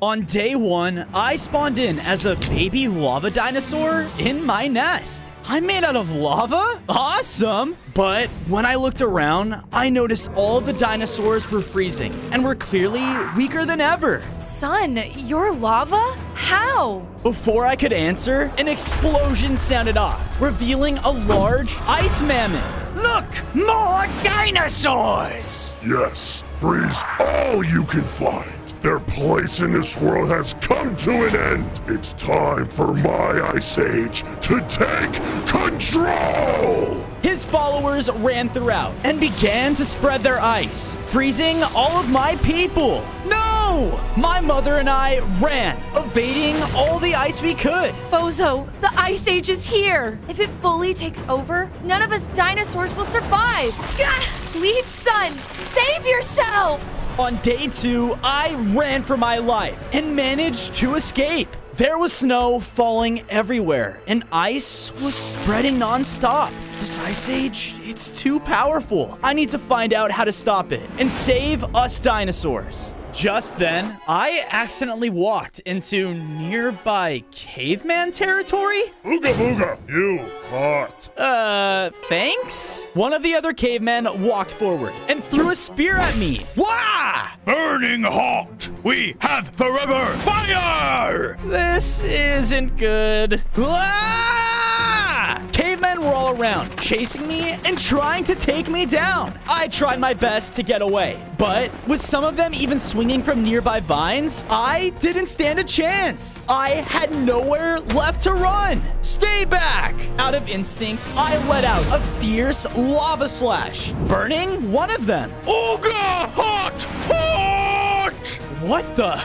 On day 1, I spawned in as a baby lava dinosaur in my nest. I'm made out of lava? Awesome! But when I looked around, I noticed all the dinosaurs were freezing and were clearly weaker than ever. Son, you're lava? How? Before I could answer, an explosion sounded off, revealing a large ice mammoth. Look! More dinosaurs! Yes, freeze all you can find. Their place in this world has come to an end. It's time for my Ice Age to take control! His followers ran throughout and began to spread their ice, freezing all of my people. No! My mother and I ran, evading all the ice we could. Bozo, the Ice Age is here. If it fully takes over, none of us dinosaurs will survive. Gah! Leave, son. Save yourself. On day 2, I ran for my life and managed to escape. There was snow falling everywhere, and ice was spreading nonstop. This Ice Age, it's too powerful. I need to find out how to stop it and save us dinosaurs. Just then, I accidentally walked into nearby caveman territory. Ooga booga, you hot. Thanks? One of the other cavemen walked forward and threw a spear at me. Wah! Burning hot! We have forever fire! This isn't good. Ah! Cavemen were all around, chasing me and trying to take me down. I tried my best to get away, but with some of them even swinging from nearby vines, I didn't stand a chance. I had nowhere left to run. Stay back! Out of instinct, I let out a fierce lava slash, burning one of them. Ooga hot! Hot! What the?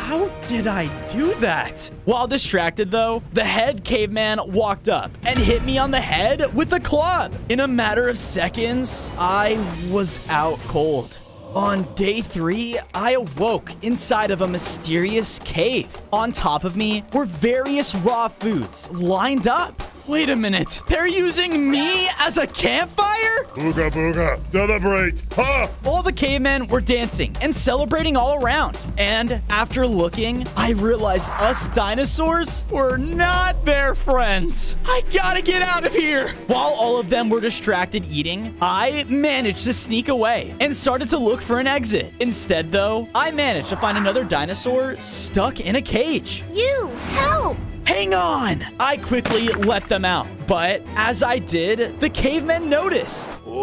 How did I do that? While distracted though, the head caveman walked up and hit me on the head with a club. In a matter of seconds, I was out cold. On day 3, I awoke inside of a mysterious cave. On top of me were various raw foods lined up. Wait a minute, they're using me as a campfire? Ooga booga, celebrate! Ha! All the cavemen were dancing and celebrating all around. And after looking, I realized us dinosaurs were not their friends. I gotta get out of here. While all of them were distracted eating, I managed to sneak away and started to look for an exit. Instead, though, I managed to find another dinosaur stuck in a cage. You, help! Hang on! I quickly let them out, but as I did, the cavemen noticed. Ugh!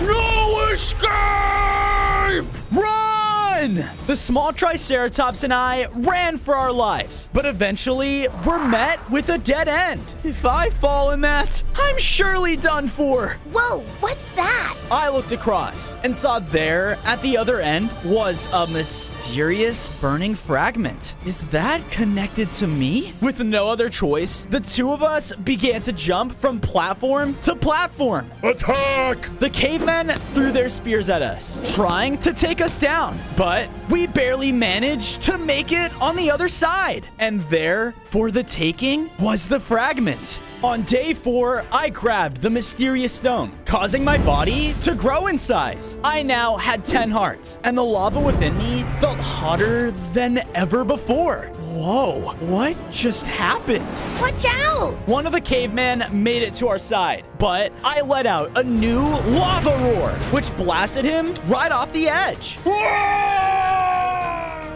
No escape! Run! The small Triceratops and I ran for our lives, but eventually were met with a dead end. If I fall in that, I'm surely done for. Whoa, what's that? I looked across and saw there at the other end was a mysterious burning fragment. Is that connected to me? With no other choice, the two of us began to jump from platform to platform. Attack! The cavemen threw their spears at us, trying to take us down, but we barely managed to make it on the other side. And there, for the taking, was the fragment. On day 4, I grabbed the mysterious stone, causing my body to grow in size. I now had 10 hearts, and the lava within me felt hotter than ever before. Whoa, what just happened? Watch out! One of the cavemen made it to our side, but I let out a new lava roar, which blasted him right off the edge.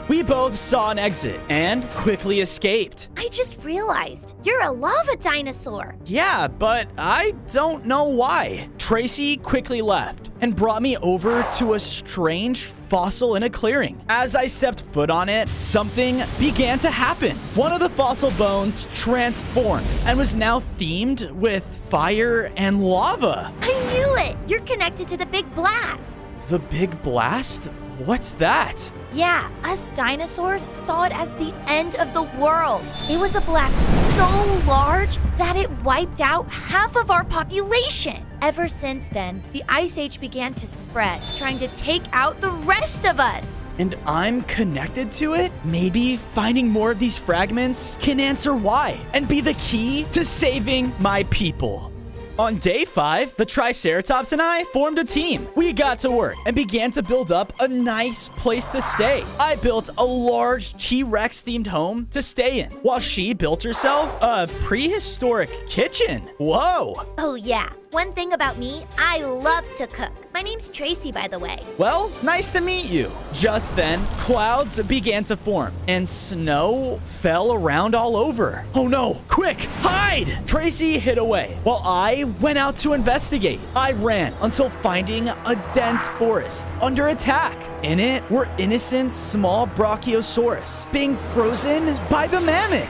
We both saw an exit and quickly escaped. I just realized you're a lava dinosaur. Yeah, but I don't know why. Tracy quickly left and brought me over to a strange fossil in a clearing. As I stepped foot on it, something began to happen. One of the fossil bones transformed and was now themed with fire and lava. I knew it! You're connected to the Big Blast. The Big Blast? What's that? Yeah, us dinosaurs saw it as the end of the world. It was a blast so large that it wiped out half of our population. Ever since then, the Ice Age began to spread, trying to take out the rest of us. And I'm connected to it? Maybe finding more of these fragments can answer why and be the key to saving my people. On day 5, the Triceratops and I formed a team. We got to work and began to build up a nice place to stay. I built a large T-Rex themed home to stay in, while she built herself a prehistoric kitchen. Whoa! Oh, yeah. One thing about me, I love to cook. My name's Tracy, by the way. Well, nice to meet you. Just then, clouds began to form, and snow fell around all over. Oh no, quick, hide! Tracy hid away, while I went out to investigate. I ran until finding a dense forest under attack. In it were innocent small Brachiosaurus being frozen by the mammoth.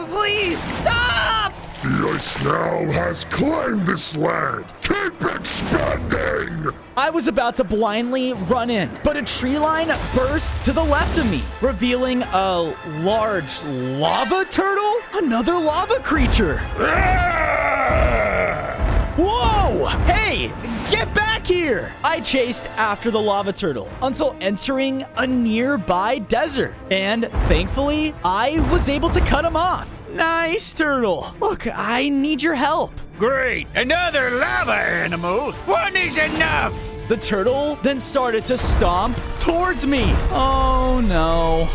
Please, stop! The ice now has claimed this land. Keep expanding! I was about to blindly run in, but a tree line burst to the left of me, revealing a large lava turtle? Another lava creature. Whoa! Hey, get back here! I chased after the lava turtle until entering a nearby desert, and thankfully, I was able to cut him off. Nice, turtle. Look, I need your help. Great! Another lava animal! One is enough! The turtle then started to stomp towards me. Oh no.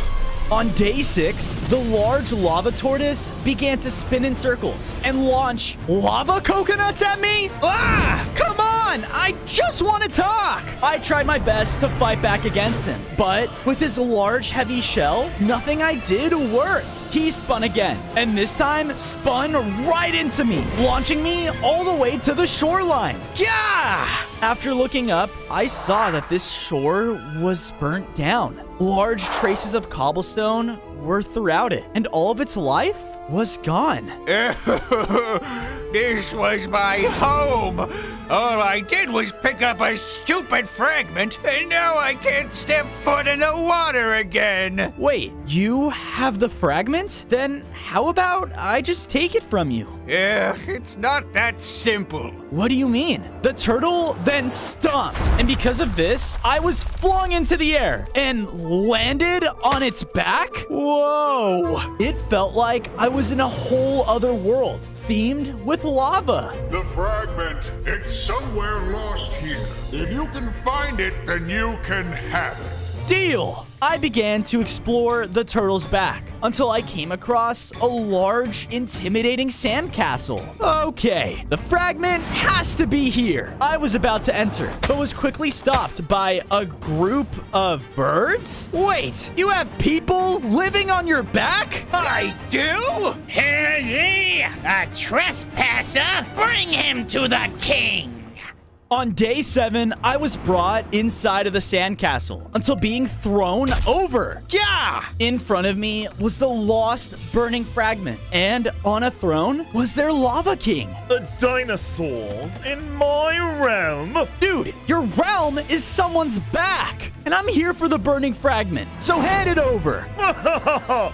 On day 6, the large lava tortoise began to spin in circles and launch lava coconuts at me. Ah! Come on! I just want to talk! I tried my best to fight back against him, but with his large, heavy shell, nothing I did worked. He spun again, and this time spun right into me, launching me all the way to the shoreline. Yeah! After looking up, I saw that this shore was burnt down. Large traces of cobblestone were throughout it, and all of its life was gone. This was my home. All I did was pick up a stupid fragment, and now I can't step foot in the water again. Wait, you have the fragment? Then how about I just take it from you? Yeah, it's not that simple. What do you mean? The turtle then stomped, and because of this, I was flung into the air and landed on its back? Whoa! It felt like I was in a whole other world, themed with lava. The fragment, it's somewhere lost here. If you can find it, then you can have it. Deal! I began to explore the turtle's back until I came across a large, intimidating sandcastle. Okay, the fragment has to be here. I was about to enter, but was quickly stopped by a group of birds? Wait, you have people living on your back? I do? Hear ye, a trespasser? Bring him to the king! On day 7, I was brought inside of the sandcastle until being thrown over. Yeah! In front of me was the lost burning fragment, and on a throne was their lava king. A dinosaur in my realm? Dude, your realm is someone's back, and I'm here for the burning fragment, so hand it over.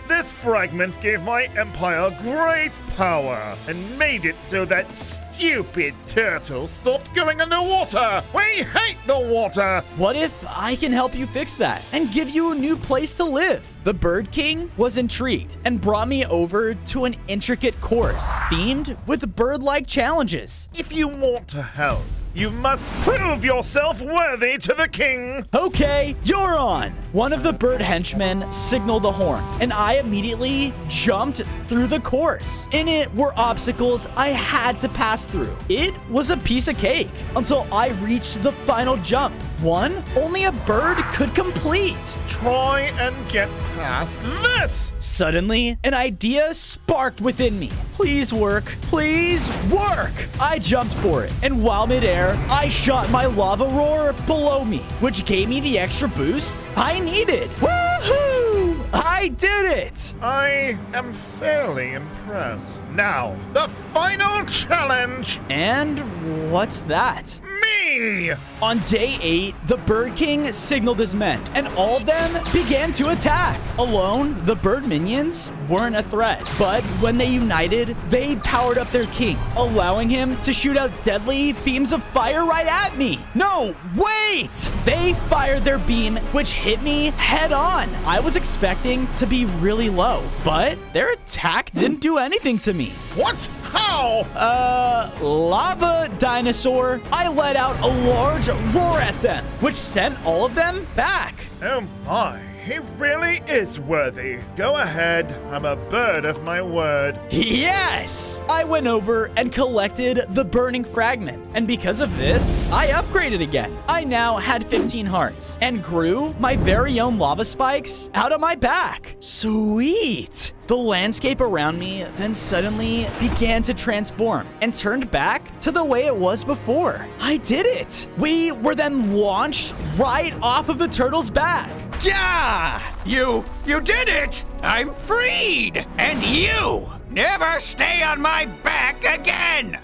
This fragment gave my empire great power and made it so that stupid turtle stopped going underwater. We hate the water. What if I can help you fix that and give you a new place to live? The Bird King was intrigued and brought me over to an intricate course themed with bird-like challenges. If you want to help, you must prove yourself worthy to the king. Okay, you're on. One of the bird henchmen signaled a horn, and I immediately jumped through the course. In it were obstacles I had to pass through. It was a piece of cake until I reached the final jump. One only a bird could complete. Try and get past this. Suddenly, an idea sparked within me. Please work. Please work. I jumped for it, and while midair, I shot my lava roar below me, which gave me the extra boost I needed. Woohoo! I did it! I am fairly impressed. Now, the final challenge. And what's that? Me! On day 8, the Bird King signaled his men, and all of them began to attack. Alone, the bird minions weren't a threat, but when they united, they powered up their king, allowing him to shoot out deadly beams of fire right at me. No, wait! They fired their beam, which hit me head on. I was expecting to be really low, but their attack didn't do anything to me. What? How? Lava Dinosaur, I let out a large roar at them, which sent all of them back. Oh my, he really is worthy. Go ahead, I'm a bird of my word. Yes! I went over and collected the burning fragment, and because of this, I upgraded again. I now had 15 hearts and grew my very own lava spikes out of my back. Sweet! The landscape around me then suddenly began to transform and turned back to the way it was before. I did it! We were then launched right off of the turtle's back. Yeah! You did it! I'm freed! And you never stay on my back again!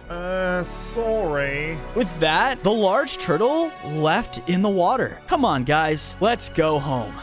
Sorry. With that, the large turtle left in the water. Come on, guys, let's go home.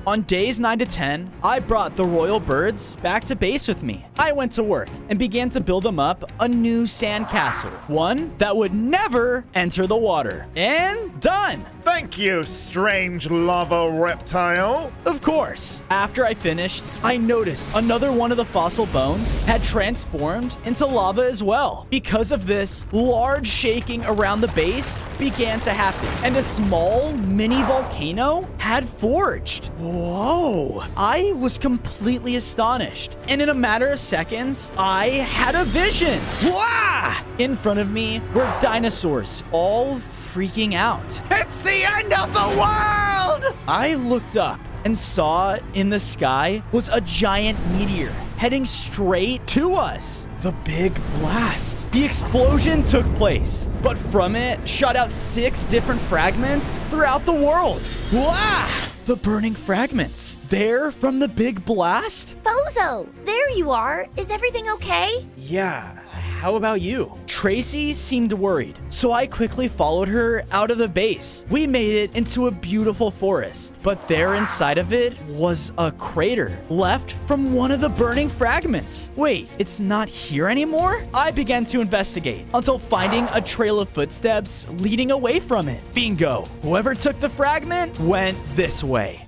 On days 9 to 10, I brought the royal birds back to base with me. I went to work and began to build them up a new sandcastle, one that would never enter the water. And done! Thank you, strange lava reptile. Of course. After I finished, I noticed another one of the fossil bones had transformed into lava as well. Because of this, large shaking around the base began to happen, and a small mini volcano had forged. Whoa! I was completely astonished, and in a matter of seconds, I had a vision. Wah! In front of me were dinosaurs, all freaking out. It's the end of the world! I looked up and saw in the sky was a giant meteor heading straight to us. The big blast. The explosion took place, but from it shot out 6 different fragments throughout the world. Wow! The burning fragments. They're from the big blast? Bozo, there you are. Is everything okay? Yeah. How about you? Tracy seemed worried, so I quickly followed her out of the base. We made it into a beautiful forest, but there inside of it was a crater left from one of the burning fragments. Wait, it's not here anymore? I began to investigate until finding a trail of footsteps leading away from it. Bingo! Whoever took the fragment went this way.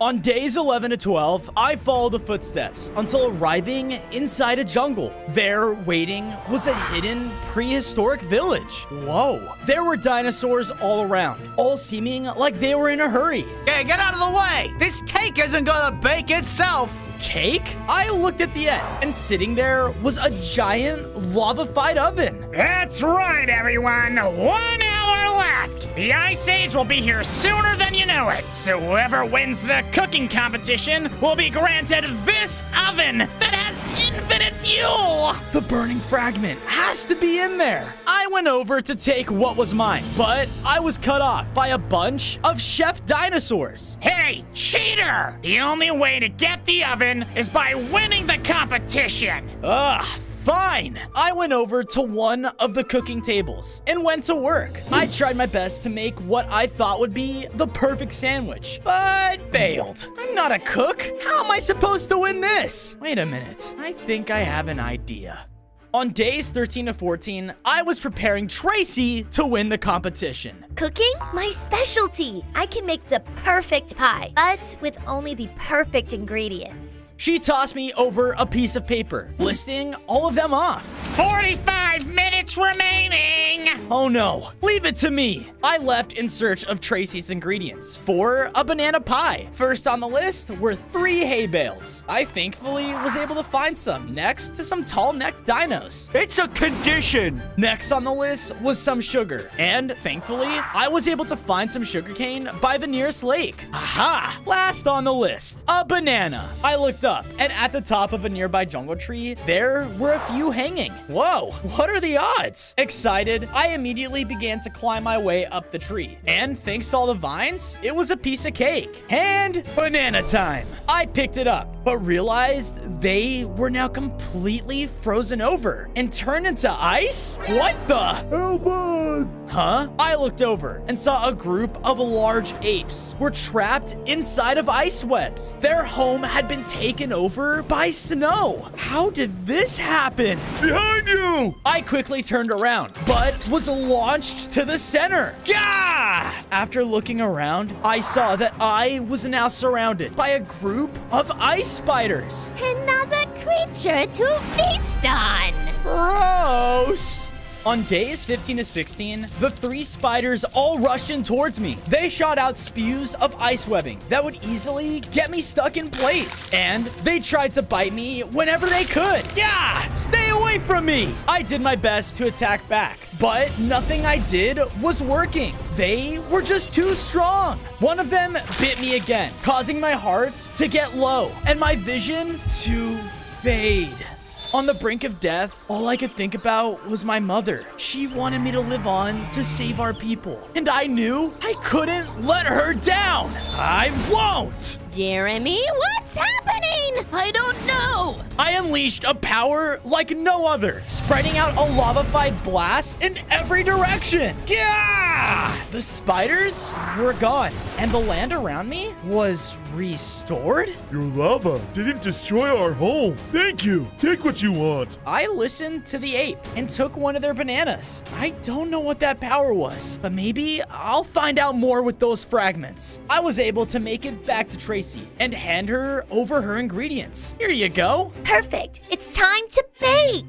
On days 11 to 12, I followed the footsteps until arriving inside a jungle. There, waiting, was a hidden prehistoric village. Whoa. There were dinosaurs all around, all seeming like they were in a hurry. Hey, get out of the way! This cake isn't gonna bake itself! Cake? I looked at the end, and sitting there was a giant lava-fied oven. That's right, everyone. 1 hour left. The Ice Age will be here sooner than you know it. So whoever wins the cooking competition will be granted this oven that has infinite fuel. The burning fragment has to be in there. I went over to take what was mine, but I was cut off by a bunch of chef dinosaurs. Hey, cheater! The only way to get the oven is by winning the competition. Ugh. Fine! I went over to one of the cooking tables and went to work. I tried my best to make what I thought would be the perfect sandwich, but failed. I'm not a cook. How am I supposed to win this? Wait a minute. I think I have an idea. On days 13 to 14, I was preparing Tracy to win the competition. Cooking? My specialty. I can make the perfect pie, but with only the perfect ingredients. She tossed me over a piece of paper, listing all of them off. 45 minutes remaining. Oh no, leave it to me. I left in search of Tracy's ingredients for a banana pie. First on the list were 3 hay bales. I thankfully was able to find some next to some tall-necked dinos. It's a condition! Next on the list was some sugar, and thankfully, I was able to find some sugarcane by the nearest lake. Aha! Last on the list, a banana. I looked up, and at the top of a nearby jungle tree, there were a few hanging. Whoa, what are the odds? Excited, I immediately began to climb my way up the tree, and thanks to all the vines, it was a piece of cake. And banana time. I picked it up, but realized they were now completely frozen over and turned into ice? What the? Help us! Huh? I looked over and saw a group of large apes were trapped inside of ice webs. Their home had been taken over by snow. How did this happen? Behind you! I quickly turned around, but was launched to the center. Gah! After looking around, I saw that I was now surrounded by a group of ice spiders. Another creature to feast on. Gross! On days 15 to 16, the 3 spiders all rushed in towards me. They shot out spews of ice webbing that would easily get me stuck in place. And they tried to bite me whenever they could. Yeah! Stay away from me! I did my best to attack back, but nothing I did was working. They were just too strong. One of them bit me again, causing my heart to get low and my vision to fade. On the brink of death, all I could think about was my mother. She wanted me to live on to save our people, and I knew I couldn't let her down. I won't! Jeremy, what's happening? I don't know. I unleashed a power like no other, spreading out a lava-fied blast in every direction. Yeah! The spiders were gone, and the land around me was restored. Your lava didn't destroy our home. Thank you. Take what you want. I listened to the ape and took one of their bananas. I don't know what that power was, but maybe I'll find out more with those fragments. I was able to make it back to Tracy and hand her over her ingredients. Here you go. Perfect. It's time to bake.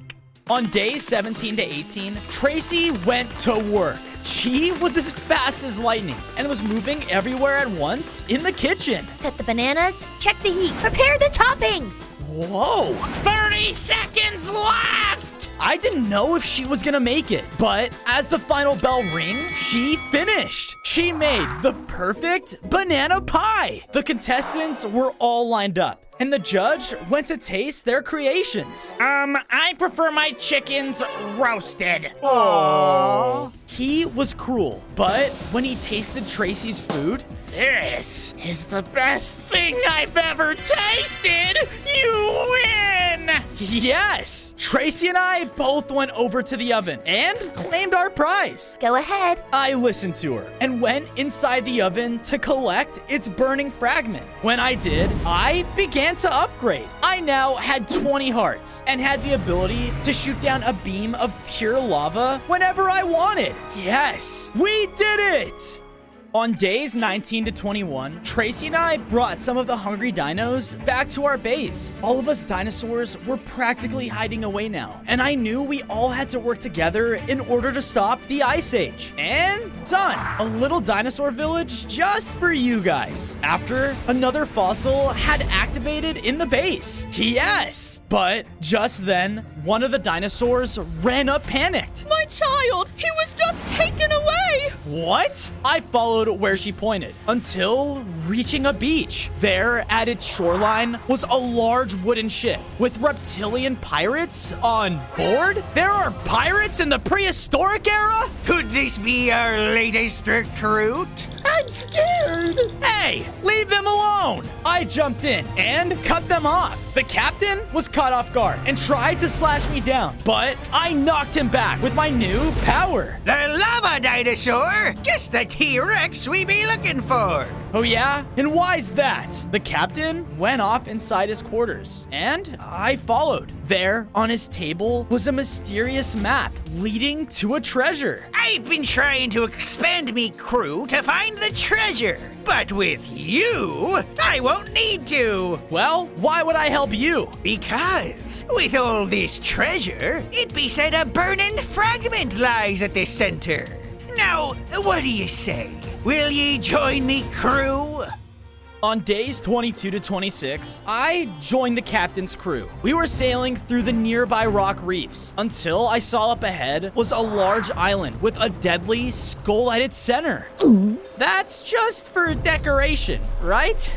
On days 17 to 18, Tracy went to work. She was as fast as lightning and was moving everywhere at once in the kitchen. Cut the bananas, check the heat, prepare the toppings. Whoa! 30 seconds left! I didn't know if she was gonna make it, but as the final bell rang, she finished. She made the perfect banana pie. The contestants were all lined up, and the judge went to taste their creations. I prefer my chickens roasted. He was cruel, but when he tasted Tracy's food, This is the best thing I've ever tasted! You win! yes, Tracy and I both went over to the oven and claimed our prize. Go ahead. I listened to her and went inside the oven to collect its burning fragment. When I did, I began to upgrade. I now had 20 hearts and had the ability to shoot down a beam of pure lava whenever I wanted. Yes, we did it! On days 19 to 21, Tracy and I brought some of the hungry dinos back to our base. All of us dinosaurs were practically hiding away now, and I knew we all had to work together in order to stop the Ice Age. And done! A little dinosaur village just for you guys. After another fossil had activated in the base. Yes! But just then, one of the dinosaurs ran up panicked. My child, he was just taken away. What? I followed where she pointed until reaching a beach. There at its shoreline was a large wooden ship with reptilian pirates on board. There are pirates in the prehistoric era? Could this be our latest recruit? I'm scared. Hey, leave them alone. I jumped in and cut them off. The captain was caught off guard and tried to slash me down, but I knocked him back with my new power. The Lava Dinosaur? Just the T-Rex we be looking for. Oh yeah? And why's that? The captain went off inside his quarters, and I followed. There, on his table, was a mysterious map leading to a treasure. I've been trying to expand me crew to find the treasure, but with you, I won't need to. Well, why would I help you? Because with all this treasure, it be said a burning fragment lies at the center. Now, what do you say? Will ye join me crew? On days 22 to 26, I joined the captain's crew. We were sailing through the nearby rock reefs until I saw up ahead was a large island with a deadly skull at its center. That's just for decoration, right?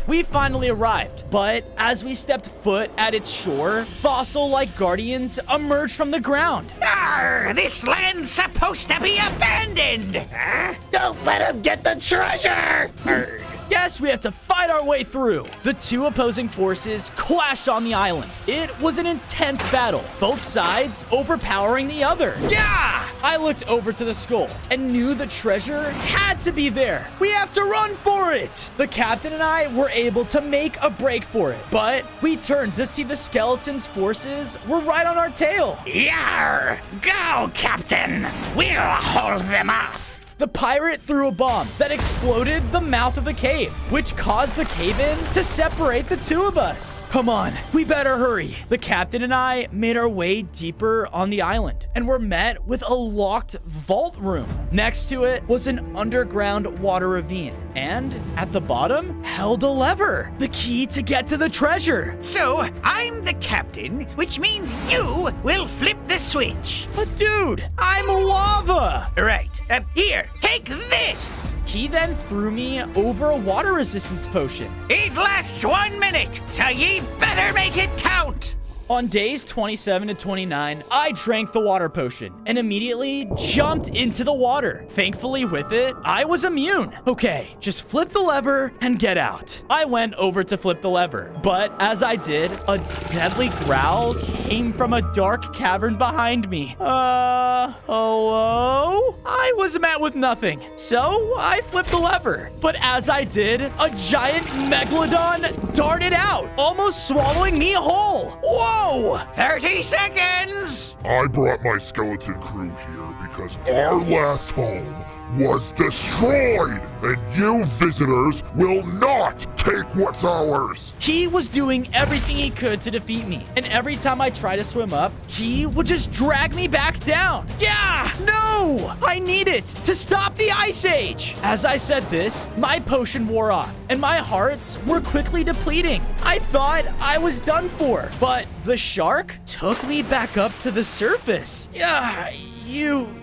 We finally arrived, but as we stepped foot at its shore, fossil-like guardians emerged from the ground. Arr, this land's supposed to be abandoned. Huh? Don't let him get the treasure! Yes, we have to fight our way through. The two opposing forces clashed on the island. It was an intense battle, both sides overpowering the other. Yeah! I looked over to the skull and knew the treasure had to be there. We have to run for it. The captain and I were able to make a break for it, but we turned to see the skeleton's forces were right on our tail. Yar! Go, Captain! We'll hold them off! the pirate threw a bomb that exploded the mouth of the cave, which caused the cave-in to separate the two of us. Come on, we better hurry. The captain and I made our way deeper on the island and were met with a locked vault room. Next to it was an underground water ravine, and at the bottom held a lever, the key to get to the treasure. So, I'm the captain, which means you will flip the switch. But dude, I'm lava! Right. Here, take this! He then threw me over a water resistance potion. It lasts 1 minute, so ye better make it count! On days 27 to 29, I drank the water potion and immediately jumped into the water. Thankfully, with it, I was immune. Okay, just flip the lever and get out. I went over to flip the lever, but as I did, a deadly growl came from a dark cavern behind me. Hello? I was met with nothing, so I flipped the lever. But as I did, a giant megalodon darted out, almost swallowing me whole. Whoa! 30 seconds! I brought my skeleton crew here because our last home was destroyed, and you visitors will not take what's ours. He was doing everything he could to defeat me, and every time I try to swim up, he would just drag me back down. Yeah, no, I need it to stop the Ice Age. As I said this, my potion wore off, and my hearts were quickly depleting. I thought I was done for, but the shark took me back up to the surface. Yeah, you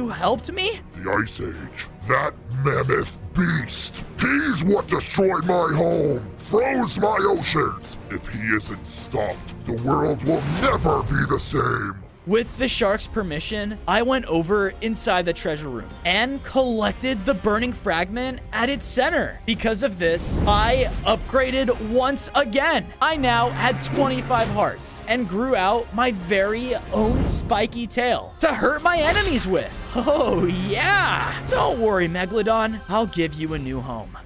helped me? The Ice Age, that mammoth beast. He's what destroyed my home, froze my oceans. If he isn't stopped, the world will never be the same. With the shark's permission, I went over inside the treasure room and collected the burning fragment at its center. Because of this, I upgraded once again. I now had 25 hearts and grew out my very own spiky tail to hurt my enemies with. Oh yeah! Don't worry, Megalodon. I'll give you a new home.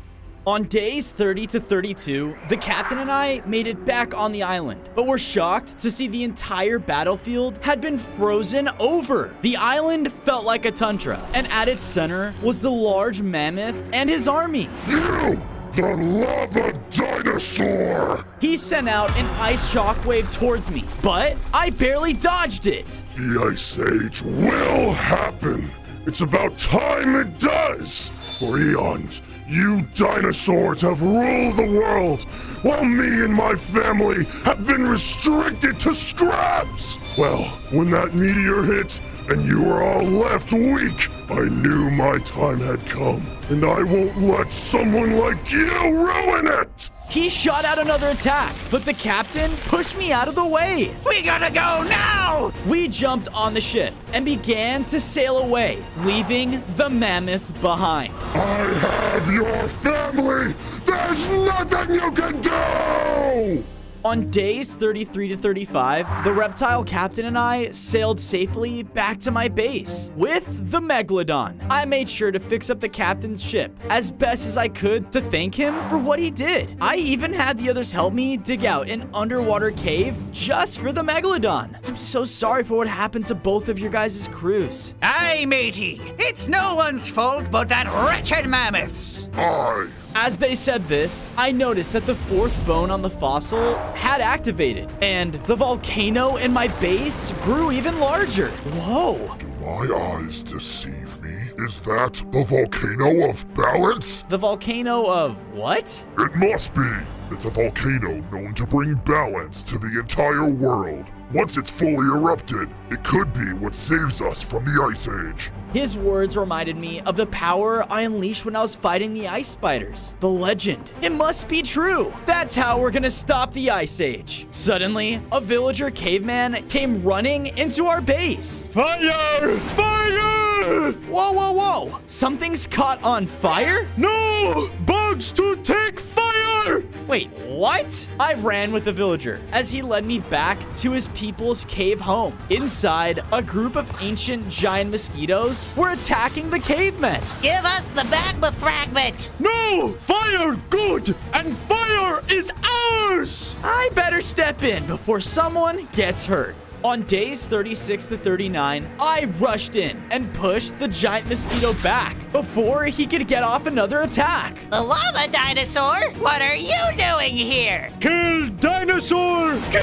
On days 30 to 32, the captain and I made it back on the island, but were shocked to see the entire battlefield had been frozen over. The island felt like a tundra, and at its center was the large mammoth and his army. You, the Lava Dinosaur! He sent out an ice shockwave towards me, but I barely dodged it. The Ice Age will happen. It's about time it does. For eons, you dinosaurs have ruled the world, while me and my family have been restricted to scraps. Well, when that meteor hit and you were all left weak, I knew my time had come, and I won't let someone like you ruin it. He shot out another attack, but the captain pushed me out of the way. We gotta go now! We jumped on the ship and began to sail away, leaving the mammoth behind. I have your family! There's nothing you can do! On days 33 to 35, the reptile captain and I sailed safely back to my base with the Megalodon. I made sure to fix up the captain's ship as best as I could to thank him for what he did. I even had the others help me dig out an underwater cave just for the Megalodon. I'm so sorry for what happened to both of your guys' crews. Aye, matey. It's no one's fault but that wretched mammoth's. Aye. As they said this, I noticed that the fourth bone on the fossil had activated, and the volcano in my base grew even larger. Whoa. Do my eyes deceive me? Is that the volcano of balance? The volcano of what? It must be. It's a volcano known to bring balance to the entire world. Once it's fully erupted, it could be what saves us from the Ice Age. His words reminded me of the power I unleashed when I was fighting the ice spiders. The legend. It must be true. That's how we're gonna stop the Ice Age. Suddenly, a villager caveman came running into our base. Fire! Fire! Whoa, whoa, whoa! Something's caught on fire? No! Bugs to take fire! Wait, what? I ran with the villager as he led me back to his people's cave home. Inside, a group of ancient giant mosquitoes were attacking the cavemen. Give us the magma fragment! No! Fire good! And fire is ours! I better step in before someone gets hurt. On days 36 to 39, I rushed in and pushed the giant mosquito back before he could get off another attack. The Lava Dinosaur? What are you doing here? Kill dinosaur! Kill!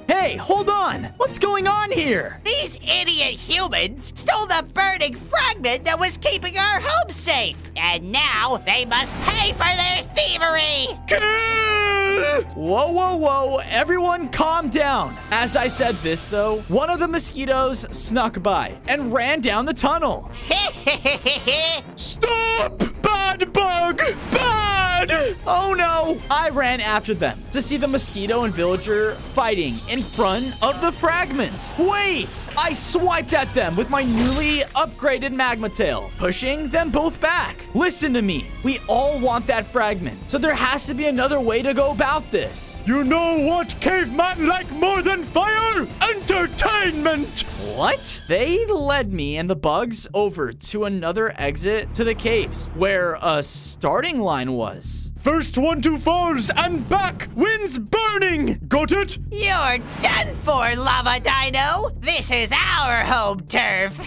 Hey, hold on! What's going on here? These idiot humans stole the burning fragment that was keeping our home safe. And now they must pay for their thievery. Whoa, whoa, whoa. Everyone calm down. As I said this, though, one of the mosquitoes snuck by and ran down the tunnel. Stop! Bad bug! Bad! Oh no! I ran after them to see the mosquito and villager fighting in front of the fragment. Wait! I swiped at them with my newly upgraded magma tail, pushing them both back. Listen to me. We all want that fragment, so there has to be another way to go about this. You know what caveman like more than fire? Entertainment! What? They led me and the bugs over to another exit to the caves, where a starting line was. First one to falls and back wins burning! Got it? You're done for, Lava Dino. This is our home turf.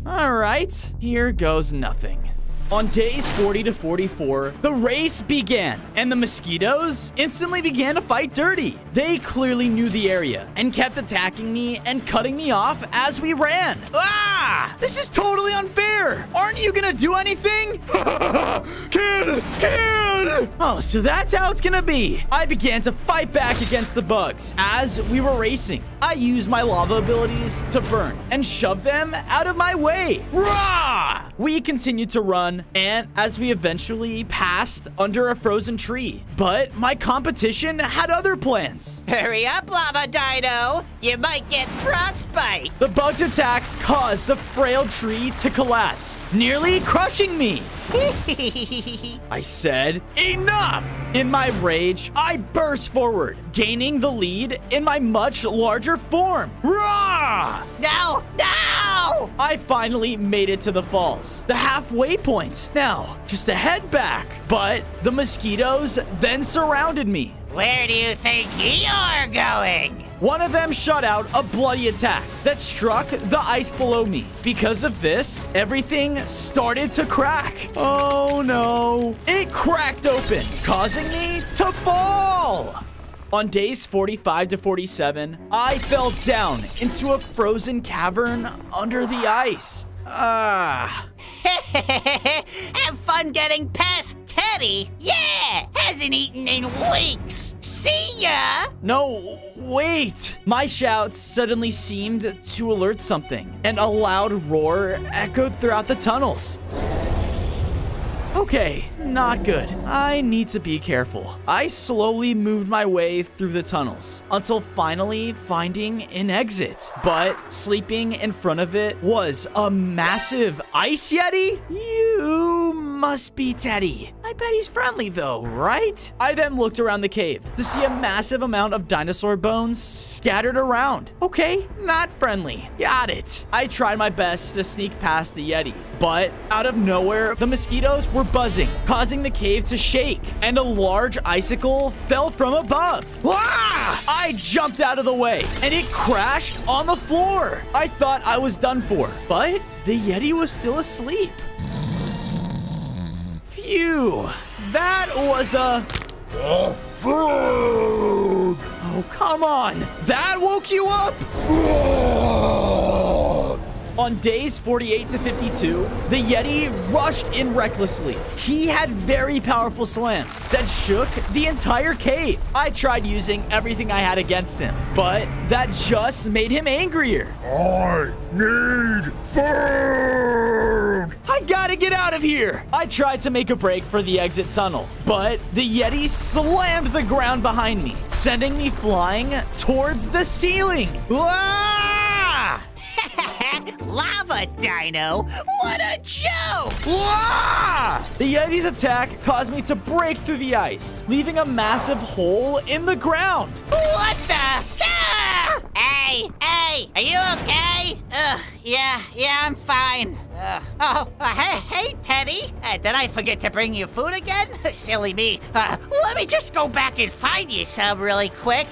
All right, here goes nothing. On days 40 to 44, the race began, and the mosquitoes instantly began to fight dirty. They clearly knew the area and kept attacking me and cutting me off as we ran. Ah! This is totally unfair! Aren't you gonna do anything? Kill! Kill! Oh, so that's how it's gonna be. I began to fight back against the bugs as we were racing. I used my lava abilities to burn and shove them out of my way. Rah! We continued to run, and as we eventually passed under a frozen tree. But my competition had other plans. Hurry up, Lava Dino. You might get frostbite. The bug's attacks caused the frail tree to collapse, nearly crushing me. I said, enough! In my rage, I burst forward, gaining the lead in my much larger form. Rah! No! No! I finally made it to the falls, the halfway point. Now, just to head back. But the mosquitoes then surrounded me. Where do you think you're going? One of them shot out a bloody attack that struck the ice below me. Because of this, everything started to crack. Oh no. It cracked open, causing me to fall. On days 45 to 47, I fell down into a frozen cavern under the ice. Have fun getting past Teddy. Yeah! Hasn't eaten in weeks. See ya! No, wait! My shouts suddenly seemed to alert something, and a loud roar echoed throughout the tunnels. Okay, not good. I need to be careful. I slowly moved my way through the tunnels until finally finding an exit. But sleeping in front of it was a massive ice yeti? You must be Teddy. I bet he's friendly though, right? I then looked around the cave to see a massive amount of dinosaur bones scattered around. Okay, not friendly. Got it. I tried my best to sneak past the yeti, but out of nowhere, the mosquitoes were buzzing, causing the cave to shake, and a large icicle fell from above. Ah! I jumped out of the way, and it crashed on the floor. I thought I was done for, but the yeti was still asleep. Phew, that was a... Food! Oh, come on. That woke you up? On days 48 to 52, the Yeti rushed in recklessly. He had very powerful slams that shook the entire cave. I tried using everything I had against him, but that just made him angrier. I need food! I gotta get out of here! I tried to make a break for the exit tunnel, but the Yeti slammed the ground behind me, sending me flying towards the ceiling. Ah! Lava Dino? What a joke! Ah! The Yeti's attack caused me to break through the ice, leaving a massive hole in the ground. What the? Ah! Hey, are you okay? Yeah, I'm fine. Hey, Teddy. Did I forget to bring you food again? Silly me. Let me just go back and find you some really quick.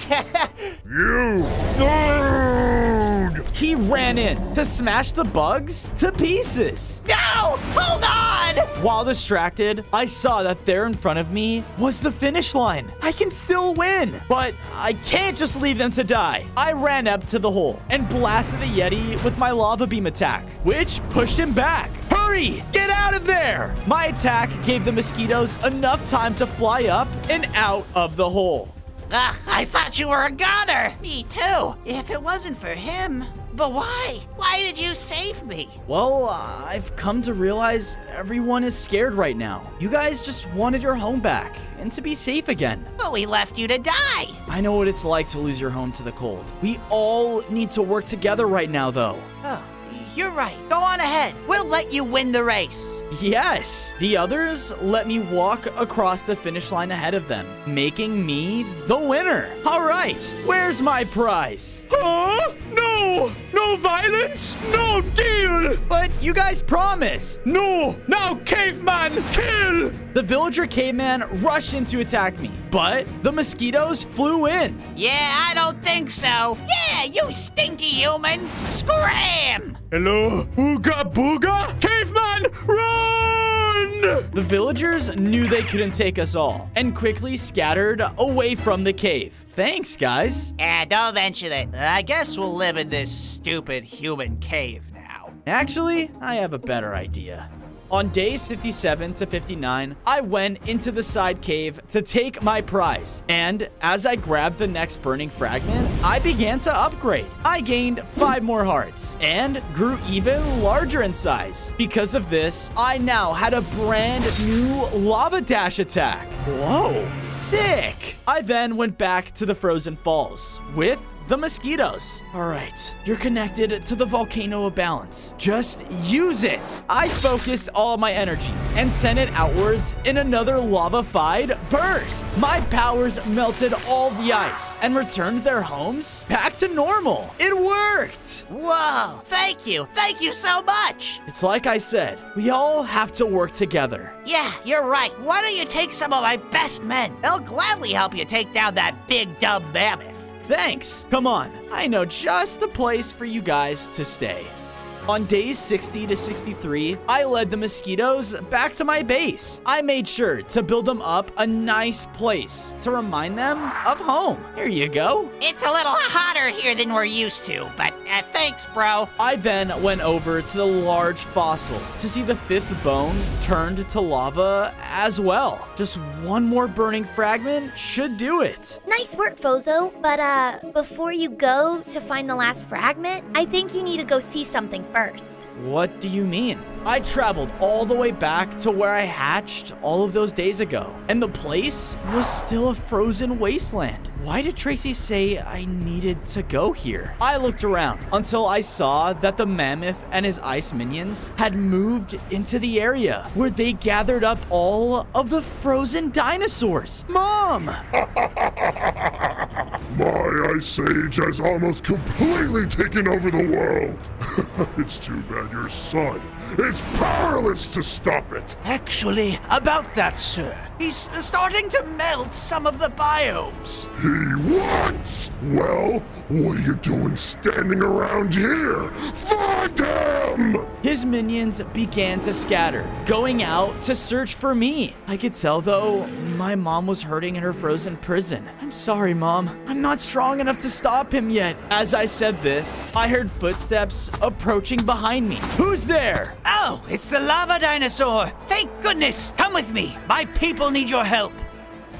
You food! He ran in to smash the bugs to pieces. No! Hold on! While distracted, I saw that there in front of me was the finish line. I can still win, but I can't just leave them to die. I ran up to the hole and blasted the Yeti with my lava beam attack, which pushed him back. Hurry! Get out of there! My attack gave the mosquitoes enough time to fly up and out of the hole. I thought you were a goner. Me too. If it wasn't for him. But why? Why did you save me? Well, I've come to realize everyone is scared right now. You guys just wanted your home back and to be safe again. But we left you to die. I know what it's like to lose your home to the cold. We all need to work together right now, though. Oh, you're right. Go on ahead. We'll let you win the race. Yes! The others let me walk across the finish line ahead of them, making me the winner. All right, where's my prize? Huh? No! No violence! No deal! But you guys promised. No! Now, caveman, kill! The villager caveman rushed in to attack me, but the mosquitoes flew in. Yeah, I don't think so. Yeah, you stinky humans. Scram! Hello? Ooga booga? Caveman, run! The villagers knew they couldn't take us all and quickly scattered away from the cave. Thanks, guys. Don't mention it. I guess we'll live in this stupid human cave now. Actually, I have a better idea. On days 57 to 59, I went into the side cave to take my prize. And as I grabbed the next burning fragment, I began to upgrade. I gained 5 more hearts and grew even larger in size. Because of this, I now had a brand new lava dash attack. Whoa, sick! I then went back to the frozen falls with the mosquitoes. All right, you're connected to the volcano of balance. Just use it. I focused all of my energy and sent it outwards in another lava-fied burst. My powers melted all the ice and returned their homes back to normal. It worked. Whoa, thank you. Thank you so much. It's like I said, we all have to work together. Yeah, you're right. Why don't you take some of my best men? They'll gladly help you take down that big dumb mammoth. Thanks. Come on. I know just the place for you guys to stay. On days 60 to 63, I led the mosquitoes back to my base. I made sure to build them up a nice place to remind them of home. Here you go. It's a little hotter here than we're used to, but thanks, bro. I then went over to the large fossil to see the 5th bone turned to lava as well. Just one more burning fragment should do it. Nice work, Fozo. But before you go to find the last fragment, I think you need to go see something first. What do you mean? I traveled all the way back to where I hatched all of those days ago, and the place was still a frozen wasteland. Why did Tracy say I needed to go here? I looked around until I saw that the mammoth and his ice minions had moved into the area where they gathered up all of the frozen dinosaurs. Mom! My Ice Age has almost completely taken over the world. It's too bad your son is powerless to stop it. Actually, about that, sir, he's starting to melt some of the biomes. He what? Well, what are you doing standing around here? Find him! His minions began to scatter, going out to search for me. I could tell, though, my mom was hurting in her frozen prison. I'm sorry, Mom. I'm not strong enough to stop him yet. As I said this, I heard footsteps approaching behind me. Who's there? Oh, it's the Lava Dinosaur. Thank goodness. Come with me. My people need your help.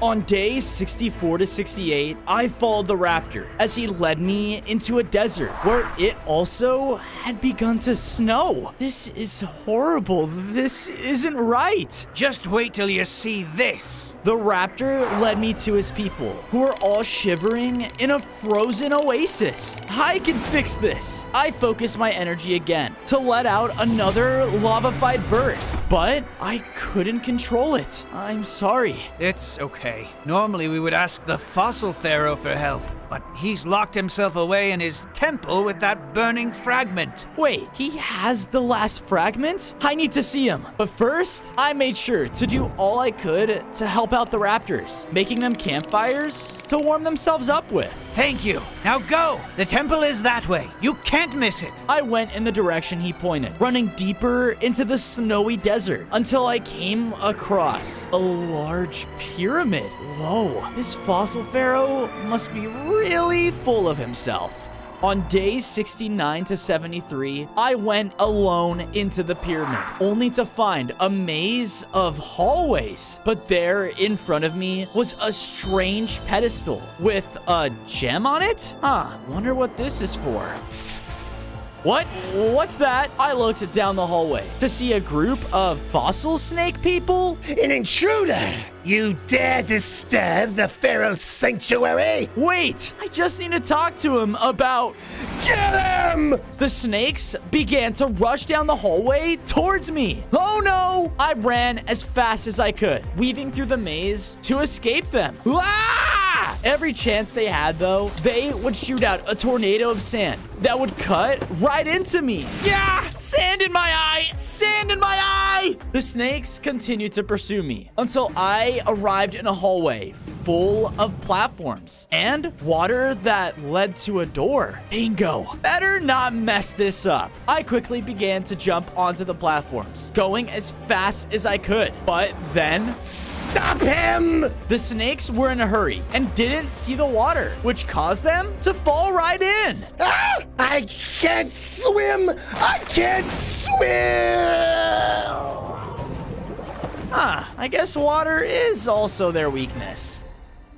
On days 64 to 68, I followed the raptor as he led me into a desert where it also had begun to snow. This is horrible. This isn't right. Just wait till you see this. The raptor led me to his people, who were all shivering in a frozen oasis. I can fix this. I focused my energy again to let out another lava-fied burst, but I couldn't control it. I'm sorry. It's okay. Normally we would ask the fossil pharaoh for help, but he's locked himself away in his temple with that burning fragment. Wait, he has the last fragment? I need to see him. But first, I made sure to do all I could to help out the raptors, making them campfires to warm themselves up with. Thank you. Now go. The temple is that way. You can't miss it. I went in the direction he pointed, running deeper into the snowy desert until I came across a large pyramid. Whoa, this fossil pharaoh must be really full of himself. On days 69 to 73, I went alone into the pyramid, only to find a maze of hallways. But there in front of me was a strange pedestal with a gem on it? Wonder what this is for. What? What's that? I looked down the hallway to see a group of fossil snake people. An intruder! You dare disturb the feral sanctuary? Wait, I just need to talk to him about... Get him! The snakes began to rush down the hallway towards me. Oh no! I ran as fast as I could, weaving through the maze to escape them. Ah! Every chance they had, though, they would shoot out a tornado of sand that would cut right into me. Yeah! Sand in my eye! Sand in my eye! The snakes continued to pursue me until I arrived in a hallway full of platforms and water that led to a door. Bingo. Better not mess this up. I quickly began to jump onto the platforms, going as fast as I could. But then... Stop him! The snakes were in a hurry and didn't see the water, which caused them to fall right in. Ah! I can't swim! I can't swim! I guess water is also their weakness.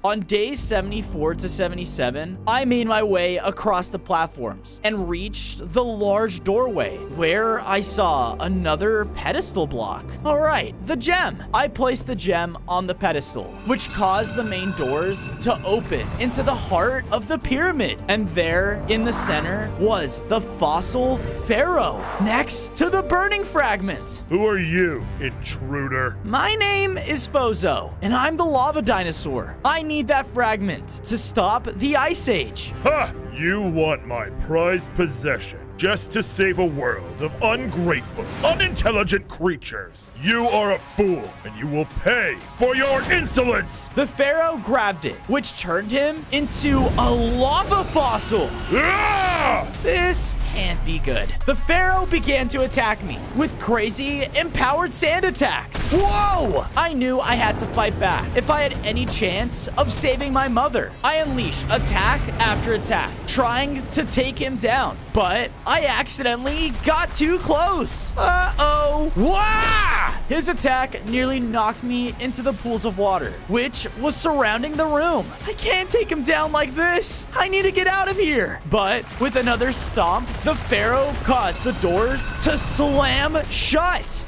On days 74 to 77, I made my way across the platforms and reached the large doorway where I saw another pedestal block. All right, the gem. I placed the gem on the pedestal, which caused the main doors to open into the heart of the pyramid. And there in the center was the fossil pharaoh next to the burning fragment. Who are you, intruder? My name is Fozo, and I'm the Lava Dinosaur. I need that fragment to stop the Ice Age. Ha! You want my prized possession just to save a world of ungrateful, unintelligent creatures. You are a fool, and you will pay for your insolence! The pharaoh grabbed it, which turned him into a lava fossil. Ah! This can't be good. The pharaoh began to attack me with crazy empowered sand attacks. Whoa! I knew I had to fight back if I had any chance of saving my mother. I unleashed attack after attack, trying to take him down, but I accidentally got too close. Uh-oh. Wah! His attack nearly knocked me into the pools of water, which was surrounding the room. I can't take him down like this. I need to get out of here. But with another stomp, the pharaoh caused the doors to slam shut.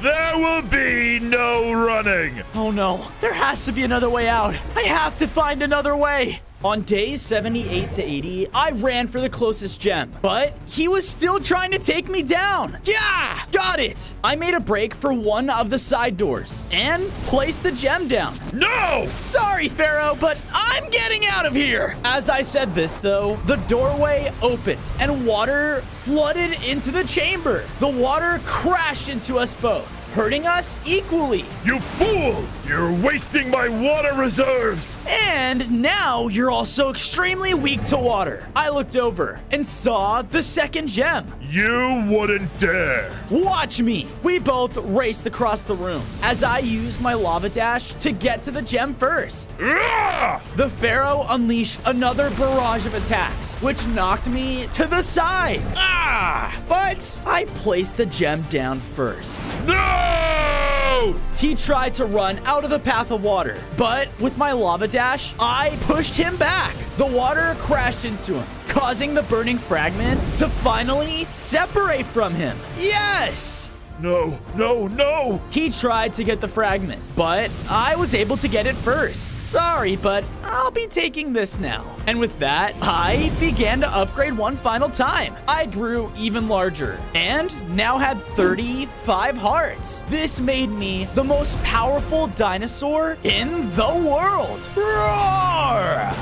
There will be no running! Oh no, there has to be another way out. I have to find another way. On days 78 to 80, I ran for the closest gem, but he was still trying to take me down. Yeah, got it. I made a break for one of the side doors and placed the gem down. No! Sorry, Pharaoh, but I'm getting out of here. As I said this, though, the doorway opened and water flooded into the chamber. The water crashed into us both, hurting us equally. You fool! You're wasting my water reserves! And now you're also extremely weak to water. I looked over and saw the second gem. You wouldn't dare! Watch me! We both raced across the room as I used my lava dash to get to the gem first. Ah! The pharaoh unleashed another barrage of attacks, which knocked me to the side. Ah! But I placed the gem down first. No! He tried to run out of the path of water, but with my lava dash, I pushed him back. The water crashed into him, causing the burning fragment to finally separate from him. Yes! No, no, no! He tried to get the fragment, but I was able to get it first. Sorry, but I'll be taking this now. And with that, I began to upgrade one final time. I grew even larger and now had 35 hearts. This made me the most powerful dinosaur in the world. Roar!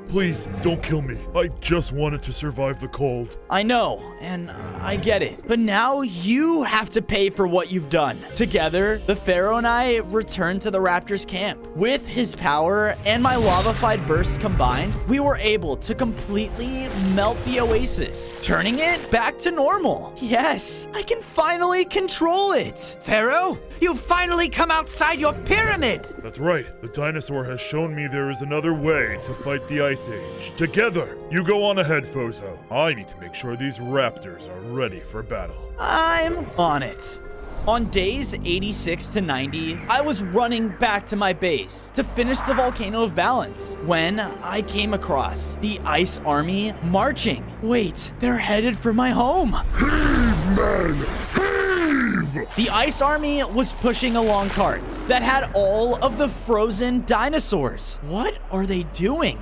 Please, don't kill me. I just wanted to survive the cold. I know, and I get it. But now you have to pay for what you've done. Together, the Pharaoh and I returned to the Raptors camp. With his power and my lava-fied burst combined, we were able to completely melt the oasis, turning it back to normal. Yes, I can finally control it. Pharaoh, you've finally come outside your pyramid! That's right. The dinosaur has shown me there is another way to fight the Ice Age. Together, you go on ahead, Fozo. I need to make sure these raptors are ready for battle. I'm on it. On days 86 to 90, I was running back to my base to finish the Volcano of Balance when I came across the Ice Army marching. Wait, they're headed for my home. Heave, men! Heave! The Ice Army was pushing along carts that had all of the frozen dinosaurs. What are they doing?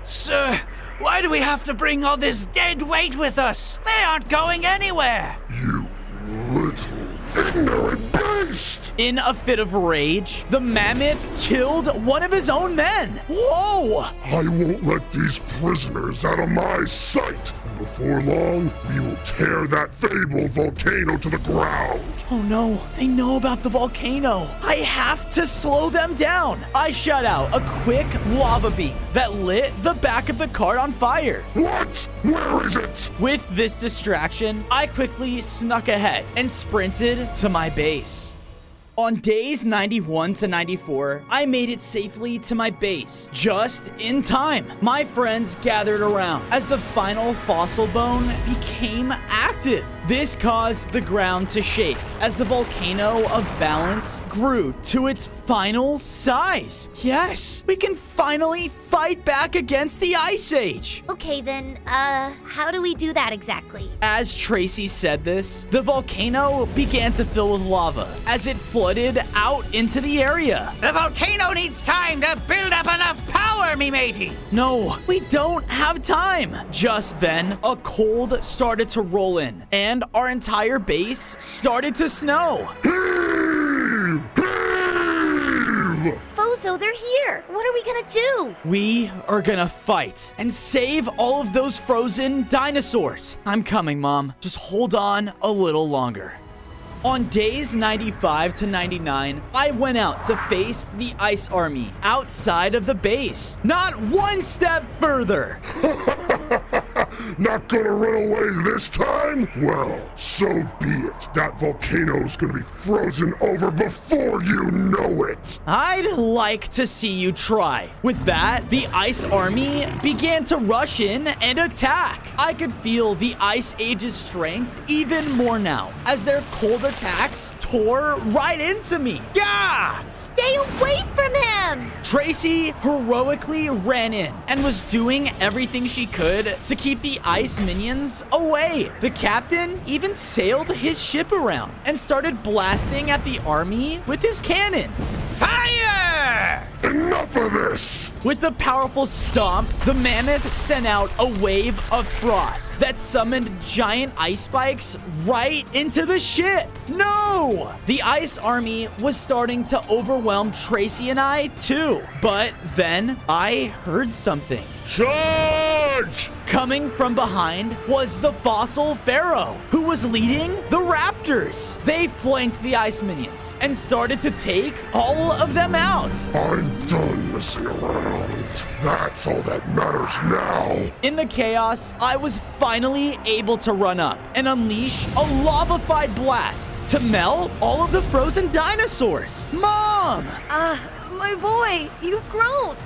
Sir, why do we have to bring all this dead weight with us? They aren't going anywhere! You little ignorant beast! In a fit of rage, the mammoth killed one of his own men. Whoa! I won't let these prisoners out of my sight! And before long, we will tear that fabled volcano to the ground! Oh no, they know about the volcano. I have to slow them down. I shot out a quick lava beam that lit the back of the cart on fire. What? Where is it? With this distraction, I quickly snuck ahead and sprinted to my base. On days 91 to 94, I made it safely to my base, just in time. My friends gathered around as the final fossil bone became active. This caused the ground to shake as the Volcano of Balance grew to its final size. Yes, we can finally fight back against the Ice Age. Okay, then, how do we do that exactly? As Tracy said this, the volcano began to fill with lava as it flooded out into the area. The volcano needs time to build up enough power, me matey! No, we don't have time. Just then, a cold started to roll in, and our entire base started to snow. Heave! Heave! Fozo, they're here. What are we gonna do? We are gonna fight and save all of those frozen dinosaurs. I'm coming, Mom. Just hold on a little longer. On days 95 to 99, I went out to face the Ice Army outside of the base. Not one step further. Not gonna run away this time? Well, so be it. That volcano's gonna be frozen over before you know it. I'd like to see you try. With that, the Ice Army began to rush in and attack. I could feel the Ice Age's strength even more now as their cold attacks tore right into me. Gah! Stay away from him! Tracy heroically ran in and was doing everything she could to keep the ice minions away. The captain even sailed his ship around and started blasting at the army with his cannons. Fire! Enough of this! With a powerful stomp, the mammoth sent out a wave of frost that summoned giant ice spikes right into the ship. No! The ice army was starting to overwhelm Tracy and I too. But then I heard something. Charge! Coming from behind was the fossil pharaoh, who was leading the raptors. They flanked the ice minions and started to take all of them out. I'm done messing around. That's all that matters now. In the chaos, I was finally able to run up and unleash a lava-fied blast to melt all of the frozen dinosaurs. Mom! My boy, you've grown.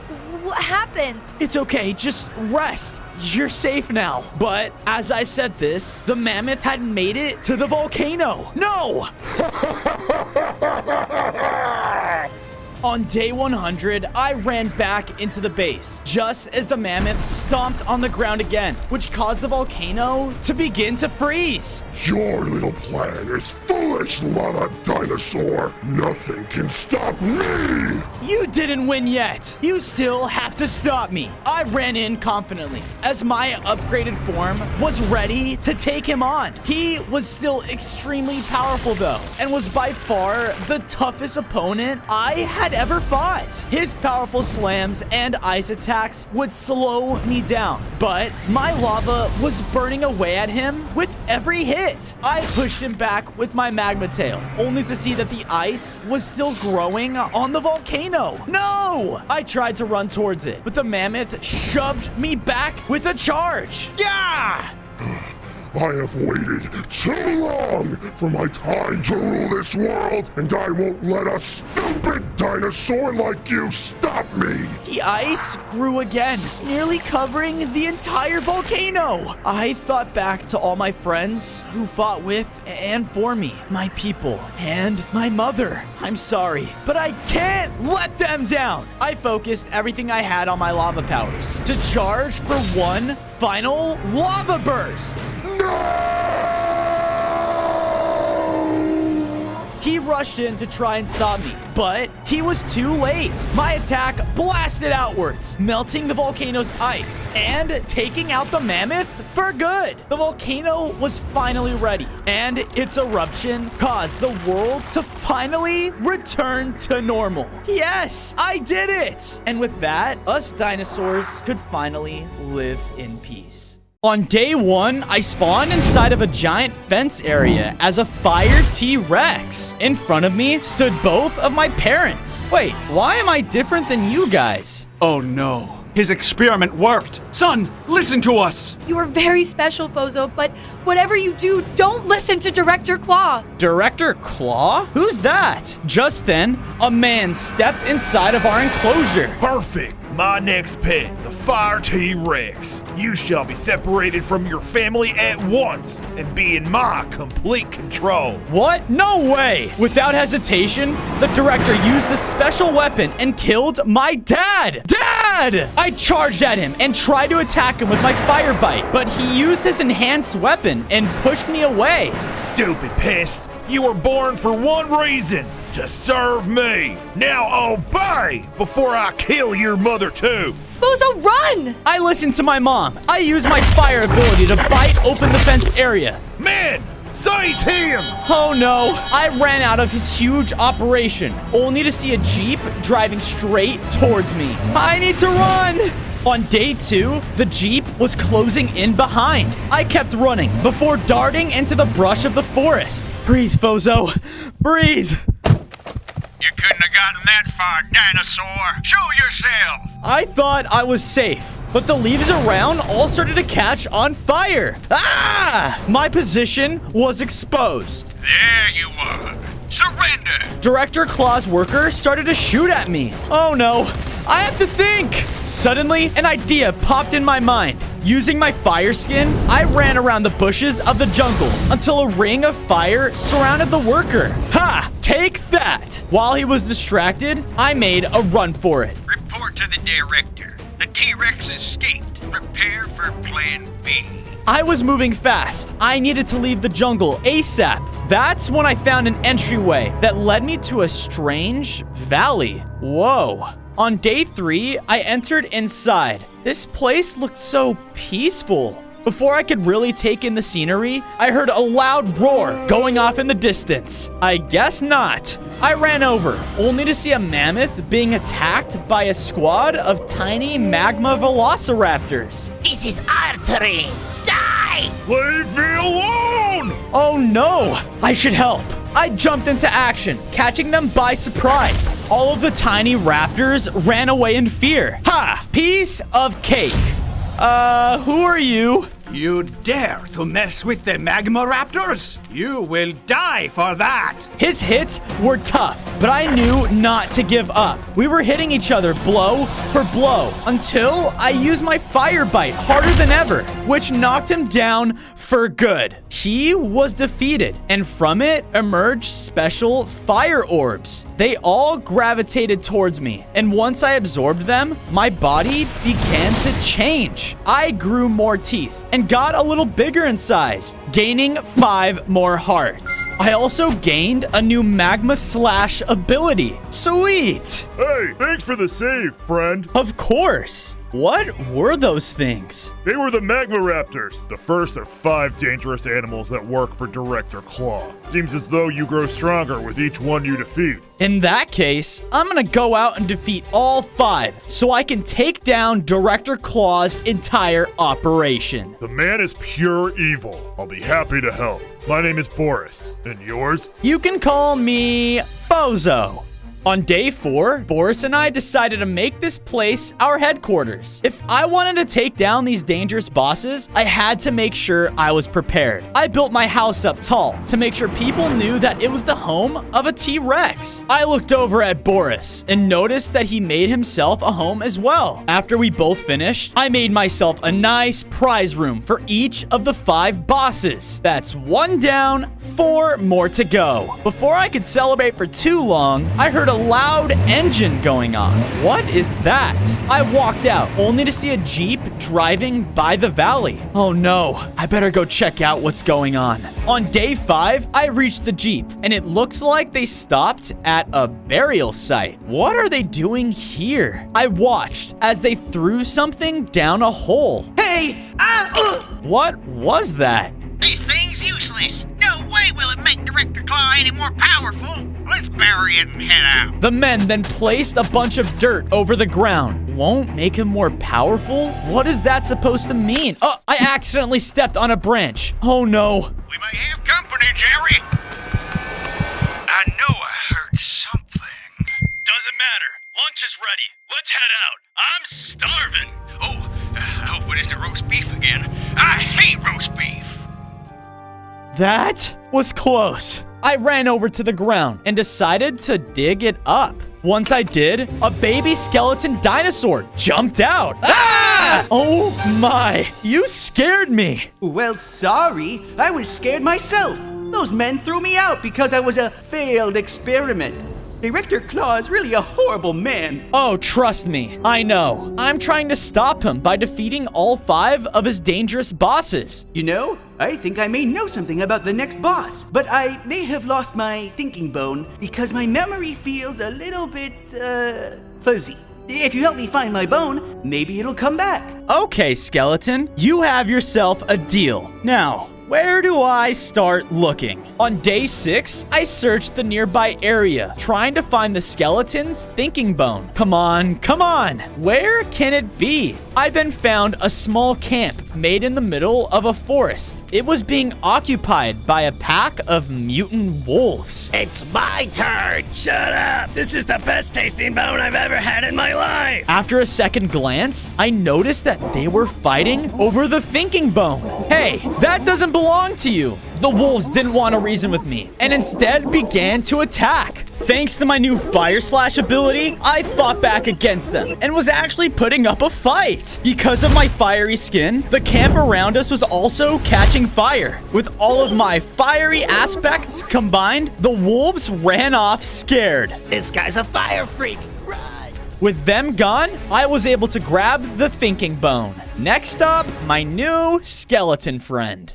What happened? It's okay, just rest. You're safe now. But as I said this, the mammoth had made it to the volcano. No! On day 100, I ran back into the base, just as the mammoth stomped on the ground again, which caused the volcano to begin to freeze. Your little plan is foolish, Lava Dinosaur. Nothing can stop me. You didn't win yet. You still have to stop me. I ran in confidently, as my upgraded form was ready to take him on. He was still extremely powerful though, and was by far the toughest opponent I had ever fought. His powerful slams and ice attacks would slow me down, but my lava was burning away at him with every hit. I pushed him back with my magma tail, only to see that the ice was still growing on the volcano. No! I tried to run towards it, but the mammoth shoved me back with a charge. Yeah! I have waited too long for my time to rule this world, and I won't let a stupid dinosaur like you stop me! The ice grew again, nearly covering the entire volcano. I thought back to all my friends who fought with and for me, my people, and my mother. I'm sorry, but I can't let them down. I focused everything I had on my lava powers to charge for one final lava burst. He rushed in to try and stop me, but he was too late. My attack blasted outwards, melting the volcano's ice and taking out the mammoth for good. The volcano was finally ready, and its eruption caused the world to finally return to normal. Yes, I did it! And with that, us dinosaurs could finally live in peace. On day 1, I spawned inside of a giant fence area as a fire T-Rex. In front of me stood both of my parents. Wait, why am I different than you guys? Oh no. His experiment worked. Son, listen to us. You are very special, Fozo, but whatever you do, don't listen to Director Claw. Director Claw? Who's that? Just then, a man stepped inside of our enclosure. Perfect. My next pet, the Fire T-Rex. You shall be separated from your family at once and be in my complete control. What? No way! Without hesitation, the director used a special weapon and killed my dad! Dad! I charged at him and tried to attack him with my fire bite, but he used his enhanced weapon and pushed me away. Stupid pest. You were born for one reason. To serve me. Now obey before I kill your mother too. Fozo, run! I listened to my mom. I used my fire ability to bite open the fence area. Man, seize him! Oh no, I ran out of his huge operation, only to see a Jeep driving straight towards me. I need to run! On day 2, the Jeep was closing in behind. I kept running before darting into the brush of the forest. Breathe, Fozo. Breathe. You couldn't have gotten that far, dinosaur. Show yourself. I thought I was safe, but the leaves around all started to catch on fire. Ah! My position was exposed. There you are. Surrender. Director Claw's worker started to shoot at me. Oh no, I have to think. Suddenly, an idea popped in my mind. Using my fire skin, I ran around the bushes of the jungle until a ring of fire surrounded the worker. Ha! Take that! While he was distracted, I made a run for it. Report to the director. The T-Rex escaped. Prepare for Plan B. I was moving fast. I needed to leave the jungle ASAP. That's when I found an entryway that led me to a strange valley. Whoa. On day 3, I entered inside. This place looked so peaceful. Before I could really take in the scenery, I heard a loud roar going off in the distance. I guess not. I ran over, only to see a mammoth being attacked by a squad of tiny magma velociraptors. This is our terrain. Die! Leave me alone! Oh no! I should help. I jumped into action, catching them by surprise. All of the tiny raptors ran away in fear. Ha! Piece of cake. Who are you? You dare to mess with the magma raptors? You will die for that! His hits were tough, but I knew not to give up. We were hitting each other blow for blow until I used my fire bite harder than ever, which knocked him down for good. He was defeated, and from it emerged special fire orbs. They all gravitated towards me, and once I absorbed them, my body began to change. I grew more teeth and got a little bigger in size, gaining 5 more hearts. I also gained a new magma slash ability. Sweet! Hey, thanks for the save, friend. Of course. What were those things? They were the Magma Raptors, the first of 5 dangerous animals that work for Director Claw. Seems as though you grow stronger with each one you defeat. In that case, I'm gonna go out and defeat all 5 so I can take down Director Claw's entire operation. The man is pure evil. I'll be happy to help. My name is Boris, and yours? You can call me Bozo. On day 4, Boris and I decided to make this place our headquarters. If I wanted to take down these dangerous bosses, I had to make sure I was prepared. I built my house up tall to make sure people knew that it was the home of a T-Rex. I looked over at Boris and noticed that he made himself a home as well. After we both finished, I made myself a nice prize room for each of the 5 bosses. That's 1 down, 4 more to go. Before I could celebrate for too long, I heard a loud engine going off. What is that? I walked out only to see a Jeep driving by the valley. Oh no, I better go check out what's going on. On day 5, I reached the Jeep and it looked like they stopped at a burial site. What are they doing here? I watched as they threw something down a hole. Hey! What was that? This thing's useless. No way will it make Director Claw any more powerful. Let's bury it and head out. The men then placed a bunch of dirt over the ground. Won't make him more powerful? What is that supposed to mean? Oh, I accidentally stepped on a branch. Oh no. We may have company, Jerry. I know I heard something. Doesn't matter. Lunch is ready. Let's head out. I'm starving. Oh, I hope it isn't roast beef again. I hate roast beef. That was close. I ran over to the ground and decided to dig it up. Once I did, a baby skeleton dinosaur jumped out. Ah! Oh my, you scared me. Well, sorry. I was scared myself. Those men threw me out because I was a failed experiment. Director Claw is really a horrible man. Oh, trust me, I know. I'm trying to stop him by defeating all 5 of his dangerous bosses. You know, I think I may know something about the next boss, but I may have lost my thinking bone because my memory feels a little bit, fuzzy. If you help me find my bone, maybe it'll come back. Okay, skeleton, you have yourself a deal. Now, where do I start looking? On day 6, I searched the nearby area, trying to find the skeleton's thinking bone. Come on, come on. Where can it be? I then found a small camp made in the middle of a forest. It was being occupied by a pack of mutant wolves. It's my turn. Shut up. This is the best tasting bone I've ever had in my life. After a second glance, I noticed that they were fighting over the thinking bone. Hey, that doesn't belong to you. The wolves didn't want to reason with me and instead began to attack. Thanks to my new fire slash ability, I fought back against them and was actually putting up a fight. Because of my fiery skin, the camp around us was also catching fire. With all of my fiery aspects combined, the wolves ran off scared. This guy's a fire freak. With them gone, I was able to grab the thinking bone. Next up, my new skeleton friend.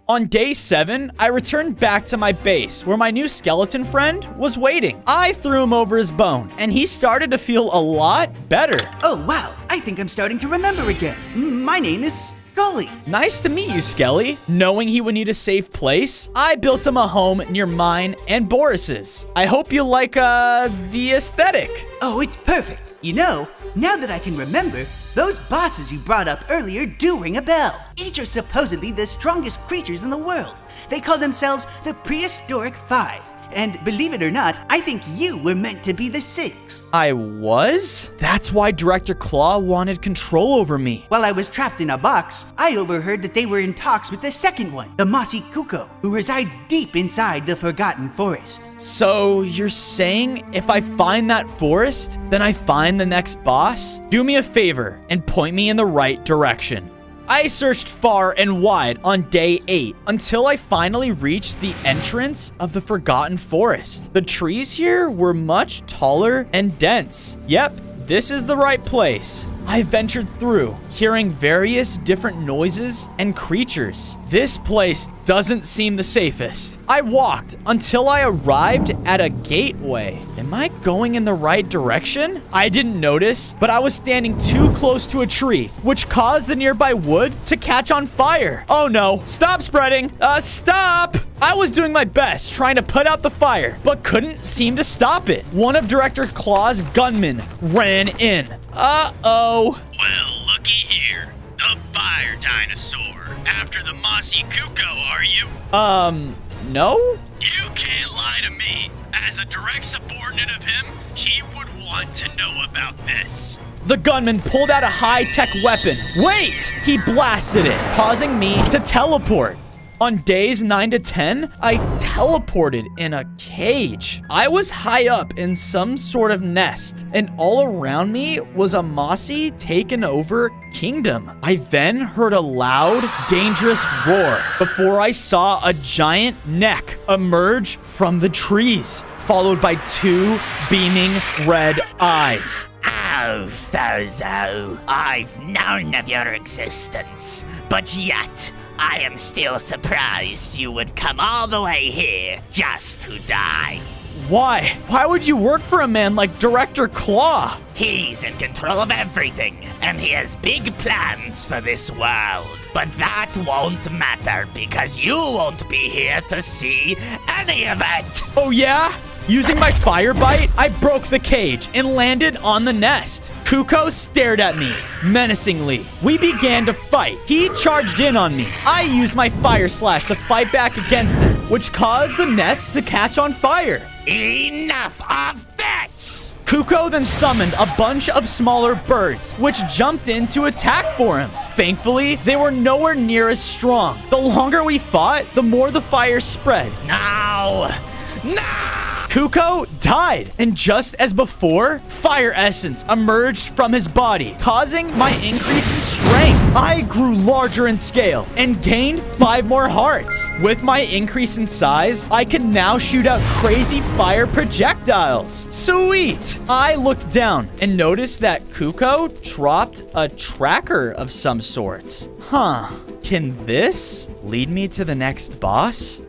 On day 7, I returned back to my base where my new skeleton friend was waiting. I threw him over his bone and he started to feel a lot better. Oh, wow. I think I'm starting to remember again. My name is Scully. Nice to meet you, Skelly. Knowing he would need a safe place, I built him a home near mine and Boris's. I hope you like, the aesthetic. Oh, it's perfect. You know, now that I can remember, those bosses you brought up earlier do ring a bell. Each are supposedly the strongest creatures in the world. They call themselves the Prehistoric 5, And believe it or not, I think you were meant to be the sixth. I was? That's why Director Claw wanted control over me. While I was trapped in a box, I overheard that they were in talks with the second one, the mossy Kuko, who resides deep inside the Forgotten Forest. So you're saying if I find that forest, then I find the next boss? Do me a favor and point me in the right direction. I searched far and wide on day 8 until I finally reached the entrance of the Forgotten Forest. The trees here were much taller and dense. Yep, this is the right place. I ventured through, hearing various different noises and creatures. This place doesn't seem the safest. I walked until I arrived at a gateway. Am I going in the right direction? I didn't notice, but I was standing too close to a tree, which caused the nearby wood to catch on fire. Oh no, stop spreading. Stop! I was doing my best trying to put out the fire, but couldn't seem to stop it. One of Director Claw's gunmen ran in. Uh-oh. Well, looky here. The fire dinosaur. After the mossy Kuko, are you? No? You can't lie to me. As a direct subordinate of him, he would want to know about this. The gunman pulled out a high-tech weapon. Wait! He blasted it, causing me to teleport. On days 9 to 10, I teleported in a cage. I was high up in some sort of nest, and all around me was a mossy, taken over kingdom. I then heard a loud, dangerous roar before I saw a giant neck emerge from the trees, followed by 2 beaming red eyes. Oh, Fozo, I've known of your existence, but yet I am still surprised you would come all the way here just to die. Why? Why would you work for a man like Director Claw? He's in control of everything, and he has big plans for this world. But that won't matter because you won't be here to see any of it. Oh yeah? Using my fire bite, I broke the cage and landed on the nest. Kuko stared at me menacingly. We began to fight. He charged in on me. I used my fire slash to fight back against him, which caused the nest to catch on fire. Enough of this! Kuko then summoned a bunch of smaller birds, which jumped in to attack for him. Thankfully, they were nowhere near as strong. The longer we fought, the more the fire spread. No! Kuko died, and just as before, fire essence emerged from his body, causing my increase in strength. I grew larger in scale and gained 5 more hearts. With my increase in size, I can now shoot out crazy fire projectiles. Sweet! I looked down and noticed that Kuko dropped a tracker of some sorts. Huh. Can this lead me to the next boss?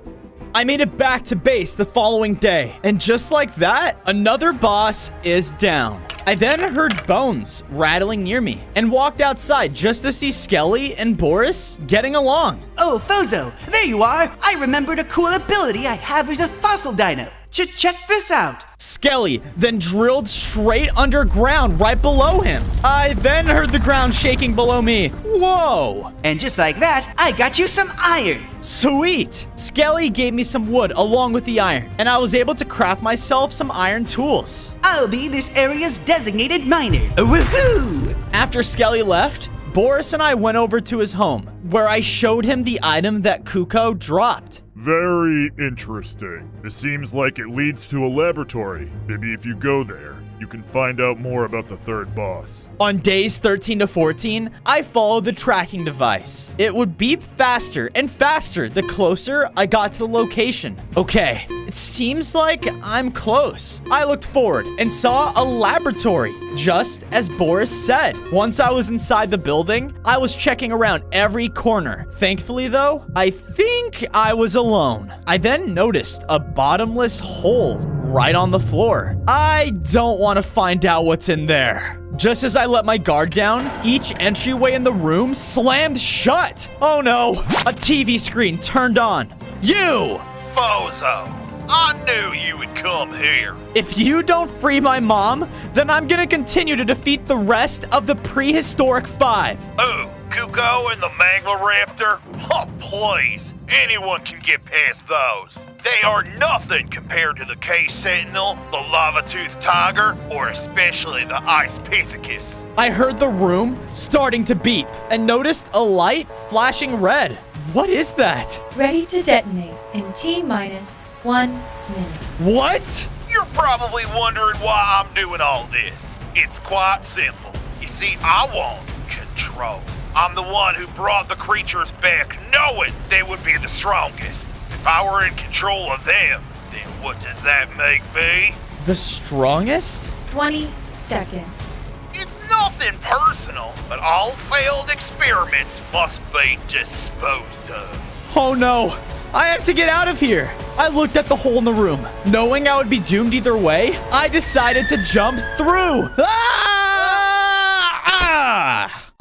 I made it back to base the following day, and just like that, another boss is down. I then heard bones rattling near me and walked outside just to see Skelly and Boris getting along. Oh, Fozo, there you are. I remembered a cool ability I have as a fossil dino. Check this out. Skelly then drilled straight underground right below him. I then heard the ground shaking below me. Whoa! And just like that, I got you some iron. Sweet! Skelly gave me some wood along with the iron, and I was able to craft myself some iron tools. I'll be this area's designated miner. Woohoo! After Skelly left, Boris and I went over to his home, where I showed him the item that Kuko dropped. Very interesting. It seems like it leads to a laboratory. Maybe if you go there, you can find out more about the third boss. On days 13 to 14, I followed the tracking device. It would beep faster and faster the closer I got to the location. Okay, it seems like I'm close. I looked forward and saw a laboratory, just as Boris said. Once I was inside the building, I was checking around every corner. Thankfully though, I think I was alone. I then noticed a bottomless hole right on the floor. I don't want to find out what's in there. Just as I let my guard down, each entryway in the room slammed shut. Oh no, a TV screen turned on. You! Fozo, I knew you would come here. If you don't free my mom, then I'm gonna continue to defeat the rest of the prehistoric 5. Oh, Kuko and the Magma Raptor? Oh, please. Anyone can get past those. They are nothing compared to the Cave Sentinel, the Lava-Toothed Tiger, or especially the Ice Pithecus. I heard the room starting to beep and noticed a light flashing red. What is that? Ready to detonate in T-minus 1 minute. What? You're probably wondering why I'm doing all this. It's quite simple. You see, I want control. I'm the one who brought the creatures back knowing they would be the strongest. If I were in control of them, then what does that make me? The strongest? 20 seconds. It's nothing personal, but all failed experiments must be disposed of. Oh no, I have to get out of here. I looked at the hole in the room. Knowing I would be doomed either way, I decided to jump through.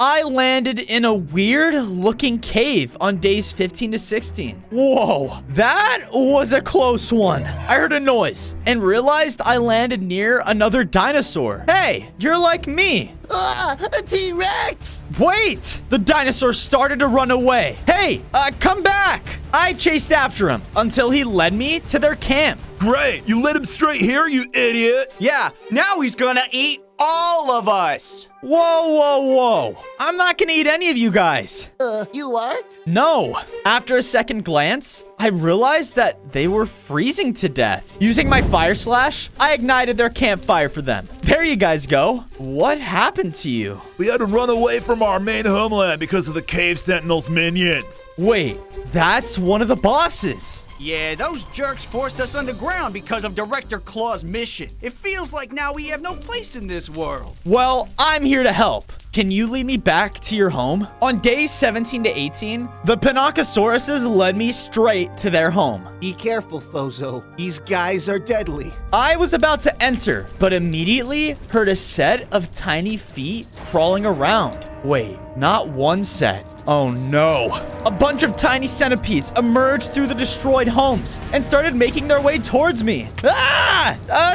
I landed in a weird looking cave on days 15 to 16. Whoa, that was a close one. I heard a noise and realized I landed near another dinosaur. Hey, you're like me. A T-Rex! Wait! The dinosaur started to run away. Hey, come back! I chased after him until he led me to their camp. Great! You led him straight here, you idiot! Yeah, now he's gonna eat all of us. Whoa, whoa, whoa. I'm not gonna eat any of you guys. You aren't? No. After a second glance, I realized that they were freezing to death. Using my fire slash, I ignited their campfire for them. There you guys go. What happened to you? We had to run away from our main homeland because of the Cave Sentinel's minions. Wait, that's one of the bosses. Yeah, those jerks forced us underground because of Director Claw's mission. It feels like now we have no place in this world. Well, I'm here to help. Can you lead me back to your home? On days 17 to 18, the Pinacosaurus's led me straight to their home. Be careful, Fozo. These guys are deadly. I was about to enter, but immediately heard a set of tiny feet crawling around. Wait, not one set. Oh no. A bunch of tiny centipedes emerged through the destroyed homes and started making their way towards me.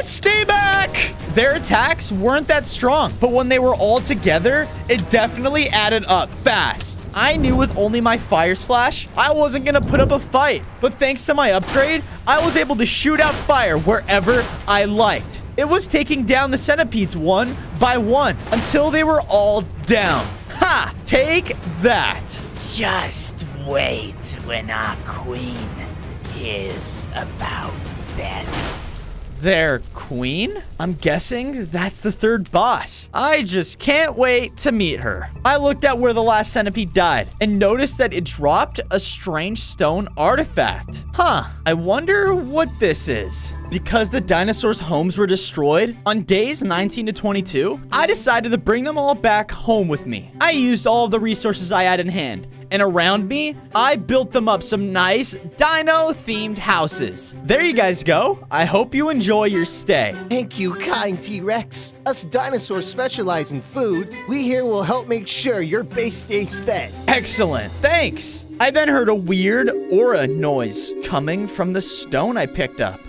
Stay back! Their attacks weren't that strong, but when they were all together, it definitely added up fast. I knew with only my fire slash, I wasn't gonna put up a fight. But thanks to my upgrade, I was able to shoot out fire wherever I liked. It was taking down the centipedes one by one until they were all down. Ha! Take that. Just wait when our queen hears about this. Their queen? I'm guessing that's the third boss. I just can't wait to meet her. I looked at where the last centipede died and noticed that it dropped a strange stone artifact. Huh, I wonder what this is. Because the dinosaurs' homes were destroyed, on days 19 to 22, I decided to bring them all back home with me. I used all of the resources I had in hand, and around me, I built them up some nice dino-themed houses. There you guys go. I hope you enjoy your stay. Thank you, kind T-Rex. Us dinosaurs specialize in food. We here will help make sure your base stays fed. Excellent. Thanks. I then heard a weird aura noise coming from the stone I picked up.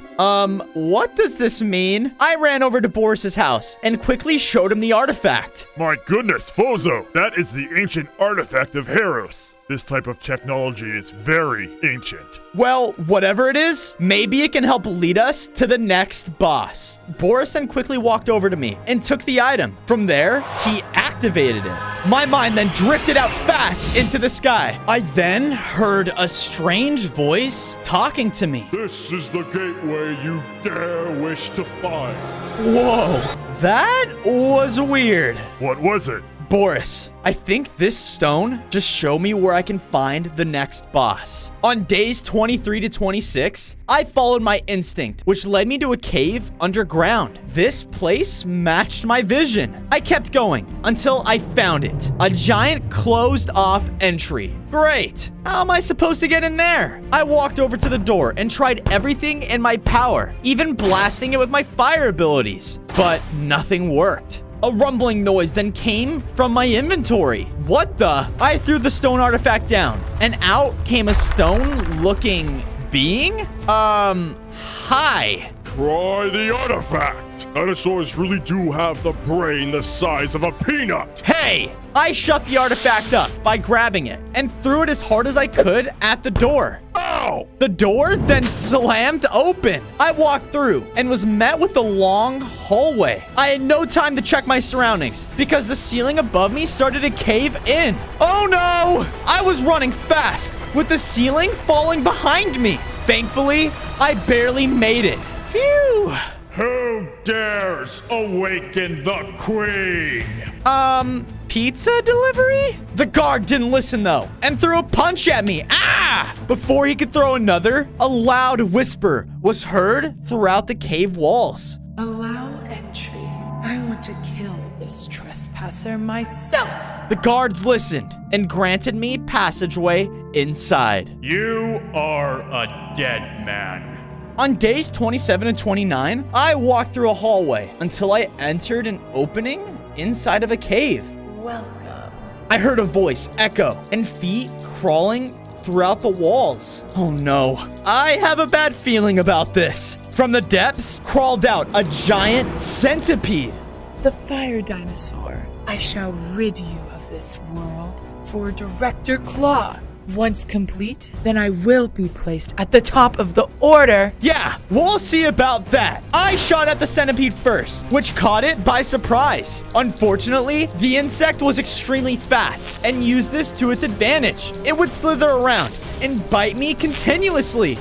What does this mean? I ran over to Boris's house and quickly showed him the artifact. My goodness, Fozo! That is the ancient artifact of Heros. This type of technology is very ancient. Well, whatever it is, maybe it can help lead us to the next boss. Boris then quickly walked over to me and took the item. From there, he activated it. My mind then drifted out fast into the sky. I then heard a strange voice talking to me. This is the gateway you dare wish to find. Whoa, that was weird. What was it? Boris, I think this stone just showed me where I can find the next boss. On days 23 to 26, I followed my instinct, which led me to a cave underground. This place matched my vision. I kept going until I found it. A giant closed-off entry. Great. How am I supposed to get in there? I walked over to the door and tried everything in my power, even blasting it with my fire abilities. But nothing worked. A rumbling noise then came from my inventory. What the? I threw the stone artifact down, and out came a stone-looking being? Hi. Try the artifact. Dinosaurs really do have the brain the size of a peanut. Hey! I shut the artifact up by grabbing it and threw it as hard as I could at the door. Ow! The door then slammed open. I walked through and was met with a long hallway. I had no time to check my surroundings because the ceiling above me started to cave in. Oh no! I was running fast with the ceiling falling behind me. Thankfully, I barely made it. Phew! Who dares awaken the queen? Pizza delivery? The guard didn't listen though and threw a punch at me. Ah! Before he could throw another, a loud whisper was heard throughout the cave walls. Allow entry. I want to kill this trespasser myself. The guards listened and granted me passageway inside. You are a dead man. On days 27 and 29, I walked through a hallway until I entered an opening inside of a cave. Welcome. I heard a voice echo and feet crawling throughout the walls. Oh no, I have a bad feeling about this. From the depths crawled out a giant centipede. The fire dinosaur. I shall rid you of this world for Director Claw. Once complete, then I will be placed at the top of the order. Yeah, we'll see about that. I shot at the centipede first, which caught it by surprise. Unfortunately, the insect was extremely fast and used this to its advantage. It would slither around and bite me continuously.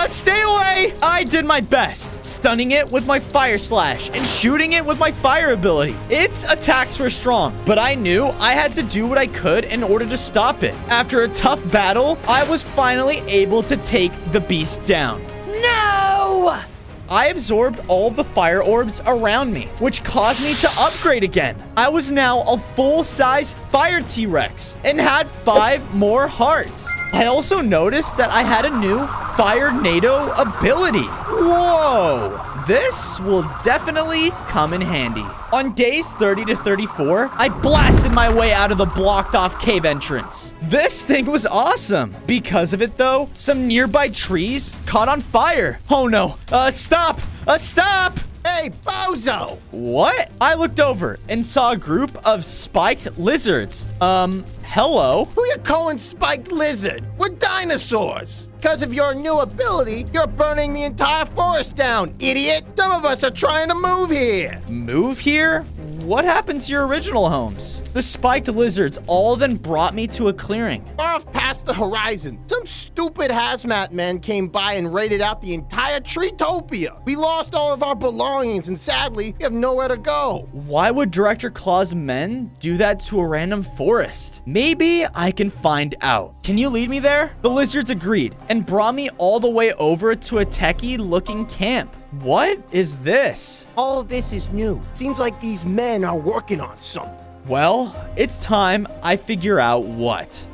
Stay away! I did my best, stunning it with my fire slash and shooting it with my fire ability. Its attacks were strong, but I knew I had to do what I could in order to stop it. After a tough battle, I was finally able to take the beast down. No! I absorbed all of the fire orbs around me, which caused me to upgrade again. I was now a full-sized fire T-Rex and had 5 more hearts. I also noticed that I had a new Fire NATO ability. Whoa! This will definitely come in handy. On days 30 to 34, I blasted my way out of the blocked off cave entrance. This thing was awesome. Because of it though, some nearby trees caught on fire. Oh no, stop, stop! Hey, Bozo! What? I looked over and saw a group of spiked lizards. Hello? Who you calling spiked lizard? We're dinosaurs. Because of your new ability, you're burning the entire forest down, idiot. Some of us are trying to move here. Move here? What happened to your original homes? The spiked lizards all then brought me to a clearing. Far off past the horizon, some stupid hazmat men came by and raided out the entire Treetopia. We lost all of our belongings and sadly, we have nowhere to go. Why would Director Claw's men do that to a random forest? Maybe I can find out. Can you lead me there? The lizards agreed and brought me all the way over to a techie-looking camp. What is this? All of this is new. Seems like these men are working on something. Well, it's time I figure out what.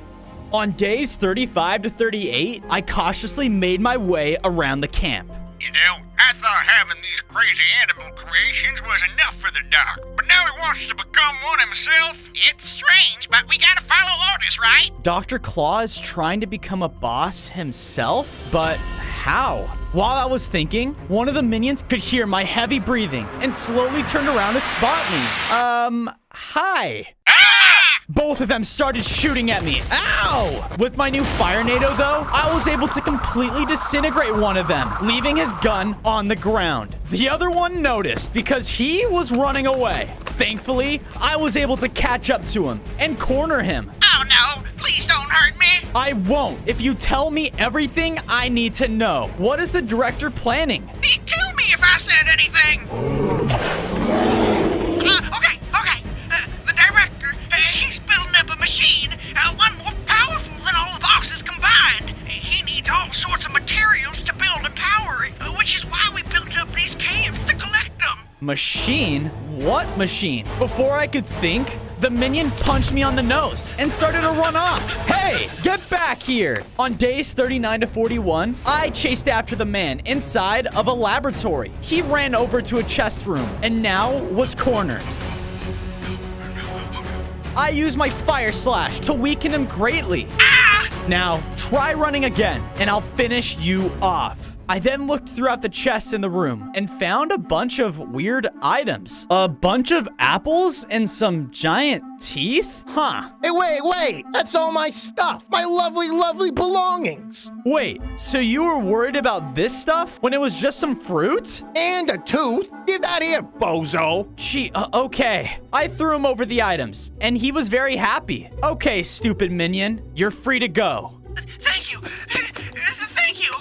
On days 35 to 38, I cautiously made my way around the camp. You know, I thought having these crazy animal creations was enough for the doc, but now he wants to become one himself? It's strange, but we gotta follow orders, right? Dr. Claw is trying to become a boss himself, but how? While I was thinking, one of the minions could hear my heavy breathing and slowly turned around to spot me. Hi. Both of them started shooting at me. Ow! With my new Fire NATO, though, I was able to completely disintegrate one of them, leaving his gun on the ground. The other one noticed because he was running away. Thankfully, I was able to catch up to him and corner him. Oh no, please don't hurt me. I won't if you tell me everything I need to know. What is the director planning? He'd kill me if I said anything. Okay. The director, he's building up a machine, one more powerful than all the bosses combined. He needs all sorts of materials to build and power it, which is why we built up these caves to collect them. Machine? What machine? Before I could think, the minion punched me on the nose and started to run off. Hey, get back here! On days 39 to 41, I chased after the man inside of a laboratory. He ran over to a chest room and now was cornered. I used my fire slash to weaken him greatly. Now, try running again, and I'll finish you off. I then looked throughout the chests in the room and found a bunch of weird items. A bunch of apples and some giant teeth? Huh. Hey, wait. That's all my stuff. My lovely, lovely belongings. Wait, so you were worried about this stuff when it was just some fruit? And a tooth. Give that here, bozo. Gee, okay. I threw him over the items, and he was very happy. Okay, stupid minion, you're free to go. Thank you. Thank you.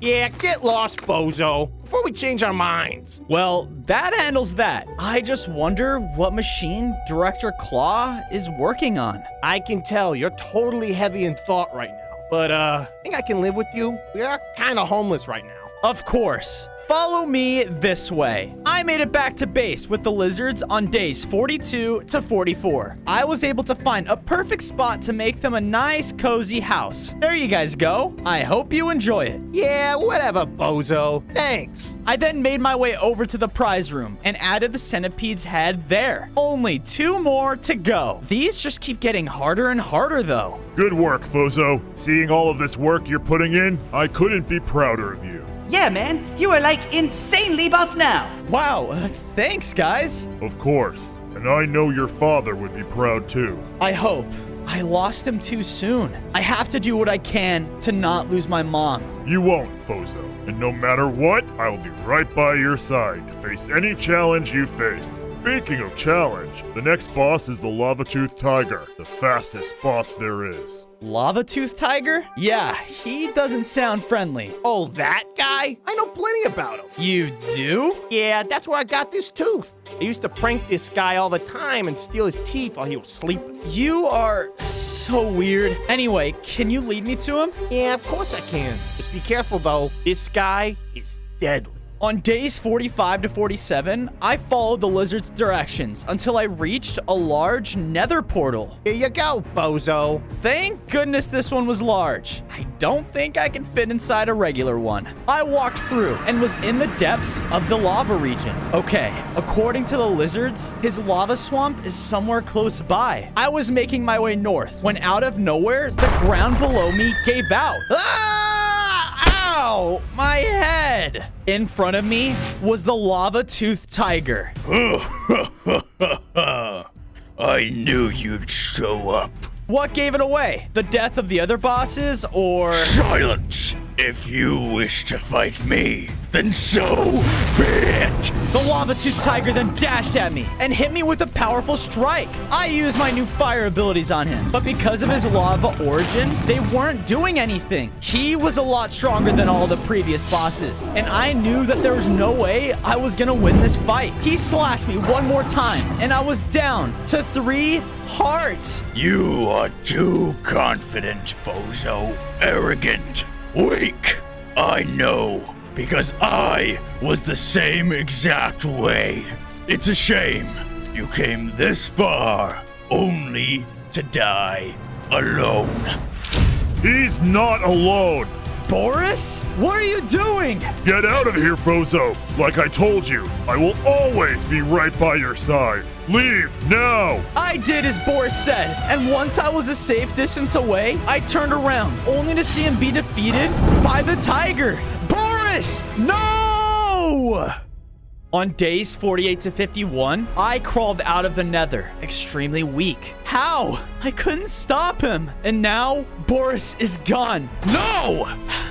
Yeah, get lost, bozo. Before we change our minds. Well, that handles that. I just wonder what machine Director Claw is working on. I can tell you're totally heavy in thought right now. But, I think I can live with you. We are kind of homeless right now. Of course. Follow me this way. I made it back to base with the lizards on days 42 to 44. I was able to find a perfect spot to make them a nice, cozy house. There you guys go. I hope you enjoy it. Yeah, whatever, bozo. Thanks. I then made my way over to the prize room and added the centipede's head there. Only 2 more to go. These just keep getting harder and harder, though. Good work, Fozo. Seeing all of this work you're putting in, I couldn't be prouder of you. Yeah, man, you are like insanely buff now. Wow, thanks, guys. Of course. And I know your father would be proud too. I hope. I lost him too soon. I have to do what I can to not lose my mom. You won't, Fozo. And no matter what, I'll be right by your side to face any challenge you face. Speaking of challenge, the next boss is the Lava-Tooth Tiger, the fastest boss there is. Lava-Tooth Tiger? Yeah, he doesn't sound friendly. Oh, that guy? I know plenty about him. You do? Yeah, that's where I got this tooth. I used to prank this guy all the time and steal his teeth while he was sleeping. You are so weird. Anyway, can you lead me to him? Yeah, of course I can. Just be careful, though. This guy is deadly. On days 45 to 47, I followed the lizard's directions until I reached a large nether portal. Here you go, bozo. Thank goodness this one was large. I don't think I can fit inside a regular one. I walked through and was in the depths of the lava region. Okay, according to the lizards, his lava swamp is somewhere close by. I was making my way north when out of nowhere, the ground below me gave out. Ah! Ow! My head! In front of me was the Lava-Tooth Tiger. I knew you'd show up. What gave it away? The death of the other bosses, or... Silence! If you wish to fight me, then so be it! The Lava-Tooth Tiger then dashed at me and hit me with a powerful strike. I used my new fire abilities on him, but because of his lava origin, they weren't doing anything. He was a lot stronger than all the previous bosses, and I knew that there was no way I was gonna win this fight. He slashed me one more time, and I was down to 3 hearts. You are too confident, Fozo. Arrogant. Weak. I know, because I was the same exact way. It's a shame you came this far only to die alone. He's not alone. Boris? What are you doing? Get out of here, Fozo. Like I told you, I will always be right by your side. Leave now. I did as Boris said, and once I was a safe distance away, I turned around, only to see him be defeated by the tiger. Boris! No! On days 48 to 51, I crawled out of the nether, extremely weak. How? I couldn't stop him. And now, Boris is gone. No!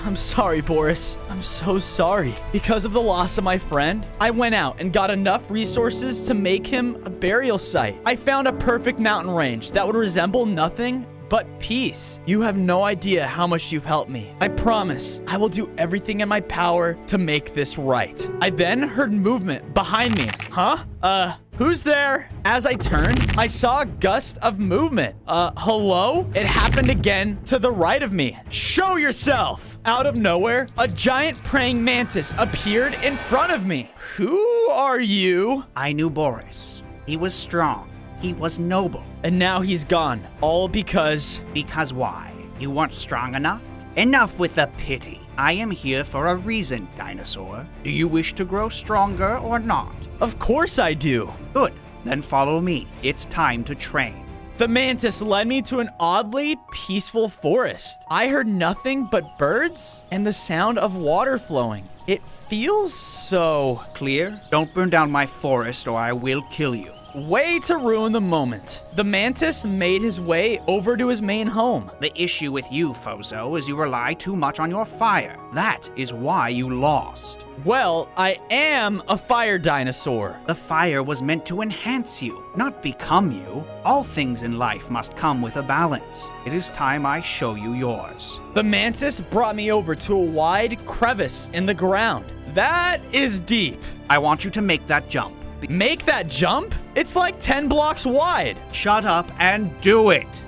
I'm sorry, Boris. I'm so sorry. Because of the loss of my friend, I went out and got enough resources to make him a burial site. I found a perfect mountain range that would resemble nothing but peace. You have no idea how much you've helped me. I promise I will do everything in my power to make this right. I then heard movement behind me. Huh? Who's there? As I turned, I saw a gust of movement. Hello? It happened again to the right of me. Show yourself! Out of nowhere, a giant praying mantis appeared in front of me. Who are you? I knew Boris. He was strong. He was noble. And now he's gone. All because... Because why? You weren't strong enough? Enough with the pity. I am here for a reason, Dinosaur. Do you wish to grow stronger or not? Of course I do. Good. Then follow me. It's time to train. The mantis led me to an oddly peaceful forest. I heard nothing but birds and the sound of water flowing. It feels so... Clear? Don't burn down my forest or I will kill you. Way to ruin the moment. The mantis made his way over to his main home. The issue with you, Fozo, is you rely too much on your fire. That is why you lost. Well, I am a fire dinosaur. The fire was meant to enhance you, not become you. All things in life must come with a balance. It is time I show you yours. The mantis brought me over to a wide crevice in the ground. That is deep. I want you to make that jump. Make that jump? It's like 10 blocks wide. Shut up and do it.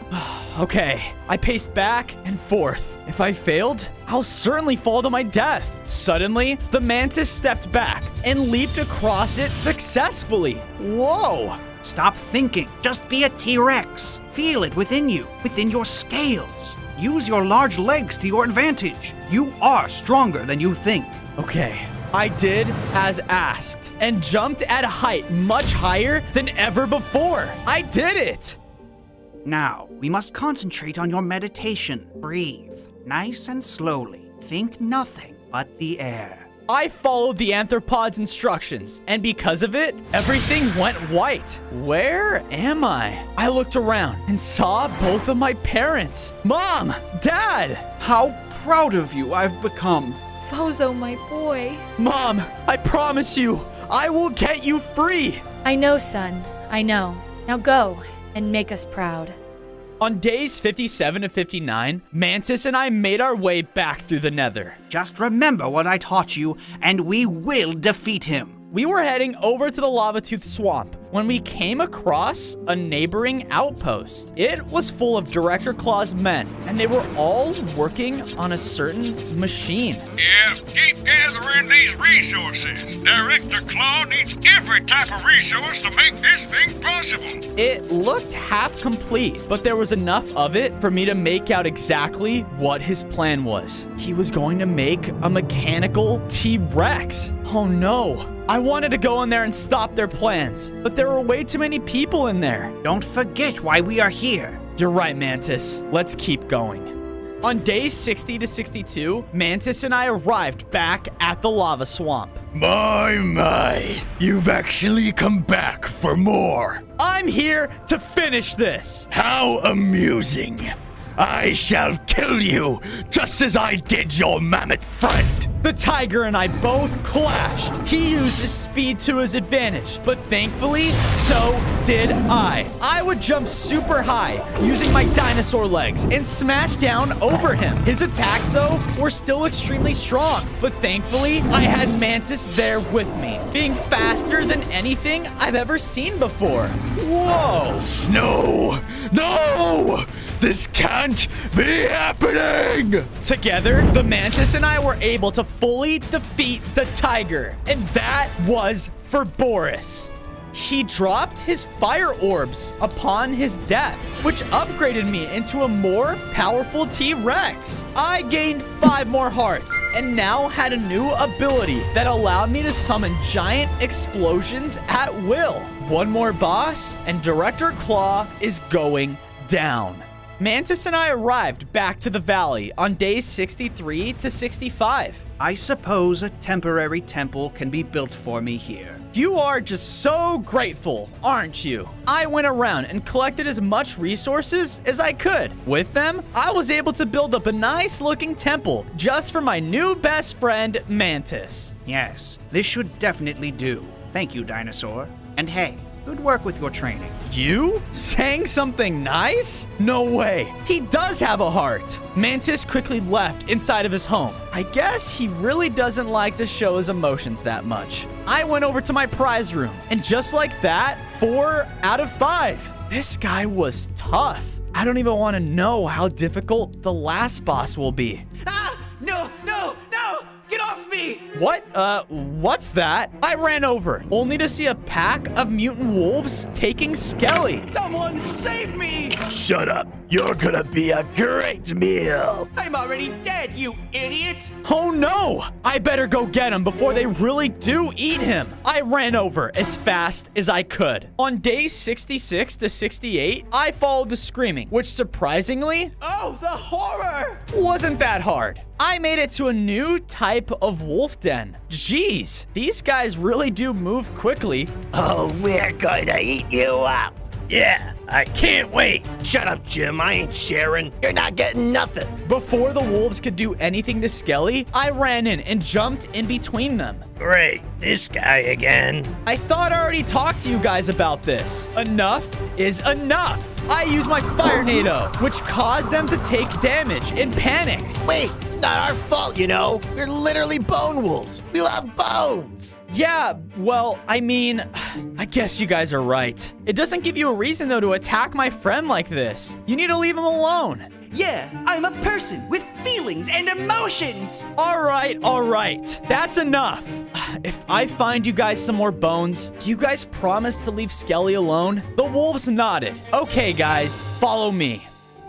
Okay, I paced back and forth. If I failed, I'll certainly fall to my death. Suddenly, the mantis stepped back and leaped across it successfully. Whoa! Stop thinking. Just be a T-Rex. Feel it within you, within your scales. Use your large legs to your advantage. You are stronger than you think. Okay, I did as asked and jumped at a height much higher than ever before. I did it! Now, we must concentrate on your meditation. Breathe, nice and slowly. Think nothing but the air. I followed the anthropod's instructions, and because of it, everything went white. Where am I? I looked around and saw both of my parents. Mom! Dad! How proud of you I've become. Fozo, my boy. Mom, I promise you, I will get you free. I know, son. I know. Now go and make us proud. On days 57 to 59, Mantis and I made our way back through the Nether. Just remember what I taught you, and we will defeat him. We were heading over to the Lava Tooth Swamp when we came across a neighboring outpost. It was full of Director Claw's men, and they were all working on a certain machine. Yeah, keep gathering these resources. Director Claw needs every type of resource to make this thing possible. It looked half complete, but there was enough of it for me to make out exactly what his plan was. He was going to make a mechanical T-Rex. Oh no. I wanted to go in there and stop their plans, but there were way too many people in there. Don't forget why we are here. You're right, Mantis. Let's keep going. On days 60 to 62, Mantis and I arrived back at the lava swamp. My, you've actually come back for more. I'm here to finish this. How amusing. I shall kill you, just as I did your mammoth friend. The tiger and I both clashed. He used his speed to his advantage, but thankfully, so did I. I would jump super high using my dinosaur legs and smash down over him. His attacks, though, were still extremely strong, but thankfully, I had Mantis there with me, being faster than anything I've ever seen before. Whoa! No! This can't be happening! Together, the Mantis and I were able to fully defeat the tiger, and that was for Boris. He dropped his fire orbs upon his death, which upgraded me into a more powerful T-Rex. I gained 5 more hearts, and now had a new ability that allowed me to summon giant explosions at will. One more boss, and Director Claw is going down. Mantis and I arrived back to the valley on days 63 to 65. I suppose a temporary temple can be built for me here. You are just so grateful, aren't you? I went around and collected as much resources as I could. With them, I was able to build up a nice looking temple just for my new best friend, Mantis. Yes, this should definitely do. Thank you, Dinosaur. And hey, good work with your training. You? Saying something nice? No way. He does have a heart. Mantis quickly left inside of his home. I guess he really doesn't like to show his emotions that much. I went over to my prize room, and just like that, 4 out of 5. This guy was tough. I don't even want to know how difficult the last boss will be. Ah! No! Get off me! What? What's that? I ran over, only to see a pack of mutant wolves taking Skelly. Someone save me! Shut up. You're gonna be a great meal. I'm already dead, you idiot! Oh no! I better go get him before they really do eat him. I ran over as fast as I could. On days 66 to 68, I followed the screaming, which surprisingly Oh, the horror! wasn't that hard. I made it to a new type of wolf den. Jeez, these guys really do move quickly. Oh, we're gonna eat you up. Yeah, I can't wait. Shut up, Jim. I ain't sharing. You're not getting nothing. Before the wolves could do anything to Skelly, I ram in and jumped in between them. Great, this guy again. I thought I already talked to you guys about this. Enough is enough. I used my fire NATO, which caused them to take damage and panic. Wait, it's not our fault, you know. We're literally bone wolves. We love bones. Yeah, well, I mean, I guess you guys are right. It doesn't give you a reason, though, to attack my friend like this. You need to leave him alone. Yeah, I'm a person with feelings and emotions! All right. That's enough. If I find you guys some more bones, do you guys promise to leave Skelly alone? The wolves nodded. Okay, guys, follow me.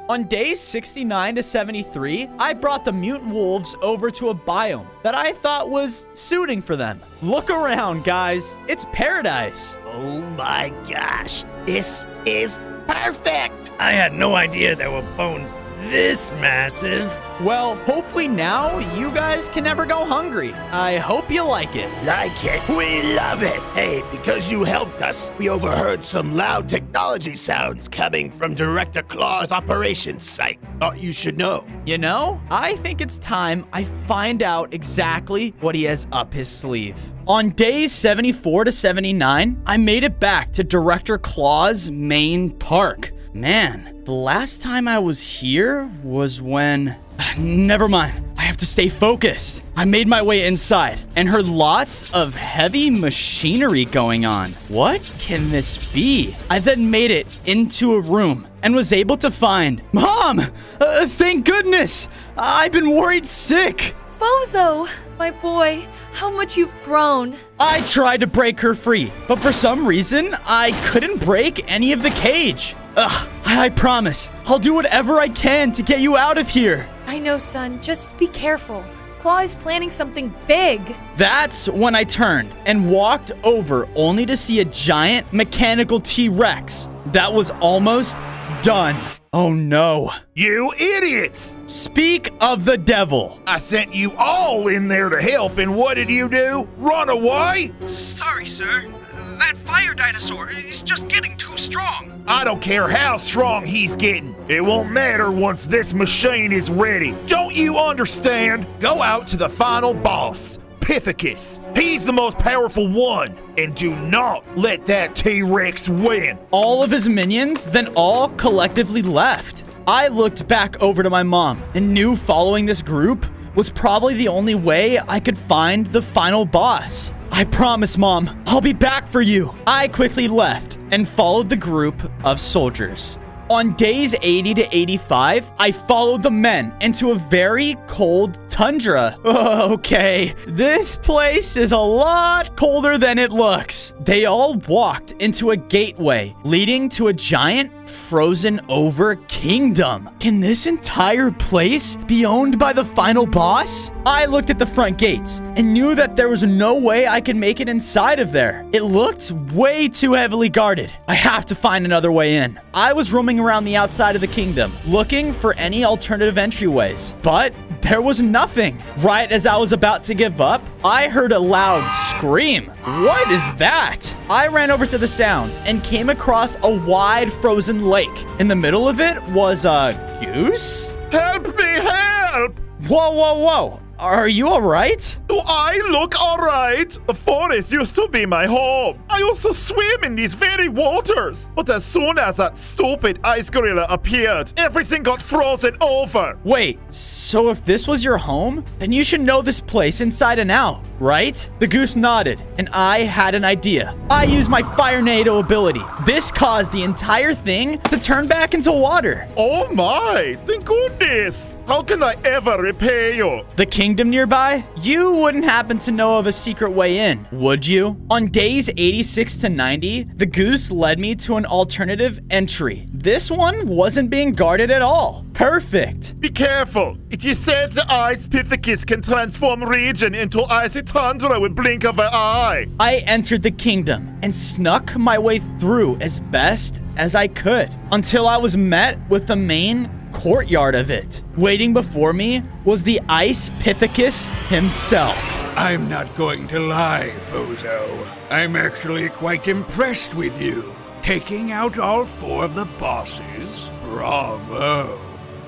On days 69 to 73, I brought the mutant wolves over to a biome that I thought was suiting for them. Look around, guys. It's paradise. Oh my gosh, this is perfect. I had no idea there were bones this massive. Well, hopefully now you guys can never go hungry. I hope you like it. Like it. We love it. Hey, because you helped us, we overheard some loud technology sounds coming from Director Claw's operations site. Thought you should know. You know, I think it's time I find out exactly what he has up his sleeve. On days 74 to 79, I made it back to Director Claw's main park. Man, the last time I was here was when... Never mind. I have to stay focused. I made my way inside and heard lots of heavy machinery going on. What can this be? I then made it into a room and was able to find... Mom! Thank goodness! I've been worried sick. Bozo, my boy, how much you've grown. I tried to break her free, but for some reason, I couldn't break any of the cage. Ugh, I promise, I'll do whatever I can to get you out of here. I know, son. Just be careful. Claw is planning something big. That's when I turned and walked over only to see a giant mechanical T-Rex that was almost done. Oh no. You idiots! Speak of the devil. I sent you all in there to help, and what did you do? Run away? Sorry, sir. That fire dinosaur is just getting too strong. I don't care how strong he's getting. It won't matter once this machine is ready. Don't you understand? Go out to the final boss, Pithecus. He's the most powerful one. And do not let that T-Rex win. All of his minions then all collectively left. I looked back over to my mom and knew following this group was probably the only way I could find the final boss. I promise, Mom, I'll be back for you. I quickly left and followed the group of soldiers. On days 80 to 85, I followed the men into a very cold tundra. Okay, this place is a lot colder than it looks. They all walked into a gateway leading to a giant frozen over kingdom. Can this entire place be owned by the final boss? I looked at the front gates and knew that there was no way I could make it inside of there. It looked way too heavily guarded. I have to find another way in. I was roaming around the outside of the kingdom, looking for any alternative entryways, but there was nothing. Right as I was about to give up, I heard a loud scream. What is that? I ran over to the sound and came across a wide frozen lake. In the middle of it was a goose? Help me, help! Whoa. Are you alright? Do I look alright? The forest used to be my home. I also swim in these very waters. But as soon as that stupid ice gorilla appeared, everything got frozen over. Wait, so if this was your home, then you should know this place inside and out, right? The goose nodded, and I had an idea. I used my Fire NATO ability. This caused the entire thing to turn back into water. Oh my, thank goodness. How can I ever repay you? The kingdom nearby? You you wouldn't happen to know of a secret way in, would you? On days 86 to 90, the goose led me to an alternative entry. This one wasn't being guarded at all. Perfect. Be careful. It is said the ice pithecus can transform region into icy tundra with blink of an eye. I entered the kingdom and snuck my way through as best as I could until I was met with the main courtyard of it. Waiting before me was the ice pithecus himself. I'm not going to lie, Fozo. I'm actually quite impressed with you. Taking out all 4 of the bosses. Bravo.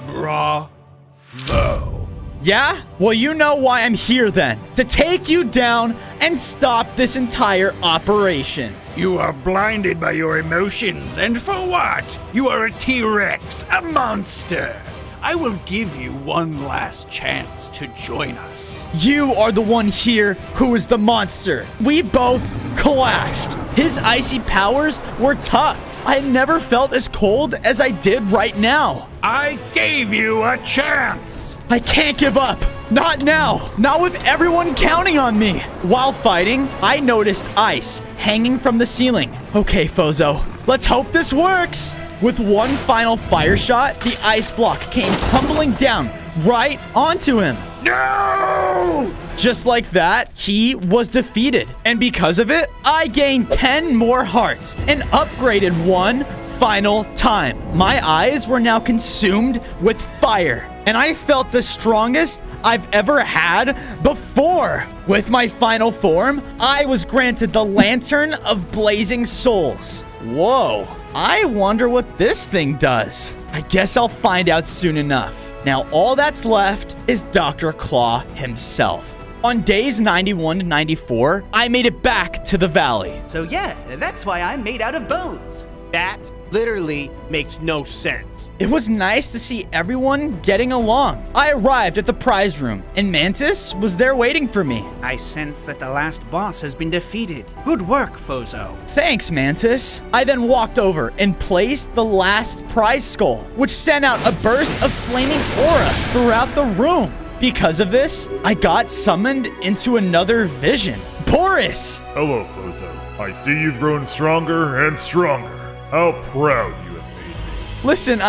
Bravo. Yeah? Well, you know why I'm here then. To take you down and stop this entire operation. You are blinded by your emotions, and for what? You are a T-Rex, a monster. I will give you one last chance to join us. You are the one here who is the monster. We both clashed. His icy powers were tough. I never felt as cold as I did right now. I gave you a chance. I can't give up. Not now. Not with everyone counting on me. While fighting, I noticed ice hanging from the ceiling. Okay, Fozo, let's hope this works. With one final fire shot, the ice block came tumbling down right onto him. No! Just like that, he was defeated. And because of it, I gained 10 more hearts and upgraded one final time. My eyes were now consumed with fire, and I felt the strongest I've ever had before. With my final form, I was granted the Lantern of Blazing Souls. Whoa, I wonder what this thing does. I guess I'll find out soon enough. Now all that's left is Dr. Claw himself. On days 91 to 94, I made it back to the valley. So yeah, that's why I'm made out of bones. That literally makes no sense. It was nice to see everyone getting along. I arrived at the prize room, and Mantis was there waiting for me. I sense that the last boss has been defeated. Good work, Fozo. Thanks, Mantis. I then walked over and placed the last prize skull, which sent out a burst of flaming aura throughout the room. Because of this, I got summoned into another vision. Boris! Hello, Fozo. I see you've grown stronger and stronger. How proud you have made me. Listen,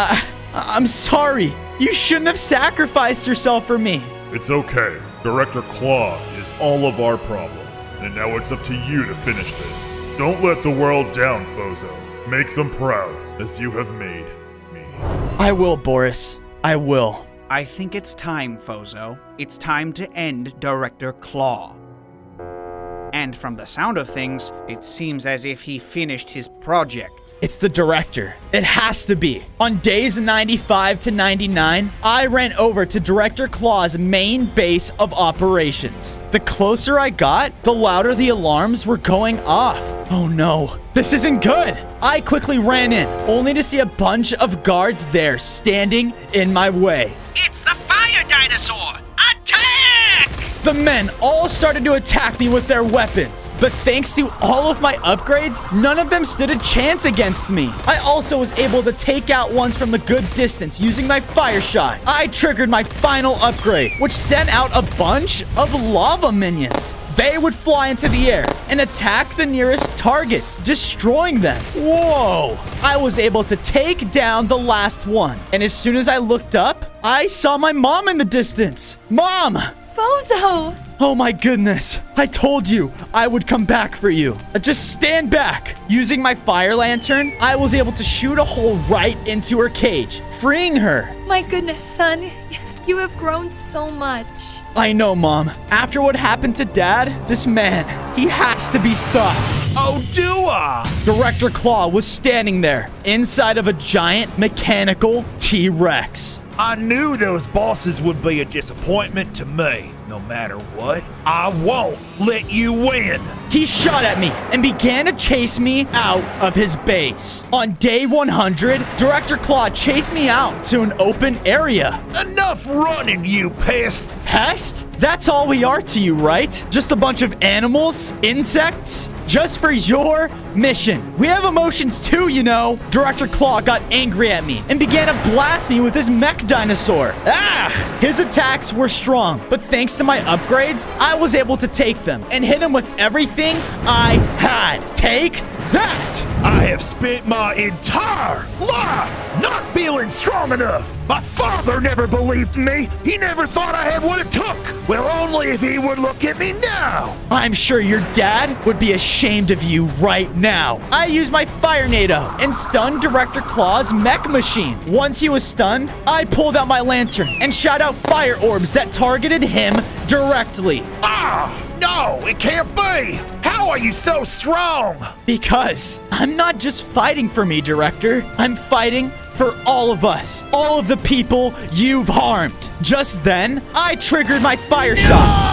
I'm sorry. You shouldn't have sacrificed yourself for me. It's okay. Director Claw is all of our problems, and now it's up to you to finish this. Don't let the world down, Fozo. Make them proud, as you have made me. I will, Boris. I will. I think it's time, Fozo. It's time to end Director Claw. And from the sound of things, it seems as if he finished his project. It's the director. It has to be. On days 95 to 99, I ran over to Director Claw's main base of operations. The closer I got, the louder the alarms were going off. Oh no, this isn't good. I quickly ran in, only to see a bunch of guards there standing in my way. It's the fire dinosaur! Attack! The men all started to attack me with their weapons, but thanks to all of my upgrades, none of them stood a chance against me. I also was able to take out ones from a good distance using my fire shot. I triggered my final upgrade, which sent out a bunch of lava minions. They would fly into the air and attack the nearest targets, destroying them. Whoa! I was able to take down the last one, and as soon as I looked up, I saw my mom in the distance. Mom! Fozo! Oh my goodness. I told you I would come back for you. Just stand back. Using my fire lantern, I was able to shoot a hole right into her cage, freeing her. My goodness, son. You have grown so much. I know, Mom. After what happened to Dad, this man, he has to be stopped. Oh, do I? Director Claw was standing there, inside of a giant mechanical T-Rex. I knew those bosses would be a disappointment to me. No matter what, I won't let you win. He shot at me and began to chase me out of his base. On day 100, Director Claw chased me out to an open area. Enough running, you pest. Pest? That's all we are to you, right? Just a bunch of animals? Insects? Just for your mission. We have emotions too, you know. Director Claw got angry at me and began to blast me with his mech dinosaur. Ah! His attacks were strong, but thanks to my upgrades, I was able to take them and hit him with everything I had. Take that! I have spent my entire life not feeling strong enough. My father never believed in me. He never thought I had what it took. Well, only if he would look at me now. I'm sure your dad would be ashamed of you right now. I used my Fire Nado and stunned Director Claw's mech machine. Once he was stunned, I pulled out my lantern and shot out fire orbs that targeted him directly. No, it can't be. How are you so strong? Because I'm not just fighting for me, Director. I'm fighting for all of us. All of the people you've harmed. Just then, I triggered my fire shot.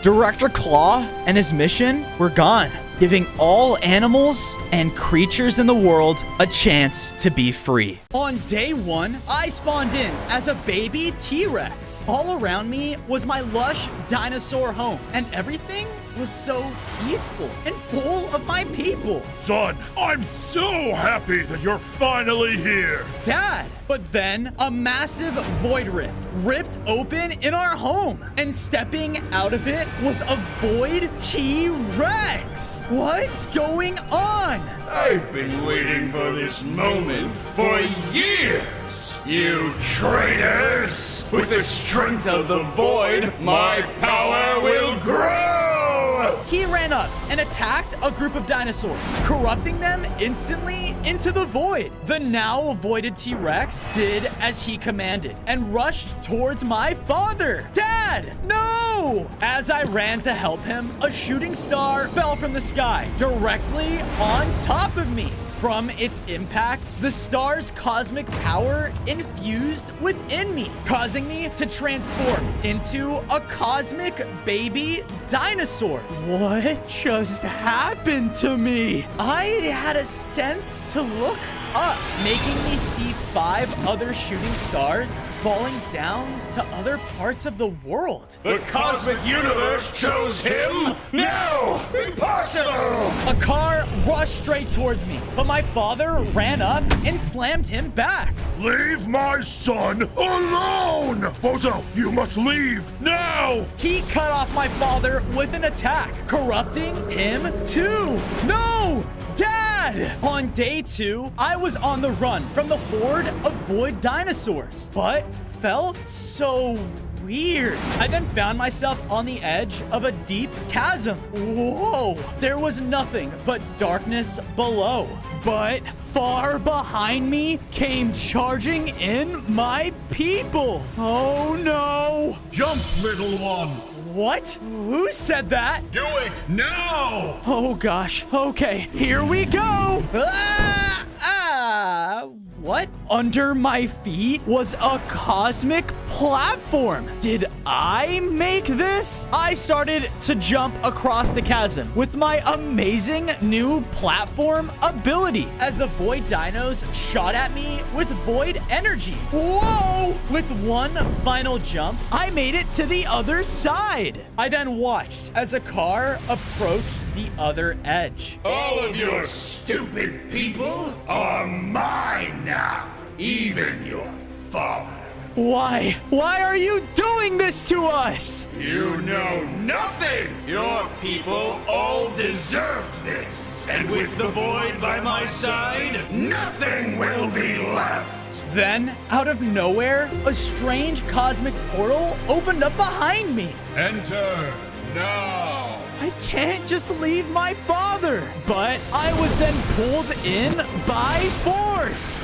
Director Claw and his mission were gone, giving all animals and creatures in the world a chance to be free. On day 1, I spawned in as a baby T-Rex. All around me was my lush dinosaur home, and everything was so peaceful and full of my people. Son, I'm so happy that you're finally here. Dad! But then a massive void rift ripped open in our home, and stepping out of it was a void T-Rex. What's going on? I've been waiting for this moment for years, you traitors! With the strength of the void, my power will grow! He ran up and attacked a group of dinosaurs, corrupting them instantly into the void. The now avoided T-Rex did as he commanded and rushed towards my father. Dad, no! As I ran to help him, a shooting star fell from the sky directly on top of me. From its impact, the star's cosmic power infused within me, causing me to transform into a cosmic baby dinosaur. What just happened to me? I had a sense to look up, making me see 5 other shooting stars falling down to other parts of the world. The cosmic universe chose him? No! Impossible! A car rushed straight towards me, but my father ran up and slammed him back. Leave my son alone! Bozo, you must leave now! He cut off my father with an attack, corrupting him too. No! Dad! On day 2, I was on the run from the horde of void dinosaurs, but felt so weird. I then found myself on the edge of a deep chasm. Whoa! There was nothing but darkness below. But far behind me came charging in my people. Oh no! Jump, little one! What? Who said that? Do it now! Oh gosh. Okay, here we go. What? Under my feet was a cosmic platform. Did I make this? I started to jump across the chasm with my amazing new platform ability as the void dinos shot at me with void energy. Whoa! With one final jump, I made it to the other side. I then watched as a car approached the other edge. All of your stupid people are mine now. Even your father. Why? Why are you doing this to us? You know nothing! Your people all deserved this. And with the void by my side, nothing will be left. Then, out of nowhere, a strange cosmic portal opened up behind me. Enter now. I can't just leave my father. But I was then pulled in by force.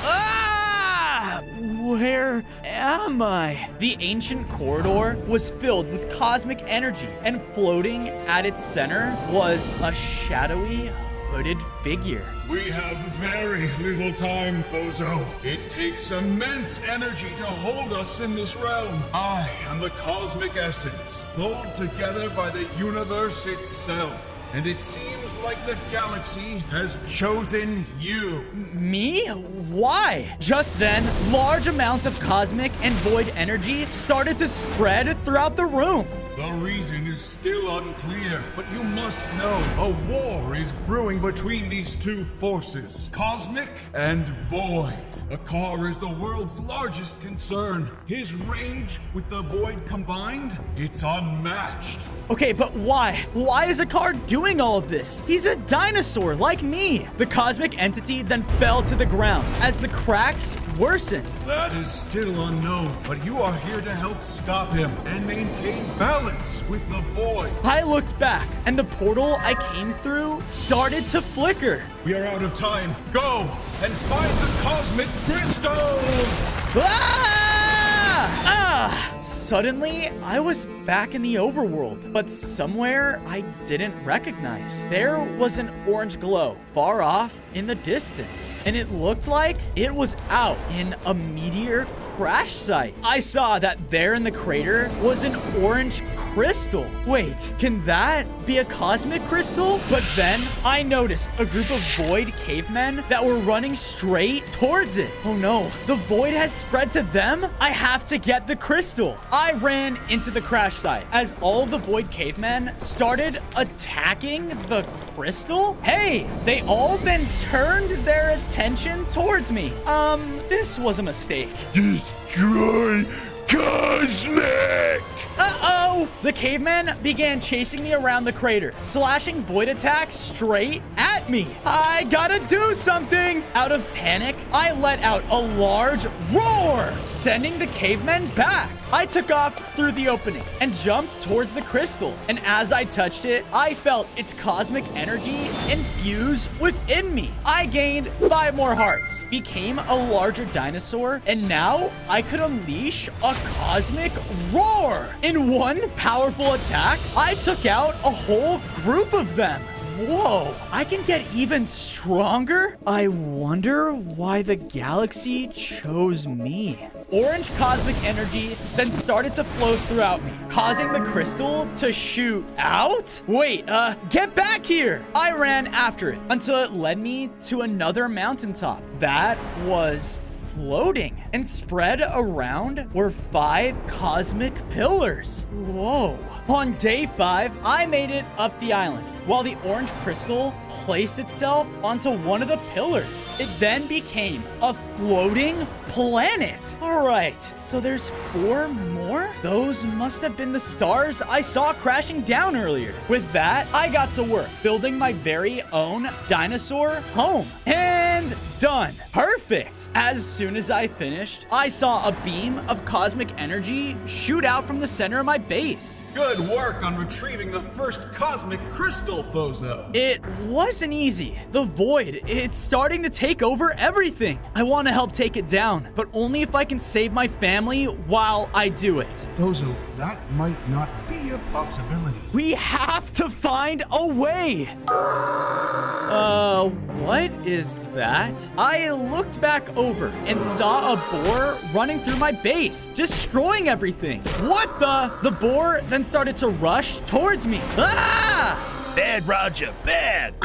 Where am I? The ancient corridor was filled with cosmic energy, and floating at its center was a shadowy, hooded figure. We have very little time, Fozo. It takes immense energy to hold us in this realm. I am the cosmic essence, pulled together by the universe itself. And it seems like the galaxy has chosen you. Me? Why? Just then, large amounts of cosmic and void energy started to spread throughout the room. The reason is still unclear, but you must know a war is brewing between these two forces, cosmic and void. Akar is the world's largest concern. His rage with the void combined, it's unmatched. Okay, but why? Why is Akar doing all of this? He's a dinosaur like me. The cosmic entity then fell to the ground as the cracks worsened. That is still unknown, but you are here to help stop him and maintain balance with the void. I looked back, and the portal I came through started to flicker. We are out of time. Go and find the cosmic crystals! Suddenly, I was back in the overworld, but somewhere I didn't recognize. There was an orange glow far off in the distance, and it looked like it was out in a meteor crash site. I saw that there in the crater was an orange crystal. Wait, can that be a cosmic crystal? But then I noticed a group of void cavemen that were running straight towards it. Oh no, the void has spread to them? I have to get the crystal. I ran into the crash site as all of the void cavemen started attacking the crystal. Hey, they all then turned their attention towards me. This was a mistake. Destroy Cosmic! Uh-oh! The cavemen began chasing me around the crater, slashing void attacks straight at me. I gotta do something! Out of panic, I let out a large roar, sending the cavemen back. I took off through the opening and jumped towards the crystal. And as I touched it, I felt its cosmic energy infuse within me. I gained 5 more hearts, became a larger dinosaur, and now I could unleash a cosmic roar. In one powerful attack, I took out a whole group of them. Whoa, I can get even stronger? I wonder why the galaxy chose me. Orange cosmic energy then started to flow throughout me, causing the crystal to shoot out? Wait, get back here! I ran after it until it led me to another mountaintop that was floating, and spread around were 5 cosmic pillars. Whoa. On day 5, I made it up the island, while the orange crystal placed itself onto one of the pillars. It then became a floating planet. All right, so there's 4 more? Those must have been the stars I saw crashing down earlier. With that, I got to work building my very own dinosaur home. And done. Perfect. As soon as I finished, I saw a beam of cosmic energy shoot out from the center of my base. Good work on retrieving the first cosmic crystal, Fozo. It wasn't easy. The void, it's starting to take over everything. I want to help take it down, but only if I can save my family while I do it. Fozo, that might not be a possibility. We have to find a way. What is that? I looked back over and saw a boar running through my base, destroying everything. What the? The boar then started to rush towards me. Ah! Bad, Roger, bad.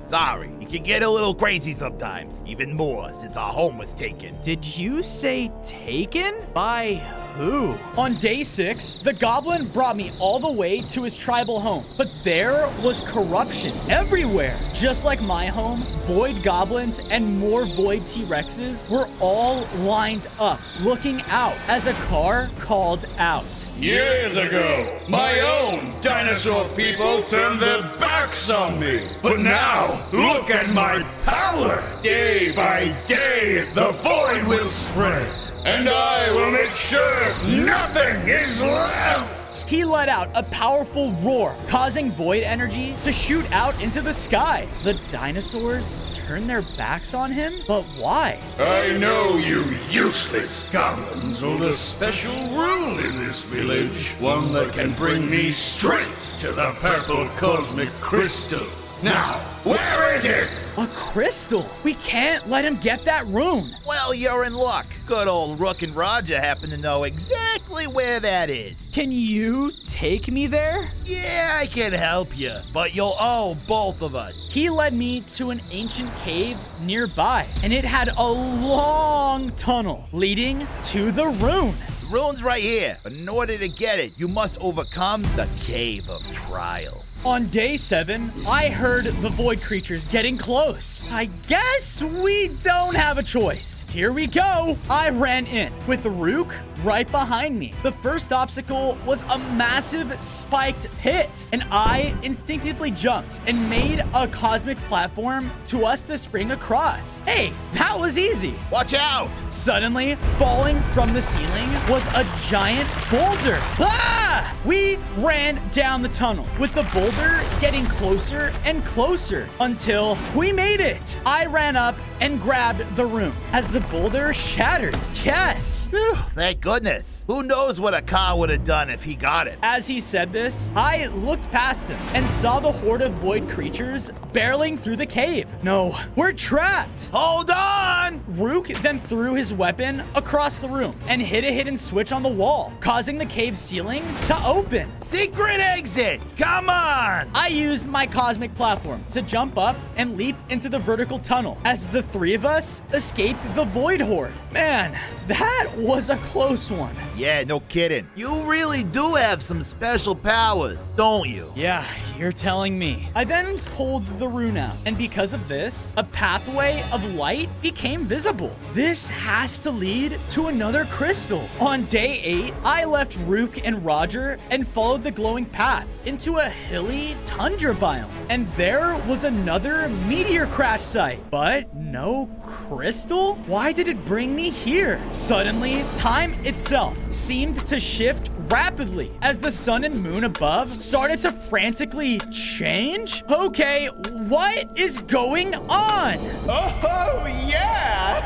Sorry, you can get a little crazy sometimes, even more since our home was taken. Did you say taken? By who? On day 6, the goblin brought me all the way to his tribal home, but there was corruption everywhere. Just like my home, void goblins and more void T-Rexes were all lined up, looking out as a car called out. Years ago, my own dinosaur people turned their backs on me. But now, look at my power! Day by day, the void will spread, and I will make sure nothing is left! He let out a powerful roar, causing void energy to shoot out into the sky. The dinosaurs turned their backs on him? But why? I know you useless goblins hold a special rule in this village. One that can bring me straight to the purple cosmic crystal. Now, where is it? A crystal? We can't let him get that rune. Well, you're in luck. Good old Rook and Roger happen to know exactly where that is. Can you take me there? Yeah, I can help you, but you'll owe both of us. He led me to an ancient cave nearby, and it had a long tunnel leading to the rune. rune's right here. But in order to get it, you must overcome the Cave of Trials. On day 7, I heard the void creatures getting close. I guess we don't have a choice. Here we go. I ran in with Rook right behind me. The first obstacle was a massive spiked pit, and I instinctively jumped and made a cosmic platform to us to spring across. Hey, that was easy. Watch out! Suddenly, falling from the ceiling was a giant boulder. Ah! We ran down the tunnel with the boulder getting closer and closer until we made it. I ran up and grabbed the room as the boulder shattered. Yes! Whew, thank goodness. Who knows what a car would have done if he got it? As he said this, I looked past him and saw the horde of void creatures barreling through the cave. No, we're trapped. Hold on! Rook then threw his weapon across the room and hit a hidden switch on the wall, causing the cave ceiling to open. Secret exit! Come on! I used my cosmic platform to jump up and leap into the vertical tunnel as the 3 of us escaped the void horde. Man, that was a close one. Yeah, no kidding. You really do have some special powers, don't you? Yeah, you're telling me. I then pulled the rune out, and because of this, a pathway of light became visible. This has to lead to another crystal. On day 8, I left Rook and Roger and followed the glowing path into a hilly tundra biome. And there was another meteor crash site, but no crystal? Why did it bring me here? Suddenly, time itself seemed to shift rapidly as the sun and moon above started to frantically change. Okay, what is going on? Oh, yeah!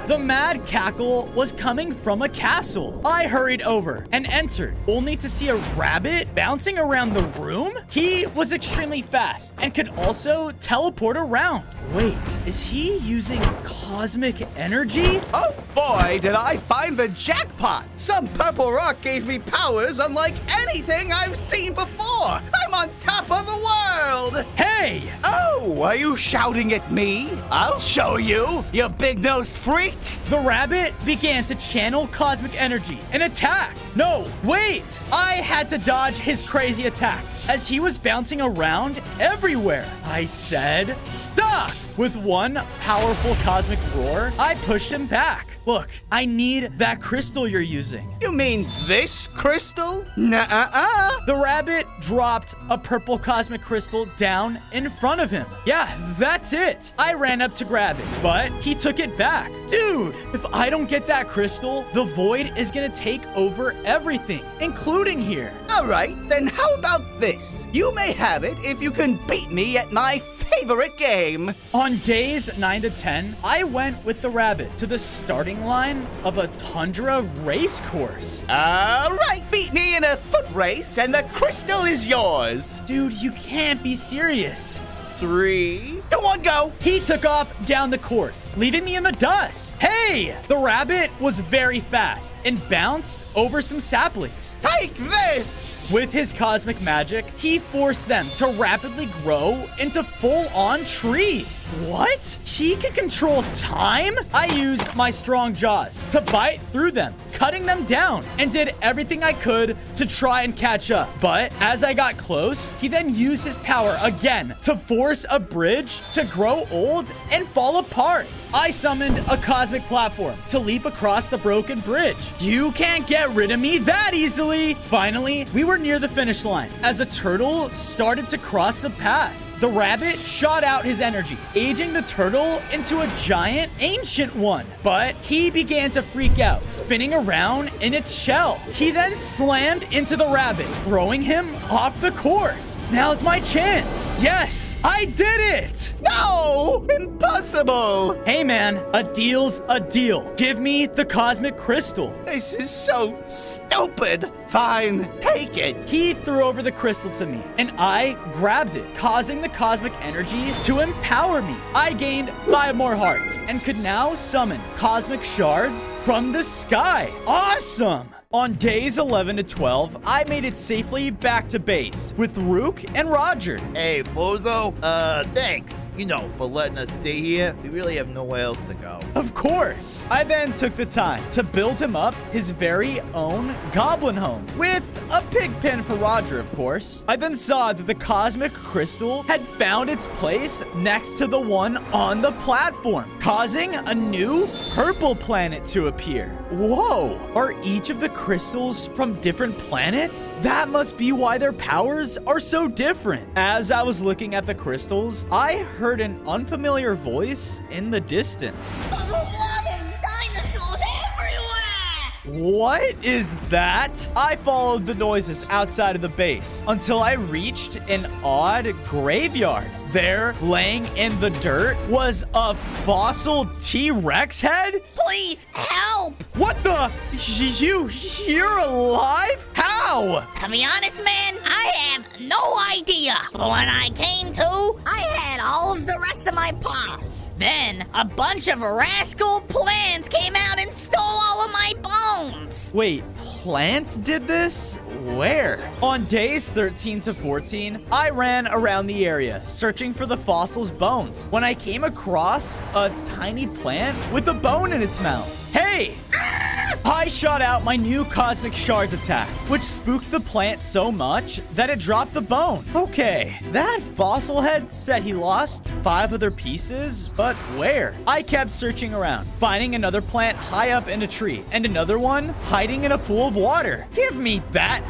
The mad cackle was coming from a castle. I hurried over and entered, only to see a rabbit bouncing around the room. He was extremely fast and could also teleport around. Wait, is he using cosmic energy? Oh boy, did I find the jackpot! Some purple rock gave me powers unlike anything I've seen before! I'm on top of the world! Hey! Oh, are you shouting at me? I'll show you, you big-nosed freak! The rabbit began to channel cosmic energy and attacked. No, wait! I had to dodge his crazy attacks as he was bouncing around everywhere. I said, stop! With one powerful cosmic roar, I pushed him back. Look, I need that crystal you're using. You mean this crystal? Nuh-uh-uh! The rabbit dropped a purple cosmic crystal down in front of him. Yeah, that's it. I ran up to grab it, but he took it back. Dude, if I don't get that crystal, the void is gonna take over everything, including here. All right, then how about this? You may have it if you can beat me at my favorite game. On days 9 to 10, I went with the rabbit to the starting line of a tundra race course. All right, beat me in a foot race and the crystal is yours. Dude, you can't be serious. 3, 2, 1, go. He took off down the course, leaving me in the dust. Hey! The rabbit was very fast and bounced over some saplings. Take this! With his cosmic magic, he forced them to rapidly grow into full-on trees. What? He can control time? I used my strong jaws to bite through them, cutting them down, and did everything I could to try and catch up. But as I got close, he then used his power again to force a bridge to grow old and fall apart. I summoned a cosmic platform to leap across the broken bridge. You can't get rid of me that easily. Finally, we were near the finish line as a turtle started to cross the path. The rabbit shot out his energy, aging the turtle into a giant ancient one. But he began to freak out, spinning around in its shell. He then slammed into the rabbit, throwing him off the course. Now's my chance. Yes, I did it. No, impossible. Hey man, a deal's a deal. Give me the cosmic crystal. This is so stupid. Fine, take it. He threw over the crystal to me, and I grabbed it, causing the cosmic energy to empower me. I gained 5 more hearts and could now summon cosmic shards from the sky. Awesome! On days 11 to 12, I made it safely back to base with Rook and Roger. Hey, Flozo, thanks. for letting us stay here. We really have nowhere else to go. Of course. I then took the time to build him up his very own goblin home with a pig pen for Roger, of course. I then saw that the cosmic crystal had found its place next to the one on the platform, causing a new purple planet to appear. Whoa, are each of the crystals from different planets? That must be why their powers are so different. As I was looking at the crystals, I heard an unfamiliar voice in the distance. What is that? I followed the noises outside of the base until I reached an odd graveyard. There, laying in the dirt, was a fossil T-Rex head? Please help! What the? You're alive? How? To be honest, man, I have no idea. But when I came to, I had all of the rest of my parts. Then, a bunch of rascal plants came out and stole all of my bones. Wait, plants did this? Where? On days 13 to 14, I ran around the area, searching for the fossil's bones, when I came across a tiny plant with a bone in its mouth. Hey! I shot out my new Cosmic Shards attack, which spooked the plant so much that it dropped the bone. Okay, that fossil head said he lost 5 other pieces, but where? I kept searching around, finding another plant high up in a tree, and another one hiding in a pool of water. Give me that!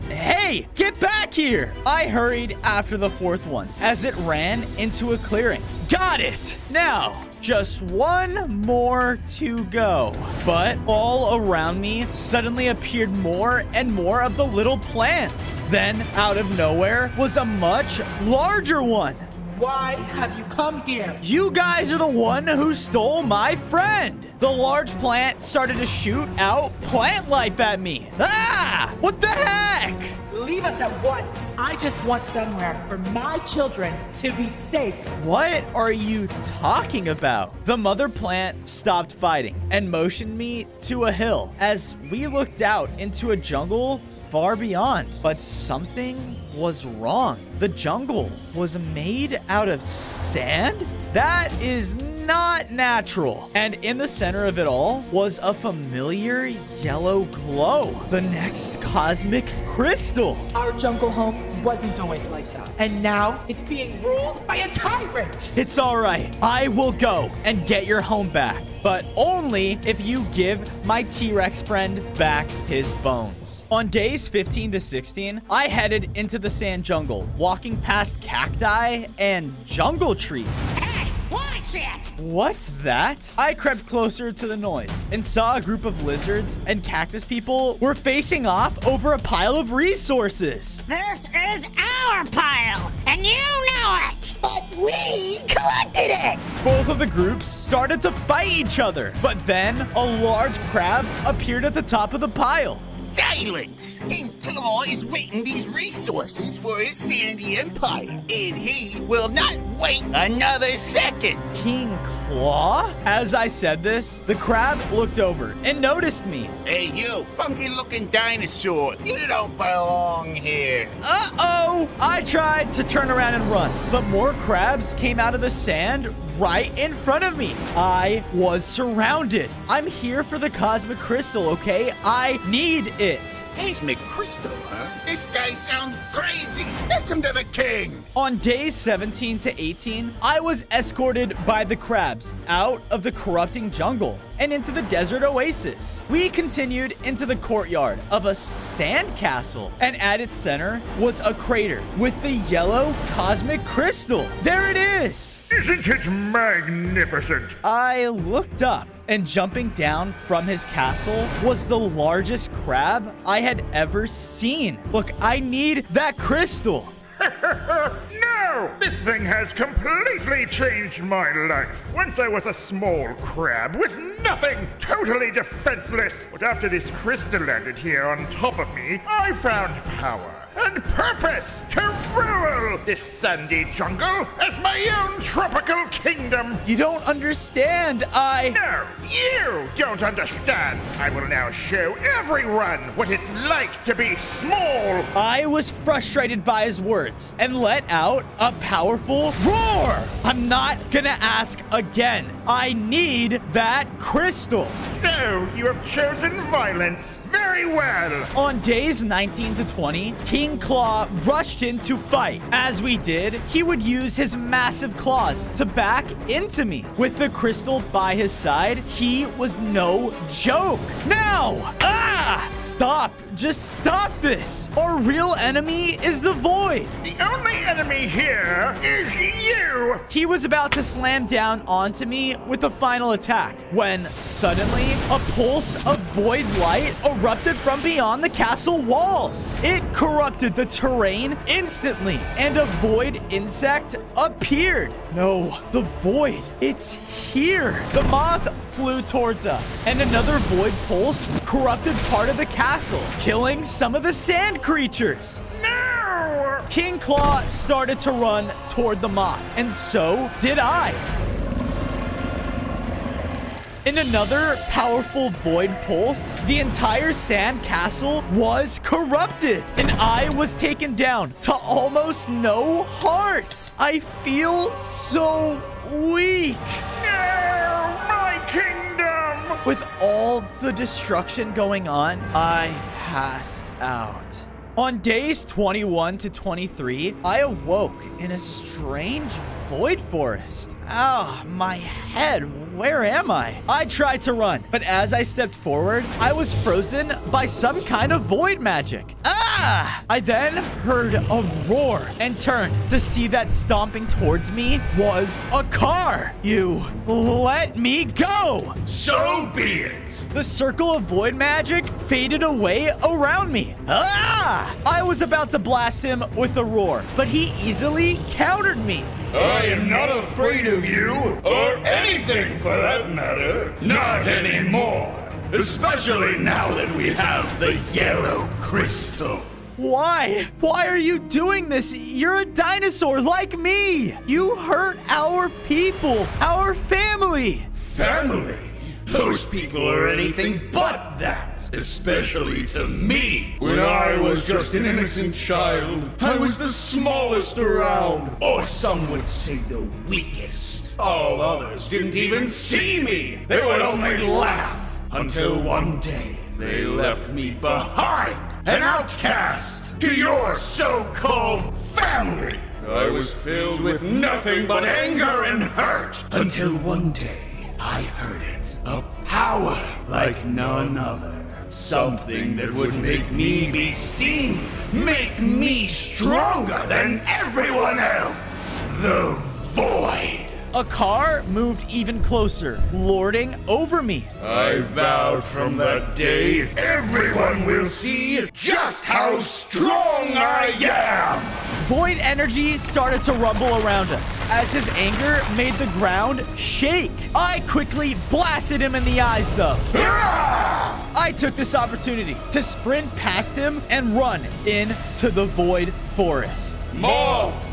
Hey, get back here! I hurried after the 4th one as it ran into a clearing. Got it! Now, just one more to go. But all around me suddenly appeared more and more of the little plants. Then, out of nowhere, was a much larger one. Why have you come here? You guys are the one who stole my friend. The large plant started to shoot out plant life at me. Ah! What the heck? Leave us at once. I just want somewhere for my children to be safe. What are you talking about? The mother plant stopped fighting and motioned me to a hill as we looked out into a jungle far beyond. But something was wrong. The jungle was made out of sand? That is not natural. And in the center of it all was a familiar yellow glow. The next cosmic crystal. Our jungle home wasn't always like that. And now it's being ruled by a tyrant. It's all right. I will go and get your home back. But only if you give my T-Rex friend back his bones. On days 15 to 16, I headed into the sand jungle, walking past cacti and jungle trees. Hey, watch it! What's that? I crept closer to the noise and saw a group of lizards and cactus people were facing off over a pile of resources. This is our pile, and you know it! But we collected it! Both of the groups started to fight each other, but then a large crab appeared at the top of the pile. Silence! King Claw is waiting these resources for his sandy empire, and he will not wait another second. King Claw? As I said this, the crab looked over and noticed me. Hey, you, funky-looking dinosaur, you don't belong here. Uh-oh! I tried to turn around and run, but more crabs came out of the sand right in front of me. I was surrounded. I'm here for the cosmic crystal, okay? I need it. Cosmic crystal, huh? This guy sounds crazy. Take him to the king. On days 17 to 18, I was escorted by the crabs out of the corrupting jungle and into the desert oasis. We continued into the courtyard of a sand castle, and at its center was a crater with the yellow cosmic crystal. There it is! Isn't it magnificent? I looked up, and jumping down from his castle was the largest crab I had ever seen. Look, I need that crystal. No! This thing has completely changed my life. Once I was a small crab with nothing, totally defenseless. But after this crystal landed here on top of me, I found power. and purpose to rule this sandy jungle as my own tropical kingdom. You don't understand. No, you don't understand. I will now show everyone what it's like to be small. I was frustrated by his words and let out a powerful roar. I'm not gonna ask again. I need that crystal. So, you have chosen violence. Very well. On days 19 to 20, King Claw rushed in to fight. As we did, he would use his massive claws to back into me. With the crystal by his side, he was no joke. Now! Stop! Just stop this! Our real enemy is the Void. The only enemy here is you. He was about to slam down onto me with a final attack when suddenly a pulse of void light erupted from beyond the castle walls. It corrupted the terrain instantly and a void insect appeared. No, the void, it's here. The moth flew towards us and another void pulse corrupted part of the castle, killing some of the sand creatures. No! King Claw started to run toward the moth, and so did I. In another powerful void pulse, the entire sand castle was corrupted, and I was taken down to almost no hearts. I feel so weak. No, my kingdom! With all the destruction going on, I passed out. On days 21 to 23, I awoke in a strange void forest. My head, where am I? I tried to run, but as I stepped forward, I was frozen by some kind of void magic. I then heard a roar and turned to see that stomping towards me was a car. You let me go. So be it. The circle of void magic faded away around me. I was about to blast him with a roar, but he easily countered me. I am not afraid of you, or anything for that matter. Not anymore. Especially now that we have the yellow crystal. Why? Why are you doing this? You're a dinosaur like me. You hurt our people, our family. Family? Those people are anything but that. Especially to me. When I was just an innocent child, I was the smallest around. Or some would say the weakest. All others didn't even see me. They would only laugh. Until one day, they left me behind. An outcast to your so-called family. I was filled with nothing but anger and hurt. Until one day, I heard it. A power like none other. Something that would make me be seen. Make me stronger than everyone else. The Void. A car moved even closer, lording over me. I vowed from that day, everyone will see just how strong I am! Void energy started to rumble around us as his anger made the ground shake. I quickly blasted him in the eyes, though. I took this opportunity to sprint past him and run into the Void Forest. Moth!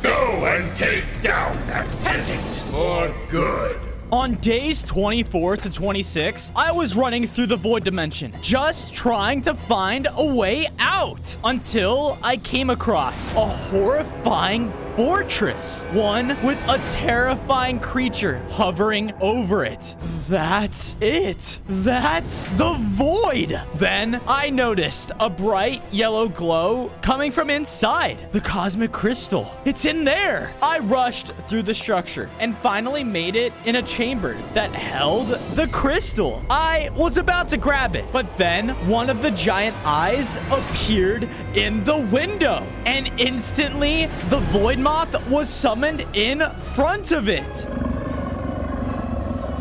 Go and take down that peasant for good. On days 24 to 26, I was running through the void dimension, just trying to find a way out until I came across a horrifying fortress, one with a terrifying creature hovering over it. That's it. That's the void. Then I noticed a bright yellow glow coming from inside the cosmic crystal. It's in there. I rushed through the structure and finally made it in a chamber that held the crystal. I was about to grab it, but then one of the giant eyes appeared in the window, and instantly the void moth was summoned in front of it.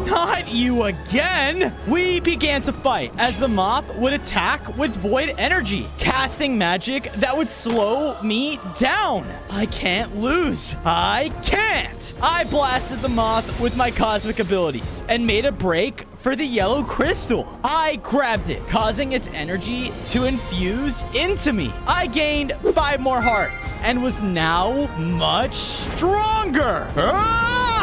Not you again! We began to fight as the moth would attack with void energy, casting magic that would slow me down. I can't lose. I can't! I blasted the moth with my cosmic abilities and made a break for the yellow crystal. I grabbed it, causing its energy to infuse into me. I gained 5 more hearts and was now much stronger.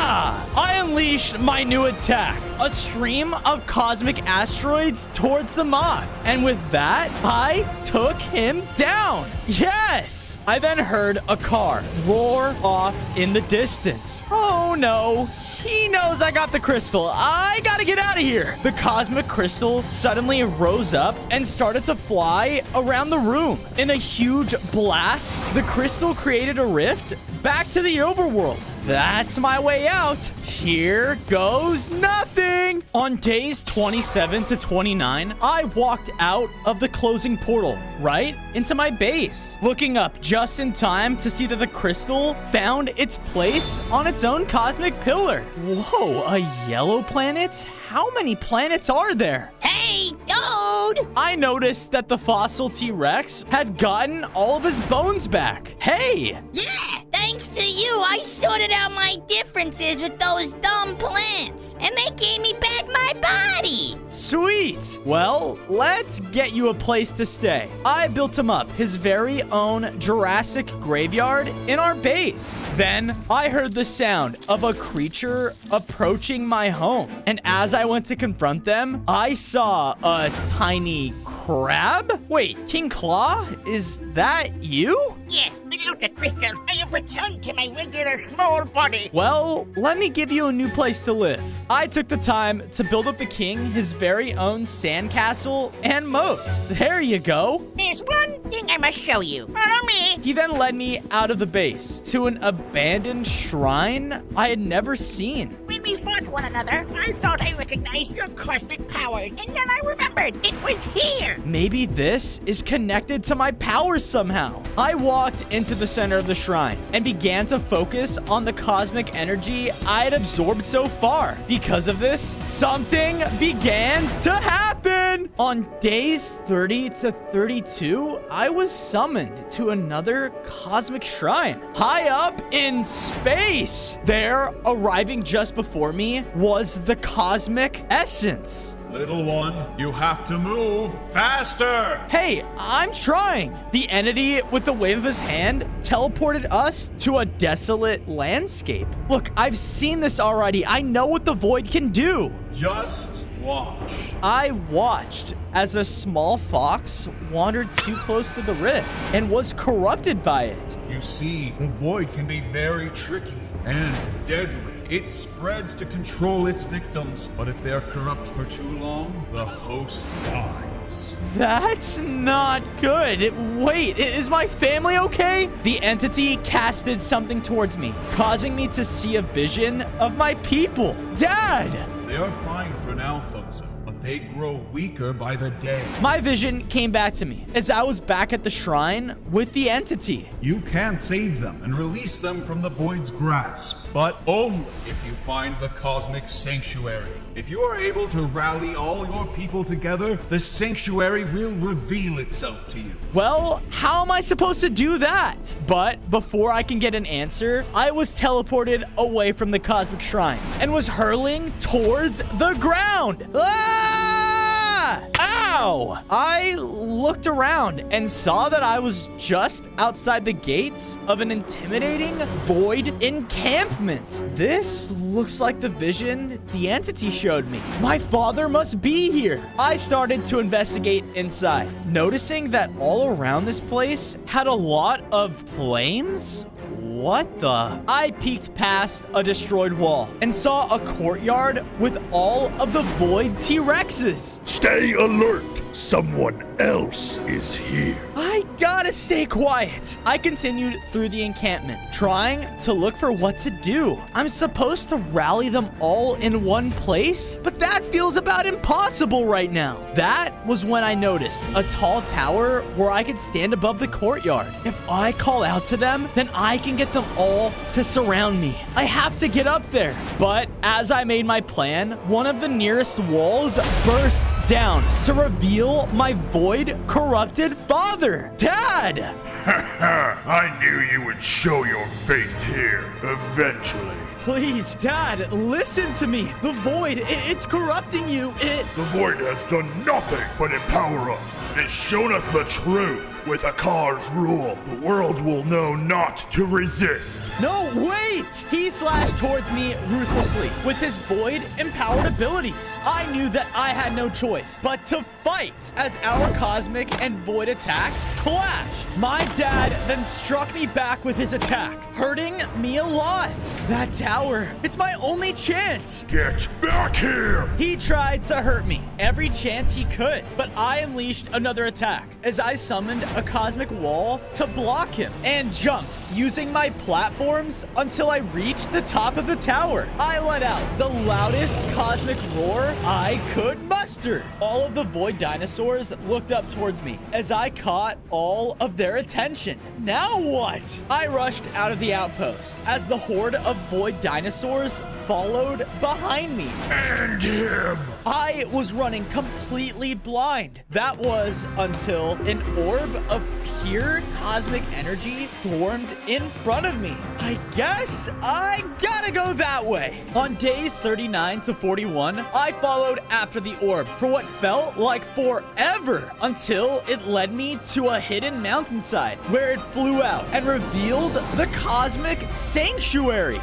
I unleashed my new attack, a stream of cosmic asteroids towards the moth. And with that, I took him down. Yes! I then heard a car roar off in the distance. Oh no. He knows I got the crystal. I gotta get out of here. The cosmic crystal suddenly rose up and started to fly around the room. In a huge blast, the crystal created a rift back to the overworld. That's my way out. Here goes nothing. On days 27 to 29, I walked out of the closing portal right into my base, looking up just in time to see that the crystal found its place on its own cosmic pillar. Whoa, a yellow planet? How many planets are there? Hey, dude! I noticed that the fossil T-Rex had gotten all of his bones back. Hey! Yeah, thanks to you, I sorted out my differences with those dumb plants, and they gave me back my body. Sweet! Well, let's get you a place to stay. I built him up his very own Jurassic graveyard in our base. Then I heard the sound of a creature approaching my home, and as I went to confront them, I saw a tiny crab? Wait, King Claw, is that you? Yes, without the crystal, I have returned to my regular small body. Well, let me give you a new place to live. I took the time to build up the king his very own sandcastle and moat. There you go. There's one thing I must show you. Follow me. He then led me out of the base to an abandoned shrine I had never seen. When we fought one another, I thought I recognized your cosmic powers, and then I remembered it was here. Maybe this is connected to my powers somehow. I walked into the center of the shrine and began to focus on the cosmic energy I had absorbed so far. Because of this, something began to happen. On days 30 to 32, I was summoned to another cosmic shrine high up in space. There, arriving just before me, was the cosmic essence. Little one, you have to move faster! Hey, I'm trying! The entity, with a wave of his hand, teleported us to a desolate landscape. Look, I've seen this already. I know what the void can do. Just watch. I watched as a small fox wandered too close to the rift and was corrupted by it. You see, the void can be very tricky and deadly. It spreads to control its victims, but if they're corrupt for too long, the host dies. That's not good. Wait, is my family okay? The entity casted something towards me, causing me to see a vision of my people. Dad! They are fine for now, Fozo, but they grow weaker by the day. My vision came back to me as I was back at the shrine with the entity. You can save them and release them from the void's grasp, but only if you find the cosmic sanctuary. If you are able to rally all your people together, the sanctuary will reveal itself to you. Well, how am I supposed to do that? But before I can get an answer, I was teleported away from the cosmic shrine and was hurling towards the ground. Ah! Ow! I looked around and saw that I was just outside the gates of an intimidating void encampment. This looks like the vision the entity showed me. My father must be here. I started to investigate inside, noticing that all around this place had a lot of flames. What the? I peeked past a destroyed wall and saw a courtyard with all of the void T-Rexes. Stay alert. Someone else is here. I I gotta stay quiet. I continued through the encampment, trying to look for what to do. I'm supposed to rally them all in one place, but that feels about impossible right now. That was when I noticed a tall tower where I could stand above the courtyard. If I call out to them, then I can get them all to surround me. I have to get up there. But as I made my plan, one of the nearest walls burst down to reveal my void corrupted father, Dad. I knew you would show your face here eventually. Please, Dad, listen to me. The void, it's corrupting you. The void has done nothing but empower us. It has shown us the truth. With Akar's rule, the world will know not to resist. No, wait! He slashed towards me ruthlessly with his void-empowered abilities. I knew that I had no choice but to fight as our cosmic and void attacks clashed. My dad then struck me back with his attack, hurting me a lot. That tower, it's my only chance. Get back here! He tried to hurt me every chance he could, but I unleashed another attack as I summoned a cosmic wall to block him and jumped using my platforms until I reached the top of the tower. I let out the loudest cosmic roar I could muster. All of the void dinosaurs looked up towards me as I caught all of their attention. Now what? I rushed out of the outpost as the horde of void dinosaurs followed behind me. End him! I was running completely blind. That was until an orb of pure cosmic energy formed in front of me. I guess I gotta go that way. On days 39 to 41, I followed after the orb for what felt like forever until it led me to a hidden mountainside where it flew out and revealed the cosmic sanctuary.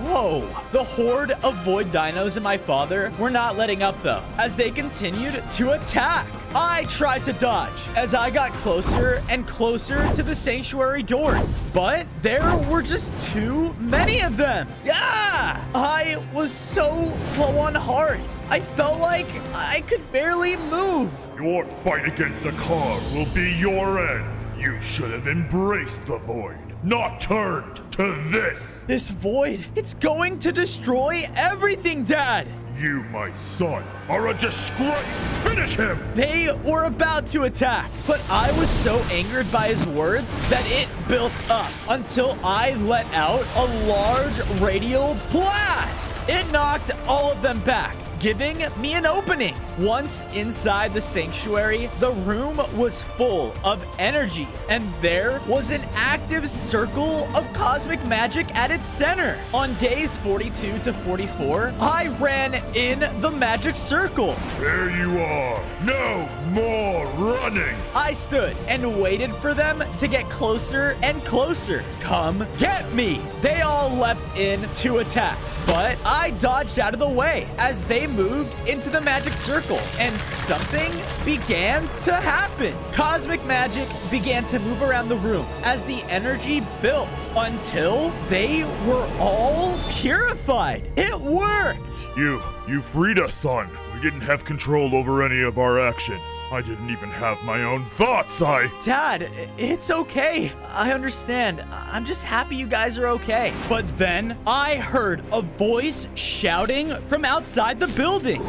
Whoa. The horde of void dinos and my father were not letting up though, as they continued to attack. I tried to dodge as I got closer and closer to the sanctuary doors, but there were just too many of them. Yeah! I was so low on hearts. I felt like I could barely move. Your fight against the car will be your end. You should have embraced the void, not turned to this. This void, it's going to destroy everything, Dad. You, my son, are a disgrace. Finish him. They were about to attack, but I was so angered by his words that it built up until I let out a large radial blast. It knocked all of them back, giving me an opening. Once inside the sanctuary, the room was full of energy, and there was an active circle of cosmic magic at its center. On days 42 to 44, I ran in the magic circle. There you are. No more running. I stood and waited for them to get closer and closer. Come get me. They all leapt in to attack, but I dodged out of the way as they moved into the magic circle, and something began to happen. Cosmic magic began to move around the room as the energy built until they were all purified. It worked. You freed us, son. We didn't have control over any of our actions. I didn't even have my own thoughts. Dad, it's okay. I understand. I'm just happy you guys are okay. But then I heard a voice shouting from outside the building.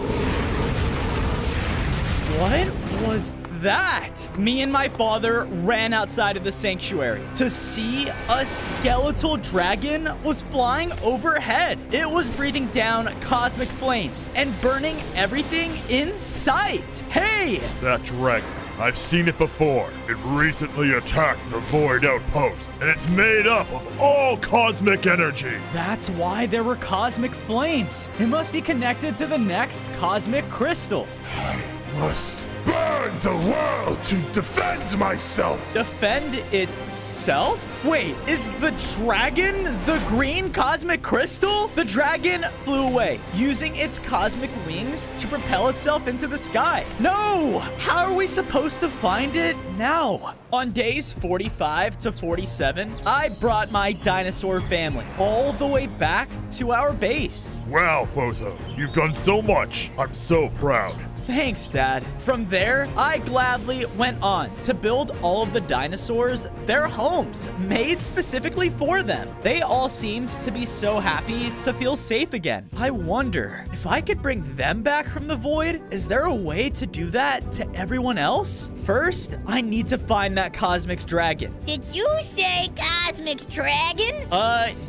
What was that? Me and my father ran outside of the sanctuary to see a skeletal dragon was flying overhead. It was breathing down cosmic flames and burning everything in sight. Hey! That dragon. I've seen it before. It recently attacked the Void Outpost, and it's made up of all cosmic energy. That's why there were cosmic flames. It must be connected to the next cosmic crystal. I must burn the world to defend myself. Defend itself? Wait, is the dragon the green cosmic crystal? The dragon flew away, using its cosmic wings to propel itself into the sky. No! How are we supposed to find it now? On days 45 to 47, I brought my dinosaur family all the way back to our base. Wow, Fozo, you've done so much. I'm so proud. Thanks, Dad. From there, I gladly went on to build all of the dinosaurs their homes, made specifically for them. They all seemed to be so happy to feel safe again. I wonder if I could bring them back from the void. Is there a way to do that to everyone else? First, I need to find that cosmic dragon. Did you say cosmic dragon?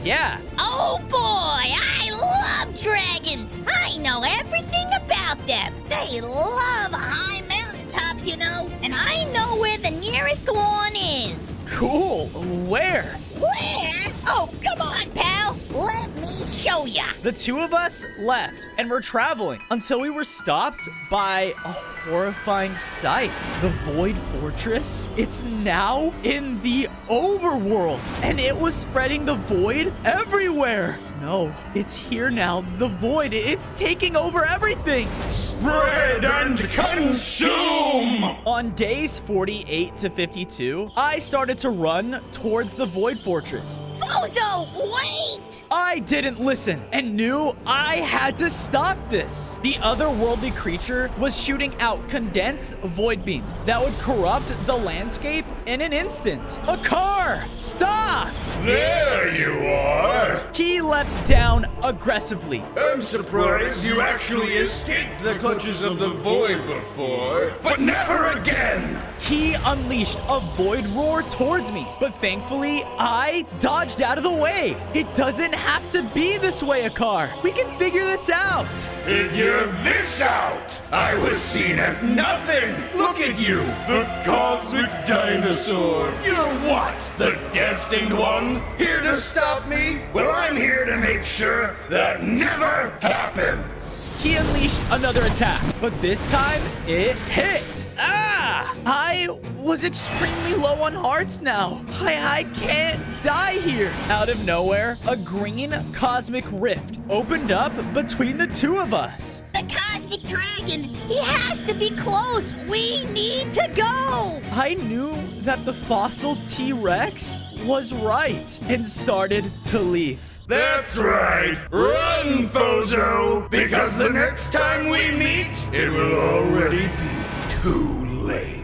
Yeah. Oh boy, I love dragons. I know everything about them. They love high mountaintops, you know, and I know where the nearest one is. Cool. Where? Where? Oh, come on, pal. Let me show ya. The two of us left and were traveling until we were stopped by a horrifying sight. The Void Fortress. It's now in the overworld and it was spreading the void everywhere. No, it's here now. The void, it's taking over everything. Spread and consume! On days 48 to 52, I started to run towards the Void Fortress. Bozo, wait! I didn't listen and knew I had to stop this. The otherworldly creature was shooting out condensed void beams that would corrupt the landscape in an instant. A car! Stop! There you are! He leapt down aggressively. I'm surprised you actually escaped the clutches of the void before, but never again! He unleashed a void roar towards me, but thankfully, I dodged out of the way. It doesn't have to be this way, a car. We can figure this out. Figure this out! I was seen as nothing! Look at you, the cosmic dinosaur! You're what? The destined one? Here to stop me? Well, I'm here to make sure that never happens! He unleashed another attack, but this time it hit. Ah! I was extremely low on hearts now. I can't die here. Out of nowhere, a green cosmic rift opened up between the two of us. The cosmic dragon, he has to be close. We need to go. I knew that the fossil T-Rex was right and started to leave. That's right! Run, Fozo! Because the next time we meet, it will already be too late.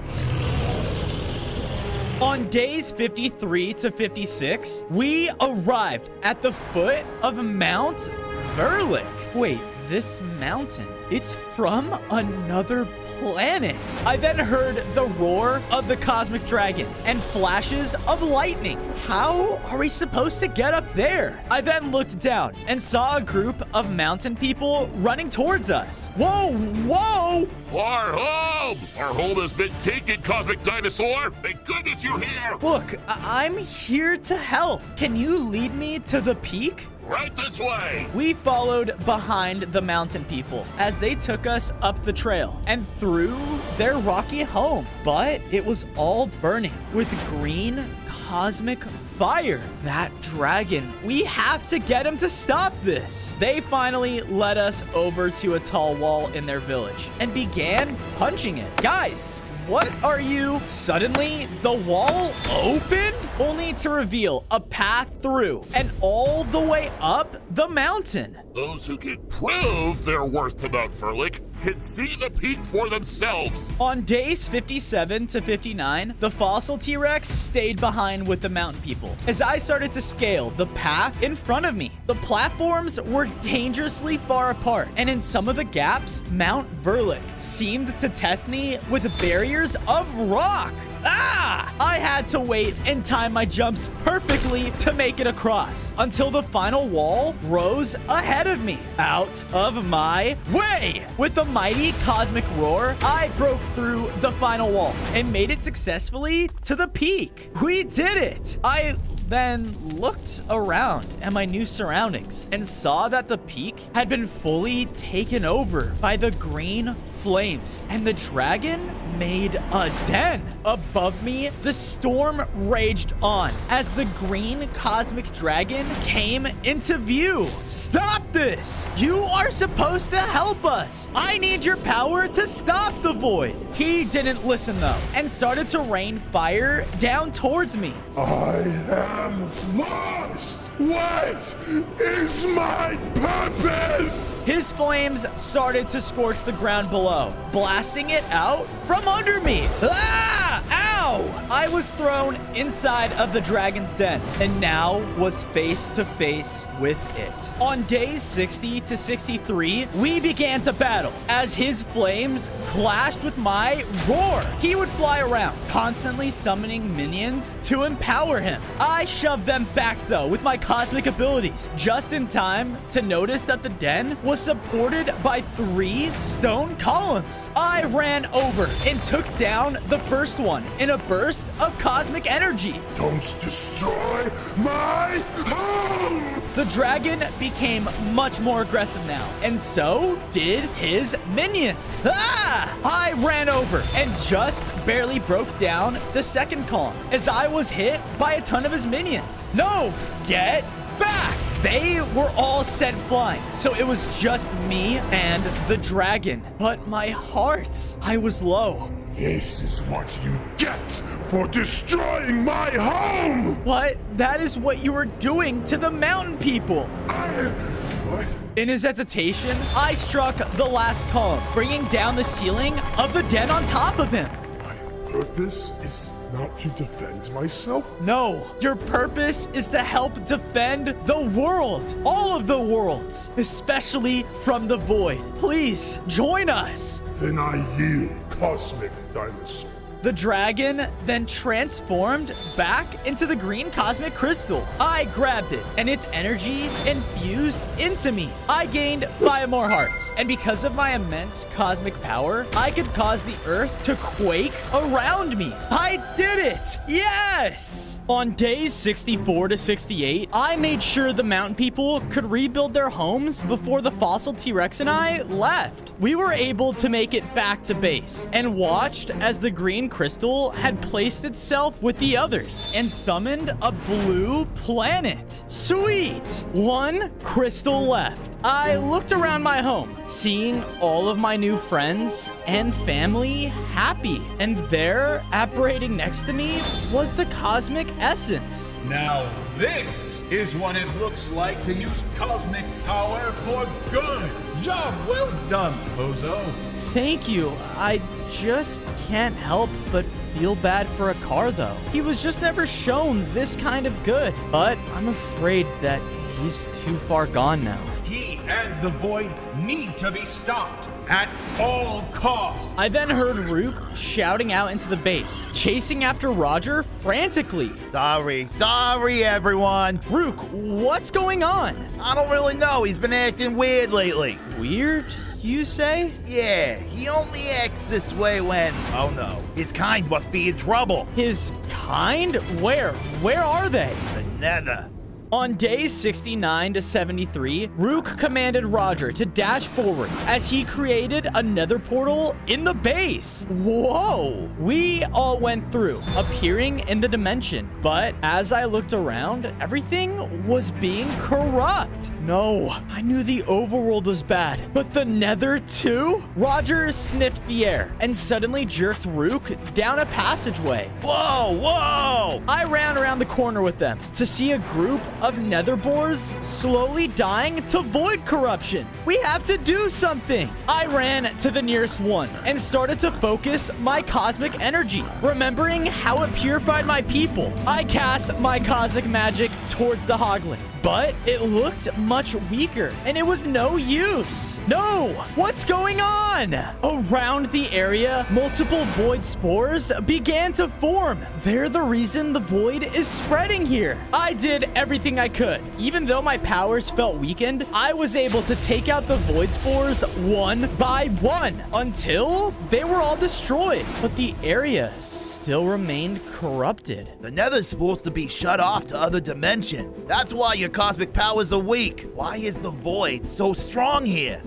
On days 53 to 56, we arrived at the foot of Mount Verlick. Wait, this mountain, it's from another planet. I then heard the roar of the cosmic dragon and flashes of lightning. How are we supposed to get up there? I then looked down and saw a group of mountain people running towards us. Whoa, whoa! Our home! Our home has been taken, Cosmic Dinosaur! Thank goodness you're here! Look, I'm here to help. Can you lead me to the peak? Right this way! We followed behind the mountain people as they took us up the trail and through their rocky home. But it was all burning with green cosmic fire. That dragon, we have to get him to stop this. They finally led us over to a tall wall in their village and began punching it. Guys, what are you? Suddenly, the wall opened, only to reveal a path through and all the way up the mountain. Those who can prove their worth to Mount Verlick can see the peak for themselves. On days 57 to 59, the fossil T-Rex stayed behind with the mountain people. As I started to scale the path in front of me, the platforms were dangerously far apart, and in some of the gaps, Mount Verlick seemed to test me with barriers of rock. Ah! I had to wait and time my jumps perfectly to make it across until the final wall rose ahead of me, out of my way. With a mighty cosmic roar, I broke through the final wall and made it successfully to the peak. We did it! I then looked around at my new surroundings and saw that the peak had been fully taken over by the green flames, and the dragon made a den. Above me, the storm raged on as the green cosmic dragon came into view. Stop this! You are supposed to help us. I need your power to stop the void. He didn't listen though and started to rain fire down towards me. I am lost! What is my purpose? His flames started to scorch the ground below, blasting it out from under me. Ah! Ow! I was thrown inside of the dragon's den and now was face to face with it. On days 60 to 63, we began to battle as his flames clashed with my roar. He would fly around, constantly summoning minions to empower him. I shoved them back though with my cosmic abilities, just in time to notice that the den was supported by 3 stone columns. I ran over and took down the first one in a burst of cosmic energy. Don't destroy my home! The dragon became much more aggressive now, and so did his minions. Ah! I ran over and just barely broke down the second column as I was hit by a ton of his minions. No, get back! They were all sent flying, so it was just me and the dragon. But my heart, I was low. This is what you get for destroying my home! But that is what you were doing to the mountain people. What? In his hesitation, I struck the last column, bringing down the ceiling of the den on top of him. My purpose is not to defend myself? No, your purpose is to help defend the world, all of the worlds, especially from the void. Please, join us. Then I yield, Cosmic Dinosaur. The dragon then transformed back into the green cosmic crystal. I grabbed it, and its energy infused into me. I gained 5 more hearts, and because of my immense cosmic power, I could cause the earth to quake around me. I did it! Yes! On days 64 to 68, I made sure the mountain people could rebuild their homes before the fossil T-Rex and I left. We were able to make it back to base and watched as the green crystal had placed itself with the others and summoned a blue planet. Sweet! 1 crystal left. I looked around my home, seeing all of my new friends and family happy. And there, apparating next to me, was the cosmic essence. Now this is what it looks like to use cosmic power for good. Job well done, Bozo. Thank you. I just can't help but feel bad for a car, though. He was just never shown this kind of good. But I'm afraid that he's too far gone now. He and the Void need to be stopped at all costs. I then heard Rook shouting out into the base, chasing after Roger frantically. Sorry, everyone. Rook, what's going on? I don't really know. He's been acting weird lately. Weird, you say? Yeah, he only acts this way when, oh no, his kind must be in trouble. His kind? Where? Where are they? The Nether. On days 69 to 73, Rook commanded Roger to dash forward as he created a nether portal in the base. Whoa! We all went through, appearing in the dimension. But as I looked around, everything was being corrupt. No, I knew the overworld was bad, but the nether too? Roger sniffed the air and suddenly jerked Rook down a passageway. Whoa! I ran around the corner with them to see a group of nether boars slowly dying to void corruption. We have to do something. I ran to the nearest one and started to focus my cosmic energy, remembering how it purified my people. I cast my cosmic magic towards the hoglin, but it looked much weaker and it was no use. No! What's going on? Around the area, multiple void spores began to form. They're the reason the void is spreading here. I did everything I could. Even though my powers felt weakened, I was able to take out the void spores one by one until they were all destroyed. But the area still remained corrupted. The Nether's supposed to be shut off to other dimensions. That's why your cosmic powers are weak. Why is the Void so strong here?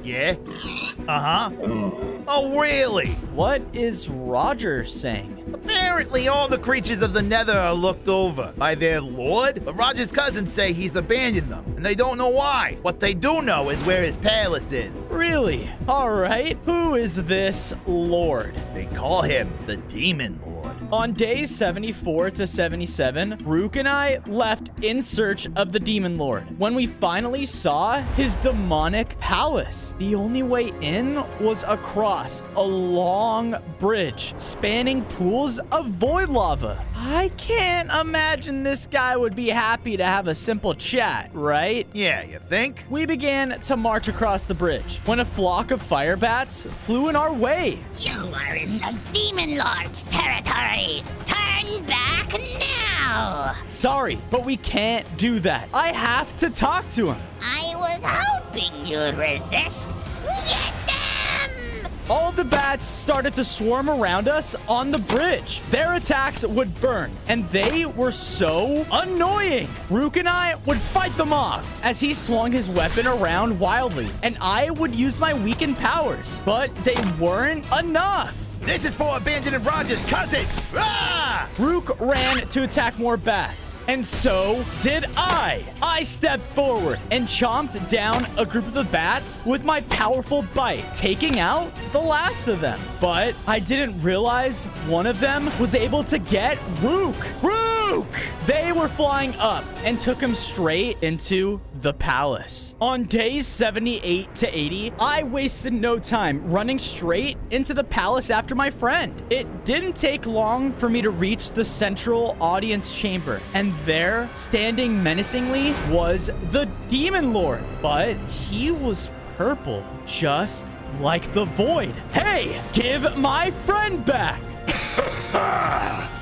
Yeah? Uh-huh. Oh, really? What is Roger saying? Apparently, all the creatures of the Nether are looked over by their lord, but Roger's cousins say he's abandoned them, and they don't know why. What they do know is where his palace is. Really? All right. Who is this lord? They call him the Demon Lord. On days 74 to 77, Rook and I left in search of the Demon Lord. When we finally saw his demonic palace, the only way in was across a long bridge spanning pools of void lava. I can't imagine this guy would be happy to have a simple chat, right? Yeah, you think? We began to march across the bridge when a flock of fire bats flew in our way. You are in the Demon Lord's territory. Turn back now. Sorry, but we can't do that. I have to talk to him. I was hoping you'd resist. Get them! All of the bats started to swarm around us on the bridge. Their attacks would burn, and they were so annoying. Rook and I would fight them off as he swung his weapon around wildly, and I would use my weakened powers, but they weren't enough. This is for abandoning Roger's cousins! Ah! Rook ran to attack more bats, and so did I. I stepped forward and chomped down a group of the bats with my powerful bite, taking out the last of them. But I didn't realize one of them was able to get Rook. Rook! They were flying up and took him straight into the palace. On days 78 to 80, I wasted no time running straight into the palace after my friend. It didn't take long for me to reach the central audience chamber, and there, standing menacingly, was the Demon Lord. But he was purple, just like the void. Hey, give my friend back!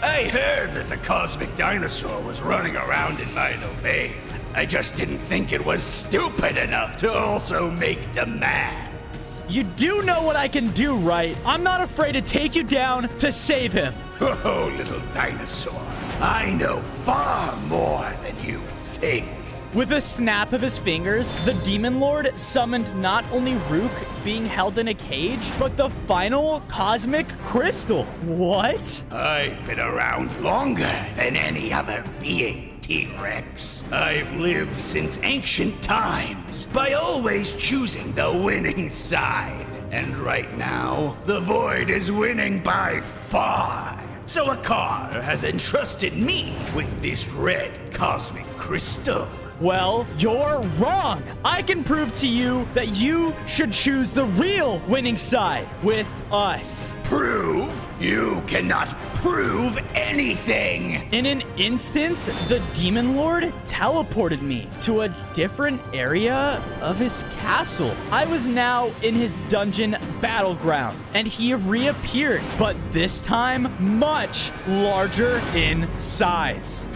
I heard that the cosmic dinosaur was running around in my domain. I just didn't think it was stupid enough to also make demands. You do know what I can do, right? I'm not afraid to take you down to save him. Oh, little dinosaur. I know far more than you think. With a snap of his fingers, the Demon Lord summoned not only Rook being held in a cage, but the final cosmic crystal. What? I've been around longer than any other being, T-Rex. I've lived since ancient times by always choosing the winning side. And right now, the Void is winning by far. So Akar has entrusted me with this red cosmic crystal. Well, you're wrong. I can prove to you that you should choose the real winning side with us. Prove? You cannot prove anything. In an instant, the Demon Lord teleported me to a different area of his castle. I was now in his dungeon battleground, and he reappeared, but this time much larger in size.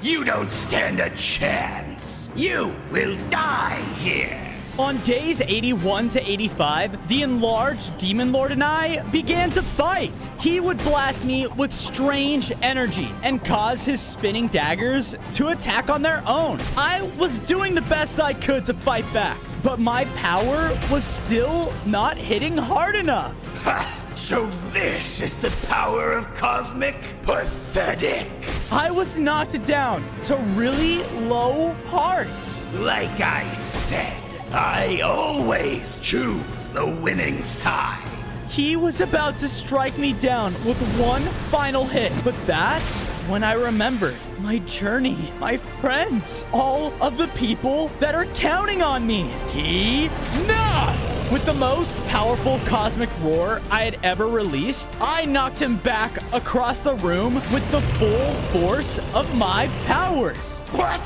You don't stand a chance. You will die here. On days 81 to 85, the enlarged Demon Lord and I began to fight. He would blast me with strange energy and cause his spinning daggers to attack on their own. I was doing the best I could to fight back, but my power was still not hitting hard enough. So this is the power of cosmic? Pathetic. I was knocked down to really low hearts. Like I said, I always choose the winning side. He was about to strike me down with one final hit, but that's when I remembered my journey, my friends, all of the people that are counting on me. Enough! With the most powerful cosmic roar I had ever released, I knocked him back across the room with the full force of my powers. What?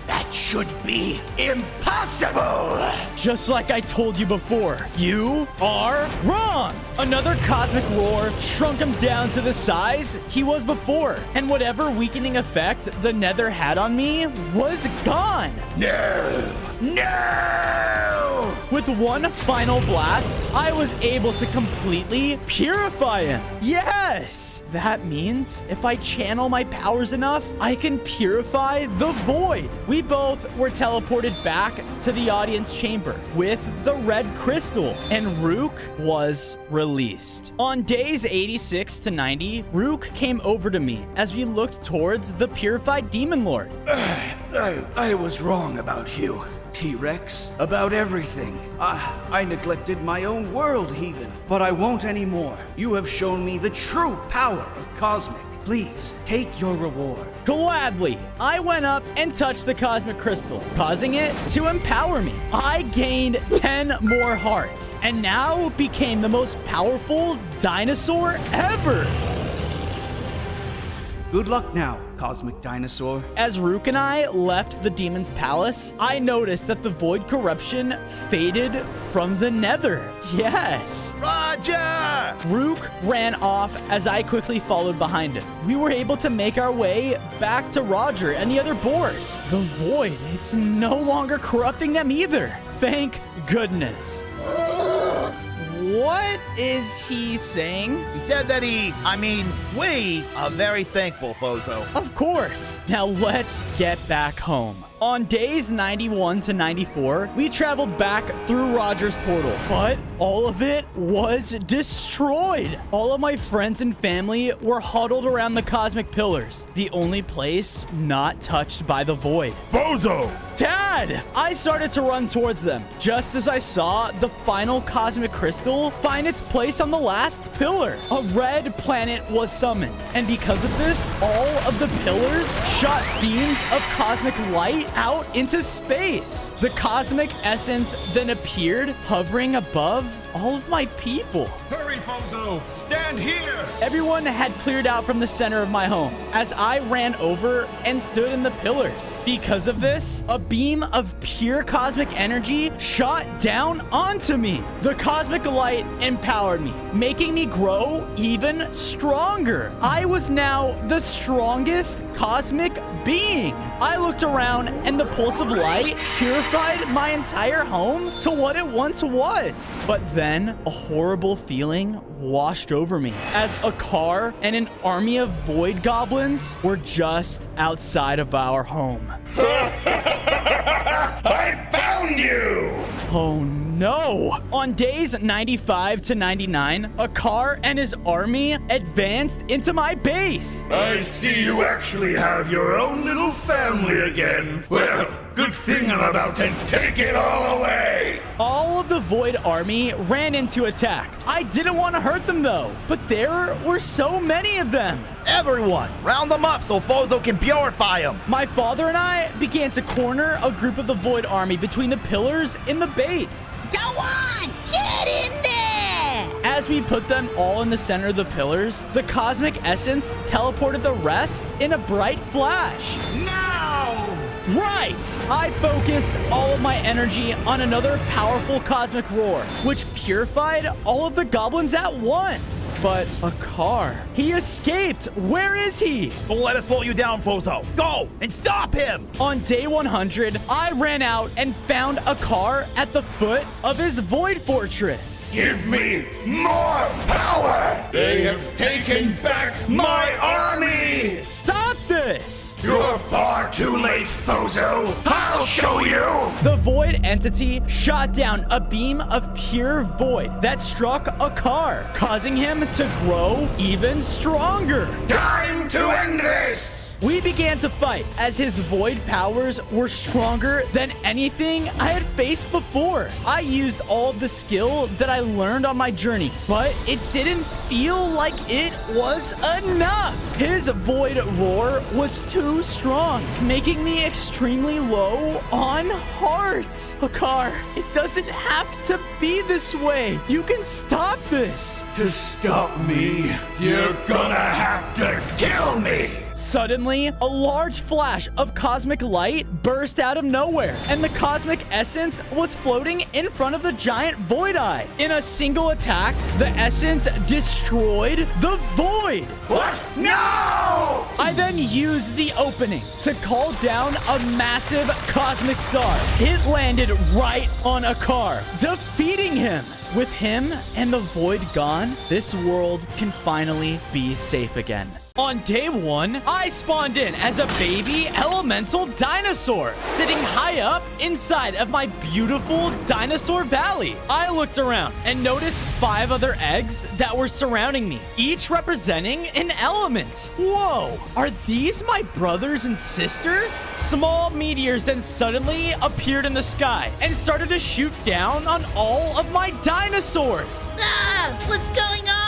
That should be impossible! Just like I told you before, you are wrong! Another cosmic roar shrunk him down to the size he was before, and whatever weakening effect the Nether had on me was gone! No! No! With one final blast, I was able to completely purify him. Yes! That means if I channel my powers enough, I can purify the void. We both were teleported back to the audience chamber with the red crystal, and Rook was released. On days 86 to 90, Rook came over to me as we looked towards the purified Demon Lord. I was wrong about you, T-Rex. About everything. I neglected my own world even. But I won't anymore. You have shown me the true power of Cosmic. Please, take your reward. Gladly, I went up and touched the cosmic crystal, causing it to empower me. I gained 10 more hearts, and now became the most powerful dinosaur ever. Good luck now, Cosmic Dinosaur. As Rook and I left the demon's palace, I noticed that the void corruption faded from the nether. Yes. Roger! Rook ran off as I quickly followed behind him. We were able to make our way back to Roger and the other boars. The void, it's no longer corrupting them either. Thank goodness. What is he saying? He said that we are very thankful, Fozo. Of course. Now let's get back home. On days 91 to 94, we traveled back through Roger's portal, but all of it was destroyed. All of my friends and family were huddled around the cosmic pillars, the only place not touched by the void. Bozo! Dad! I started to run towards them, just as I saw the final cosmic crystal find its place on the last pillar. A red planet was summoned, and because of this, all of the pillars shot beams of cosmic light out into space. The cosmic essence then appeared, hovering above all of my people. Hurry, Fozo! Stand here! Everyone had cleared out from the center of my home as I ran over and stood in the pillars. Because of this, a beam of pure cosmic energy shot down onto me. The cosmic light empowered me, making me grow even stronger. I was now the strongest cosmic being. I looked around and the pulse of light purified my entire home to what it once was. But then a horrible feeling washed over me as a car and an army of void goblins were just outside of our home. I found you! Oh no! On days 95 to 99, a car and his army advanced into my base. I see you actually have your own little family again. Well, good thing I'm about to take it all away. All of the Void army ran into attack. I didn't want to hurt them though, but there were so many of them. Everyone, round them up so Fozo can purify them. My father and I began to corner a group of the Void army between the pillars in the base. Go on! Get in there! As we put them all in the center of the pillars, the cosmic essence teleported the rest in a bright flash. Now! Right! I focused all of my energy on another powerful cosmic roar, which purified all of the goblins at once. But a car. He escaped. Where is he? Don't let us slow you down, Fozo. Go and stop him! On day 100, I ran out and found a car at the foot of his void fortress. Give me more power! They have taken back my army! Stop this! You're far too late, Fozo! I'll show you! The void entity shot down a beam of pure void that struck a car, causing him to grow even stronger. Time to end this! We began to fight as his void powers were stronger than anything I had faced before. I used all of the skill that I learned on my journey, but it didn't feel like it was enough. His void roar was too strong, making me extremely low on hearts. Hakar, it doesn't have to be this way. You can stop this. To stop me, you're gonna have to kill me! Suddenly, a large flash of cosmic light burst out of nowhere, and the cosmic essence was floating in front of the giant void eye. In a single attack, the essence destroyed the void. What? No! I then used the opening to call down a massive cosmic star. It landed right on a car, defeating him. With him and the void gone, this world can finally be safe again. On day 1, I spawned in as a baby elemental dinosaur, sitting high up inside of my beautiful dinosaur valley. I looked around and noticed 5 other eggs that were surrounding me, each representing an element. Whoa, are these my brothers and sisters? Small meteors then suddenly appeared in the sky and started to shoot down on all of my dinosaurs. Ah, what's going on?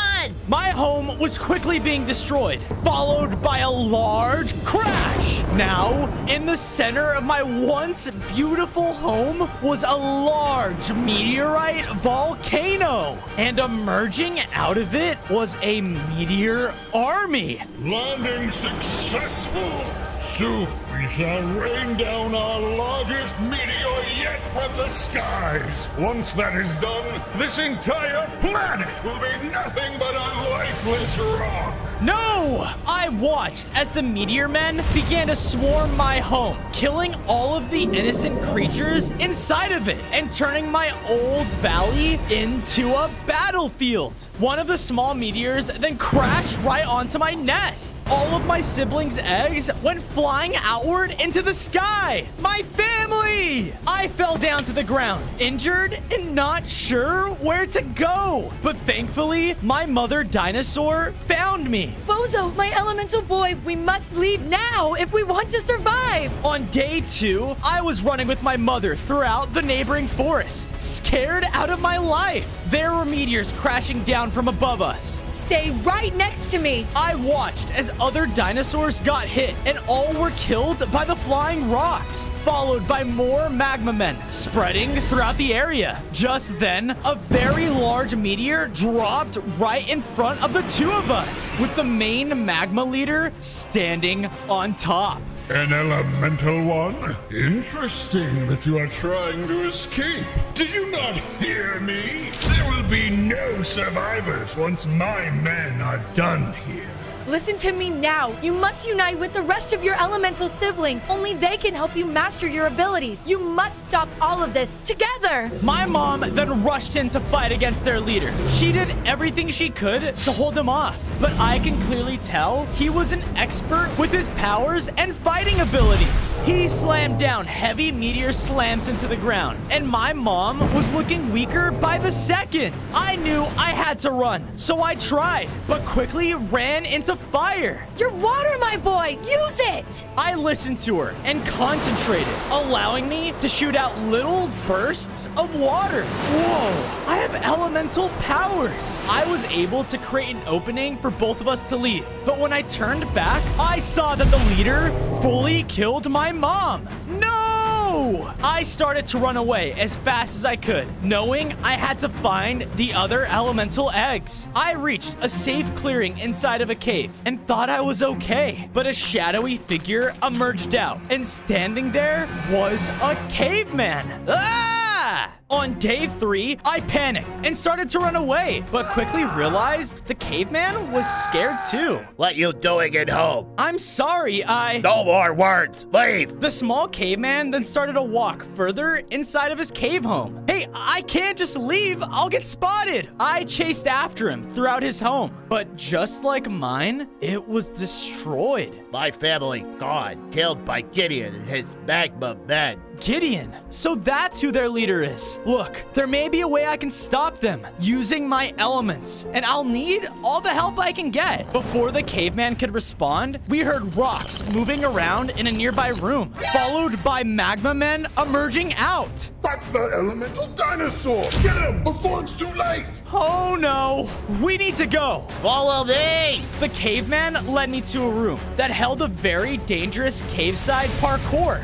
My home was quickly being destroyed, followed by a large crash. Now, in the center of my once beautiful home was a large meteorite volcano. And emerging out of it was a meteor army. Landing successful! Soon we shall rain down our largest meteor yet from the skies. Once that is done, this entire planet will be nothing but a lifeless rock. No! I watched as the meteor men began to swarm my home, killing all of the innocent creatures inside of it and turning my old valley into a battlefield. One of the small meteors then crashed right onto my nest. All of my siblings' eggs went flying outward into the sky. My family! I fell down to the ground, injured and not sure where to go. But thankfully, my mother dinosaur found me. Fozo, my elemental boy, we must leave now if we want to survive. On day 2, I was running with my mother throughout the neighboring forest, scared out of my life. There were meteors crashing down from above us. Stay right next to me. I watched as other dinosaurs got hit and all were killed by the flying rocks, followed by more magma men spreading throughout the area. Just then, a very large meteor dropped right in front of the 2 of us, with the main magma leader standing on top. An elemental one? Interesting that you are trying to escape. Did you not hear me? There will be no survivors once my men are done here. Listen to me now. You must unite with the rest of your elemental siblings. Only they can help you master your abilities. You must stop all of this together. My mom then rushed in to fight against their leader. She did everything she could to hold him off, but I can clearly tell he was an expert with his powers and fighting abilities. He slammed down heavy meteor slams into the ground, and my mom was looking weaker by the second. I knew I had to run, so I tried, but quickly ran into fire. Your water, my boy. Use it. I listened to her and concentrated, allowing me to shoot out little bursts of water. Whoa, I have elemental powers. I was able to create an opening for both of us to leave. But when I turned back, I saw that the leader fully killed my mom. No! I started to run away as fast as I could, knowing I had to find the other elemental eggs. I reached a safe clearing inside of a cave and thought I was okay, but a shadowy figure emerged out, and standing there was a caveman. Ah! On day 3, I panicked and started to run away, but quickly realized the caveman was scared too. What you doing at home? I'm sorry, No more words. Leave. The small caveman then started to walk further inside of his cave home. Hey, I can't just leave. I'll get spotted. I chased after him throughout his home, but just like mine, it was destroyed. My family gone, killed by Gideon and his magma men. Gideon. So that's who their leader is. Look, there may be a way I can stop them using my elements, and I'll need all the help I can get. Before the caveman could respond, we heard rocks moving around in a nearby room, followed by magma men emerging out. That's the elemental dinosaur! Get him before it's too late! Oh no, we need to go. Follow me! The caveman led me to a room that held a very dangerous cave-side parkour.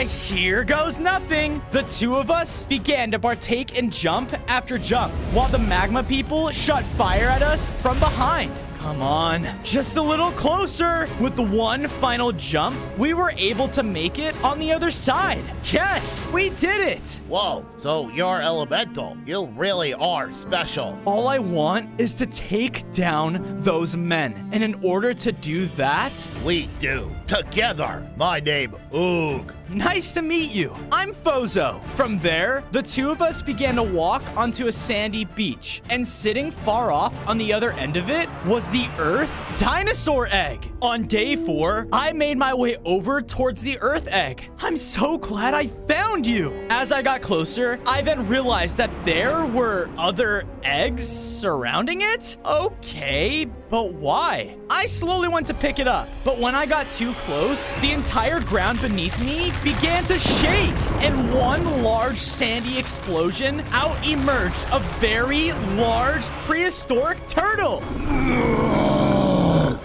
Here goes nothing. The 2 of us began to partake in jump after jump, while the magma people shot fire at us from behind. Come on, just a little closer. With the one final jump, we were able to make it on the other side. Yes, we did it. Whoa, so you're elemental. You really are special. All I want is to take down those men. And in order to do that, we do. Together. My name, Oog. Nice to meet you. I'm Fozo. From there, the 2 of us began to walk onto a sandy beach. And sitting far off on the other end of it was the the Earth Dinosaur egg. On day 4, I made my way over towards the Earth egg. I'm so glad I found you. As I got closer, I then realized that there were other eggs surrounding it? Okay, but why? I slowly went to pick it up, but when I got too close, the entire ground beneath me began to shake. In one large sandy explosion, out emerged a very large prehistoric turtle.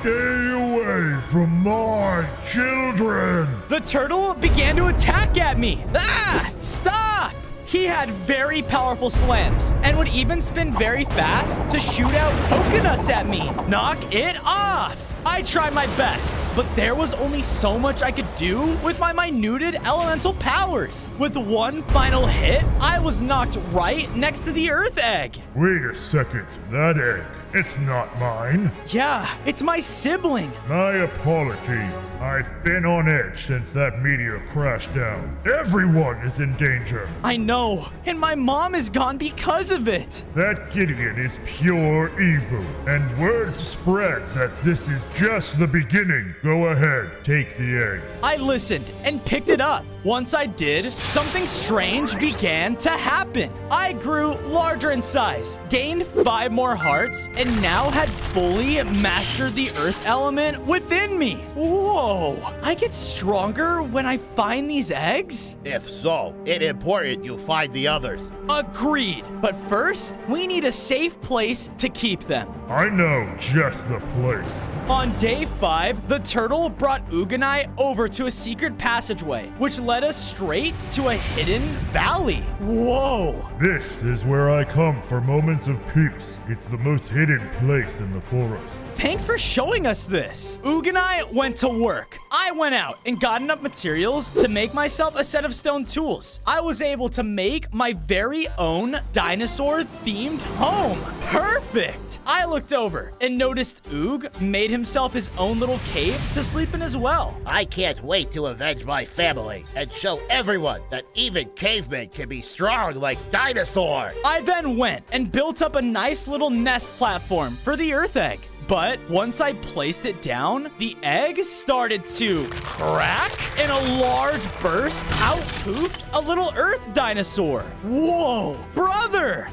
Stay away from my children! The turtle began to attack at me. Ah! Stop! He had very powerful slams and would even spin very fast to shoot out coconuts at me. Knock it off! I tried my best, but there was only so much I could do with my minuted elemental powers. With one final hit, I was knocked right next to the Earth egg. Wait a second, that egg, it's not mine. Yeah, it's my sibling. My apologies. I've been on edge since that meteor crashed down. Everyone is in danger. I know, and my mom is gone because of it. That Gideon is pure evil, and words spread that this is just the beginning. Go ahead, take the egg. I listened and picked it up. Once I did, something strange began to happen. I grew larger in size, gained 5 more hearts, and now had fully mastered the earth element within me. Whoa, I get stronger when I find these eggs? If so, it's important you find the others. Agreed. But first, we need a safe place to keep them. I know just the place. On day 5, the turtle brought Oog and I over to a secret passageway, which led us straight to a hidden valley. Whoa! This is where I come for moments of peace. It's the most hidden place in the forest. Thanks for showing us this. Oog and I went to work. I went out and got enough materials to make myself a set of stone tools. I was able to make my very own dinosaur-themed home. Perfect! I looked over and noticed Oog made himself his own little cave to sleep in as well. I can't wait to avenge my family and show everyone that even cavemen can be strong like dinosaurs. I then went and built up a nice little nest platform for the Earth egg. But once I placed it down, the egg started to crack. In a large burst, out poofed a little Earth dinosaur. Whoa, brother!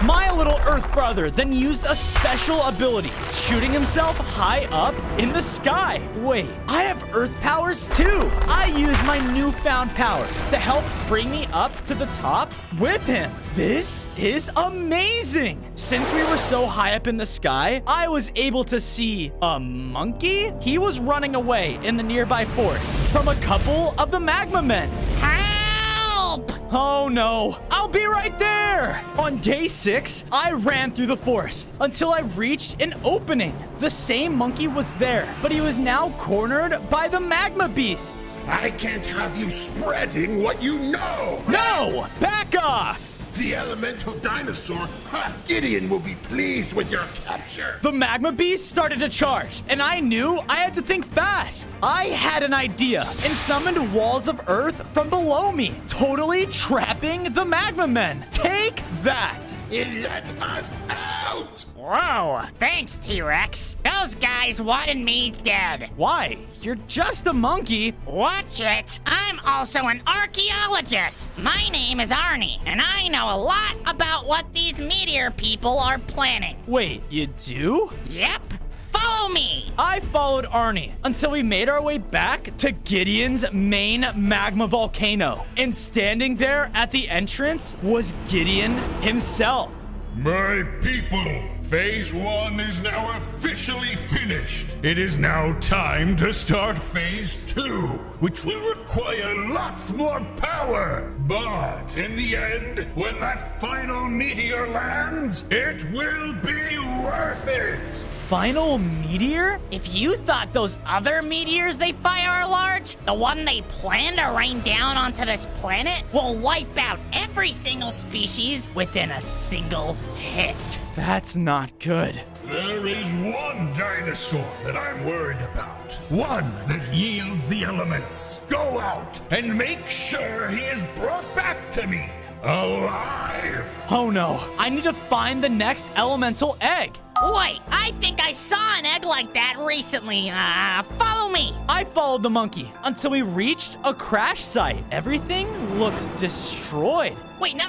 My little Earth brother then used a special ability, shooting himself high up in the sky. Wait, I have Earth powers too. I used my newfound powers to help bring me up to the top with him. This is amazing. Since we were so high up in the sky, I was able to see a monkey. He was running away in the nearby forest from a couple of the magma men. Help! Oh no, I'll be right there. On day 6, I ran through the forest until I reached an opening. The same monkey was there, but he was now cornered by the magma beasts. I can't have you spreading what you know. No, back off. The elemental dinosaur, Gideon, will be pleased with your capture. The magma beast started to charge, and I knew I had to think fast. I had an idea and summoned walls of earth from below me, totally trapping the magma men. Take that. Let us out. Whoa, thanks, T-Rex. Those guys wanted me dead. Why? You're just a monkey. Watch it. I'm also an archaeologist. My name is Arnie, and I know a lot about what these meteor people are planning. Wait, you do? Yep. Follow me! I followed Arnie until we made our way back to Gideon's main magma volcano. And standing there at the entrance was Gideon himself. My people, Phase 1 is now officially finished. It is now time to start Phase 2, which will require lots more power. But in the end, when that final meteor lands, it will be worth it. Final meteor? If you thought those other meteors they fire are large, the one they plan to rain down onto this planet will wipe out every single species within a single hit. That's not good. There is one dinosaur that I'm worried about. One that yields the elements. Go out and make sure he is brought back to me. alive! Oh no, I need to find the next elemental egg. Wait, I think I saw an egg like that recently. Follow me. I followed the monkey until we reached a crash site. Everything looked destroyed. Wait, no.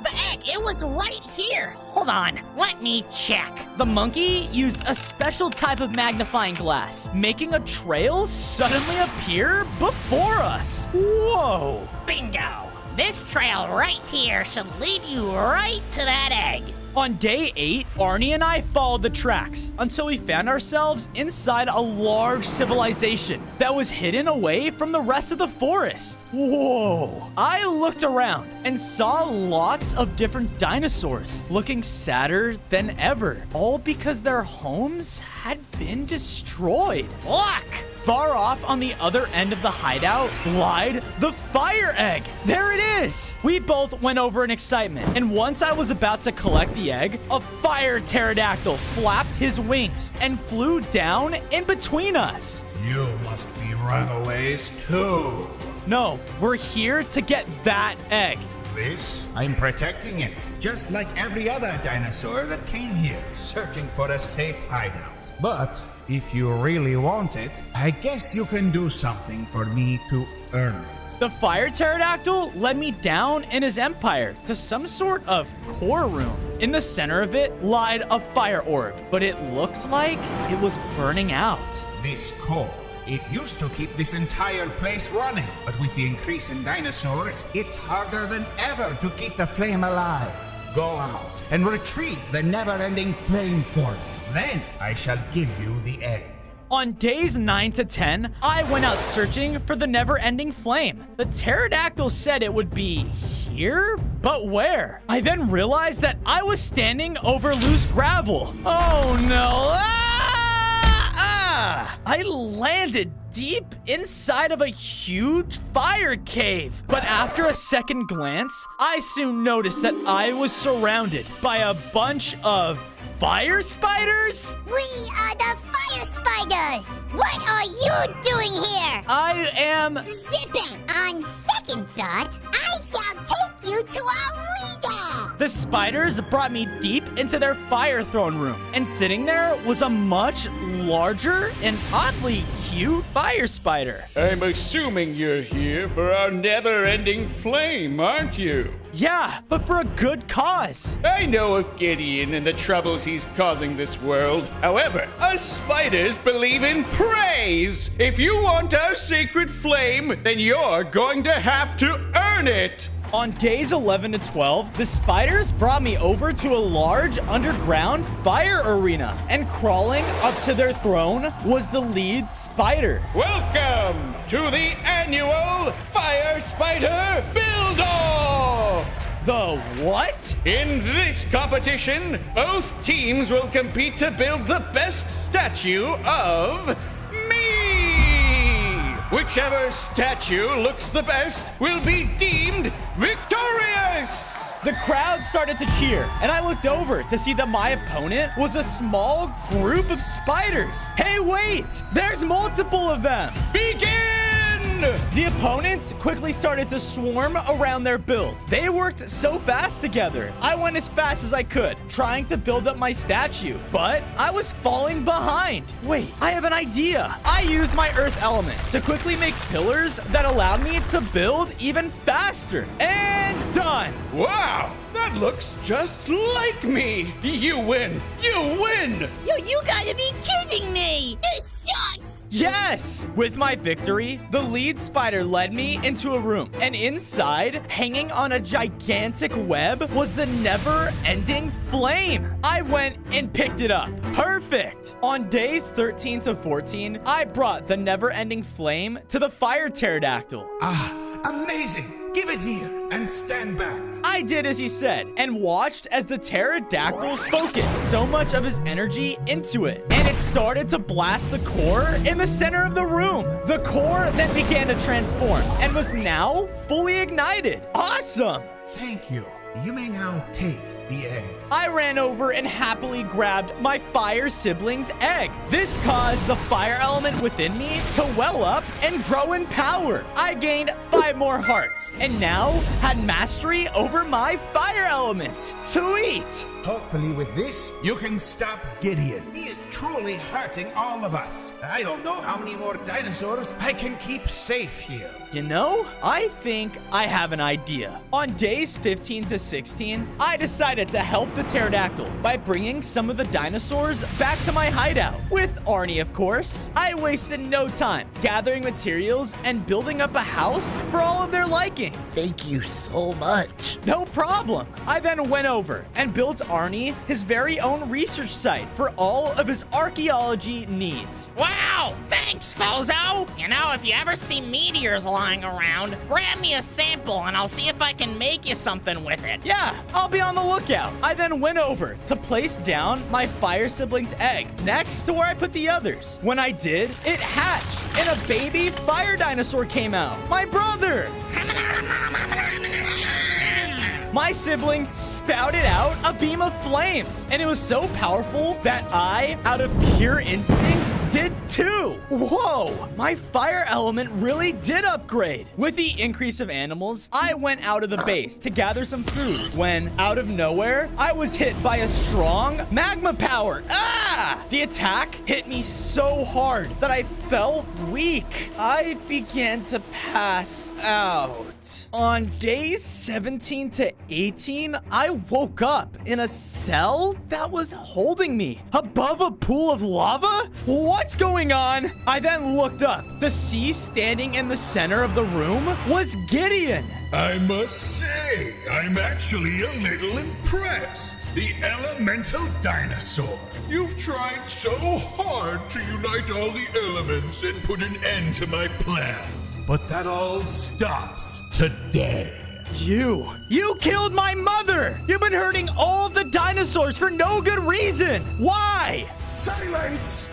The egg, it was right here. Hold on, let me check. The monkey used a special type of magnifying glass, making a trail suddenly appear before us. Whoa. Bingo. This trail right here should lead you right to that egg. On day 8, Arnie and I followed the tracks until we found ourselves inside a large civilization that was hidden away from the rest of the forest. Whoa! I looked around and saw lots of different dinosaurs looking sadder than ever, all because their homes had been destroyed. Look! Far off on the other end of the hideout lied the fire egg. There it is. We both went over in excitement, and once I was about to collect the egg, a fire pterodactyl flapped his wings and flew down in between us. You must be runaways too. No, we're here to get that egg. This, I'm protecting it, just like every other dinosaur that came here, searching for a safe hideout. But if you really want it, I guess you can do something for me to earn it. The fire pterodactyl led me down in his empire to some sort of core room. In the center of it lied a fire orb, but it looked like it was burning out. This core, it used to keep this entire place running, but with the increase in dinosaurs, it's harder than ever to keep the flame alive. Go out and retrieve the never-ending flame for me. Then I shall give you the egg. On days 9 to 10, I went out searching for the never-ending flame. The pterodactyl said it would be here, but where? I then realized that I was standing over loose gravel. Oh no! I landed deep inside of a huge fire cave. But after a second glance, I soon noticed that I was surrounded by a bunch of fire spiders? We are the fire spiders! What are you doing here? I am zipping. On second thought, I shall take you to our leader! The spiders brought me deep into their fire throne room, and sitting there was a much larger and oddly cute fire spider. I'm assuming you're here for our never-ending flame, aren't you? Yeah, but for a good cause. I know of Gideon and the troubles he's causing this world. However, us spiders believe in praise. If you want our sacred flame, then you're going to have to earn it. On days 11 to 12, the spiders brought me over to a large underground fire arena, and crawling up to their throne was the lead spider. Welcome to the annual Fire Spider Build-Off! The what? In this competition, both teams will compete to build the best statue of me! Whichever statue looks the best will be deemed victorious! The crowd started to cheer, and I looked over to see that my opponent was a small group of spiders. Hey, wait! There's multiple of them! Begin! The opponents quickly started to swarm around their build. They worked so fast together. I went as fast as I could, trying to build up my statue, but I was falling behind. Wait, I have an idea. I used my earth element to quickly make pillars that allowed me to build even faster. And done. Wow, that looks just like me. You win. You win. Yo, you gotta be kidding me. This sucks. Yes! With my victory, the lead spider led me into a room, and inside, hanging on a gigantic web, was the never-ending flame. I went and picked it up. Perfect! On days 13 to 14, I brought the never-ending flame to the fire pterodactyl. Amazing! Give it here and stand back. I did as he said, and watched as the pterodactyl focused so much of his energy into it, and it started to blast the core in the center of the room. The core then began to transform and was now fully ignited. Awesome! Thank you. You may now take the egg. I ran over and happily grabbed my fire sibling's egg. This caused the fire element within me to well up and grow in power. I gained 5 more hearts and now had mastery over my fire element. Sweet! Hopefully with this, you can stop Gideon. He is truly hurting all of us. I don't know how many more dinosaurs I can keep safe here. You know, I think I have an idea. On days 15 to 16, I decided to help the pterodactyl by bringing some of the dinosaurs back to my hideout. With Arnie, of course. I wasted no time gathering materials and building up a house for all of their liking. Thank you so much. No problem. I then went over and built Arnie his very own research site for all of his archaeology needs. Wow! Thanks, Fozo! You know, if you ever see meteors lying around, grab me a sample and I'll see if I can make you something with it. Yeah, I'll be on the lookout. I then went over to place down my fire sibling's egg next to where I put the others. When I did, it hatched and a baby fire dinosaur came out. My brother! My sibling spouted out a beam of flames, and it was so powerful that I, out of pure instinct, did too. Whoa, my fire element really did upgrade. With the increase of animals, I went out of the base to gather some food when, out of nowhere, I was hit by a strong magma power. Ah! The attack hit me so hard that I felt weak. I began to pass out. On days 17 to 18, I woke up in a cell that was holding me above a pool of lava. What's going on? I then looked up. The sea standing in the center of the room was Gideon. I must say, I'm actually a little impressed. The elemental dinosaur. You've tried so hard to unite all the elements and put an end to my plans. But that all stops today. You killed my mother! You've been hurting all of the dinosaurs for no good reason! Why? Silence!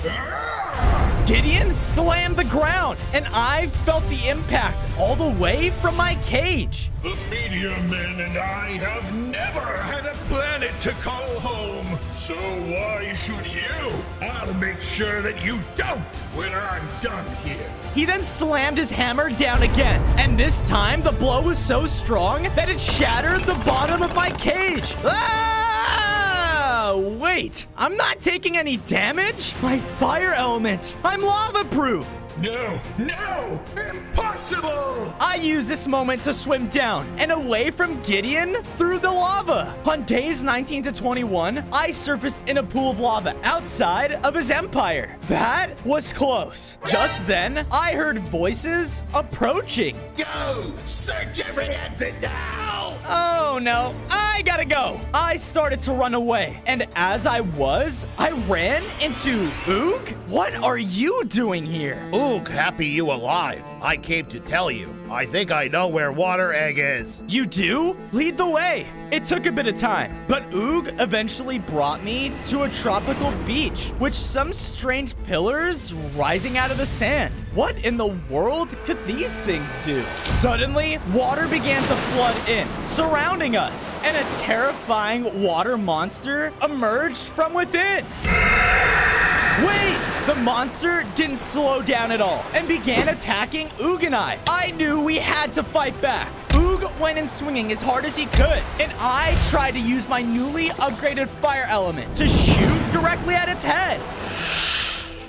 Gideon slammed the ground, and I felt the impact all the way from my cage. The Meteor Men and I have never had a planet to call home. So why should you? I'll make sure that you don't when I'm done here. He then slammed his hammer down again, and this time the blow was so strong that it shattered the bottom of my cage. Wait, I'm not taking any damage? My fire element, I'm lava proof. No, impossible! I used this moment to swim down and away from Gideon through the lava. On days 19 to 21, I surfaced in a pool of lava outside of his empire. That was close. Just then, I heard voices approaching. Go! Search every exit now! Oh no, I gotta go. I started to run away, and as I ran into Oog. What are you doing here? Oog, happy you alive. I came to tell you. I think I know where Water Egg is. You do? Lead the way. It took a bit of time, but Oog eventually brought me to a tropical beach, with some strange pillars rising out of the sand. What in the world could these things do? Suddenly, water began to flood in, surrounding us, and a terrifying water monster emerged from within. Wait! The monster didn't slow down at all and began attacking Oog and I. I knew we had to fight back. Oog went in swinging as hard as he could, and I tried to use my newly upgraded fire element to shoot directly at its head.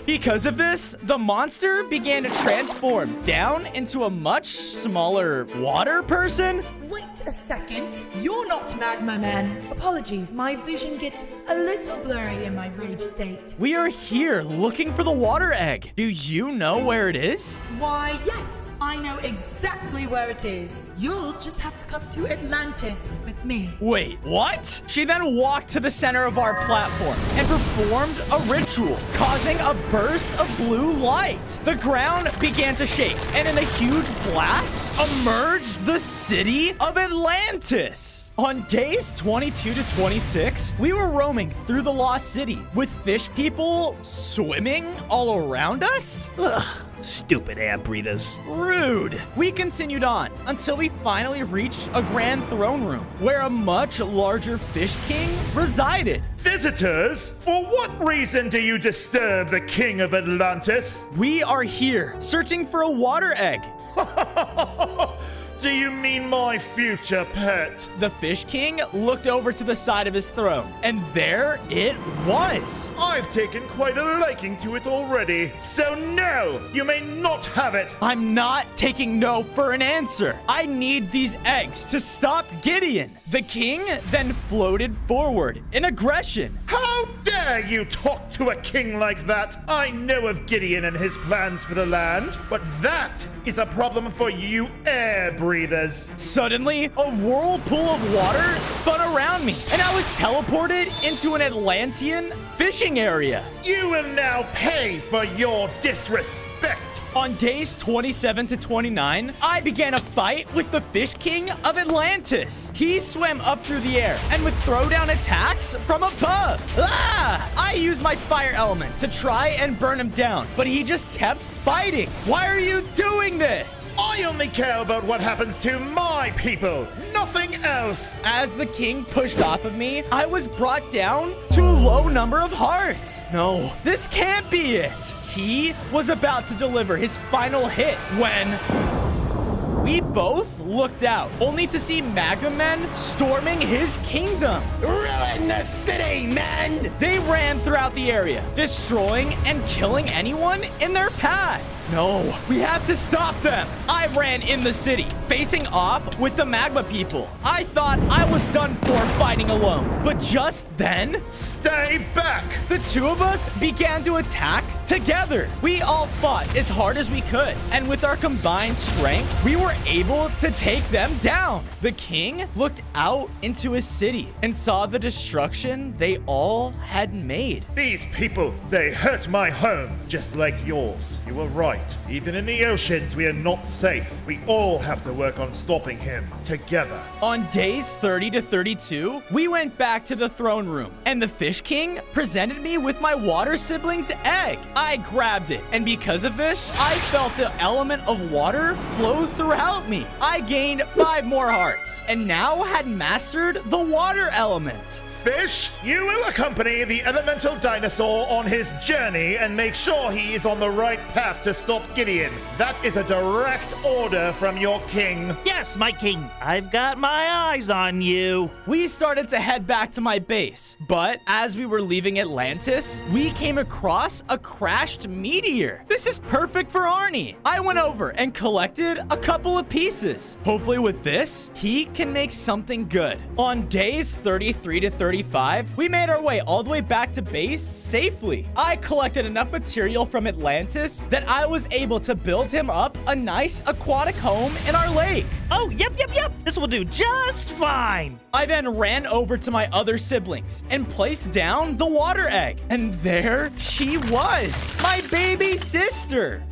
Because of this, the monster began to transform down into a much smaller water person. Wait a second. You're not Magma Man. Apologies, my vision gets a little blurry in my rage state. We are here looking for the water egg. Do you know where it is? Why, yes. I know exactly where it is. You'll just have to come to Atlantis with me. Wait, what? She then walked to the center of our platform and performed a ritual, causing a burst of blue light. The ground began to shake, and in a huge blast, emerged the city of Atlantis. On days 22 to 26, we were roaming through the lost city with fish people swimming all around us. Ugh. Stupid air breathers. Rude! We continued on until we finally reached a grand throne room where a much larger Fish King resided. Visitors, for what reason do you disturb the King of Atlantis? We are here searching for a water egg. Do you mean my future pet? The Fish King looked over to the side of his throne, and there it was. I've taken quite a liking to it already, so no, you may not have it. I'm not taking no for an answer. I need these eggs to stop Gideon. The king then floated forward in aggression. How dare you talk to a king like that? I know of Gideon and his plans for the land, but that is a problem for you air breathers. Suddenly, a whirlpool of water spun around me, and I was teleported into an Atlantean fishing area. You will now pay for your disrespect. On days 27 to 29, I began a fight with the Fish King of Atlantis. He swam up through the air and would throw down attacks from above. I used my fire element to try and burn him down, but he just kept fighting. Why are you doing this? I only care about what happens to my people, nothing else. As the king pushed off of me, I was brought down to a low number of hearts. No, this can't be it. He was about to deliver his final hit when we both looked out, only to see Magma Men storming his kingdom. Ruin the city, men! They ran throughout the area, destroying and killing anyone in their path. No, we have to stop them. I ran in the city, facing off with the Magma people. I thought I was done for fighting alone, but just then, stay back! The two of us began to attack together. We all fought as hard as we could, and with our combined strength, we were able to take them down. The king looked out into his city and saw the destruction they all had made. These people, they hurt my home, just like yours. You were right. Even in the oceans, we are not safe. We all have to work on stopping him together. On days 30 to 32, we went back to the throne room, and the Fish King presented me with my water sibling's egg. I grabbed it, and because of this, I felt the element of water flow throughout me. I gained 5 more hearts, and now had mastered the water element. Fish, you will accompany the elemental dinosaur on his journey and make sure he is on the right path to stop Gideon. That is a direct order from your king. Yes, my king. I've got my eyes on you. We started to head back to my base, but as we were leaving Atlantis, we came across a crashed meteor. This is perfect for Arnie. I went over and collected a couple of pieces. Hopefully with this, he can make something good. On days 33 to 35, we made our way all the way back to base safely. I collected enough material from Atlantis that I was able to build him up a nice aquatic home in our lake. Oh, yep. This will do just fine. I then ran over to my other siblings and placed down the water egg. And there she was, my baby sister.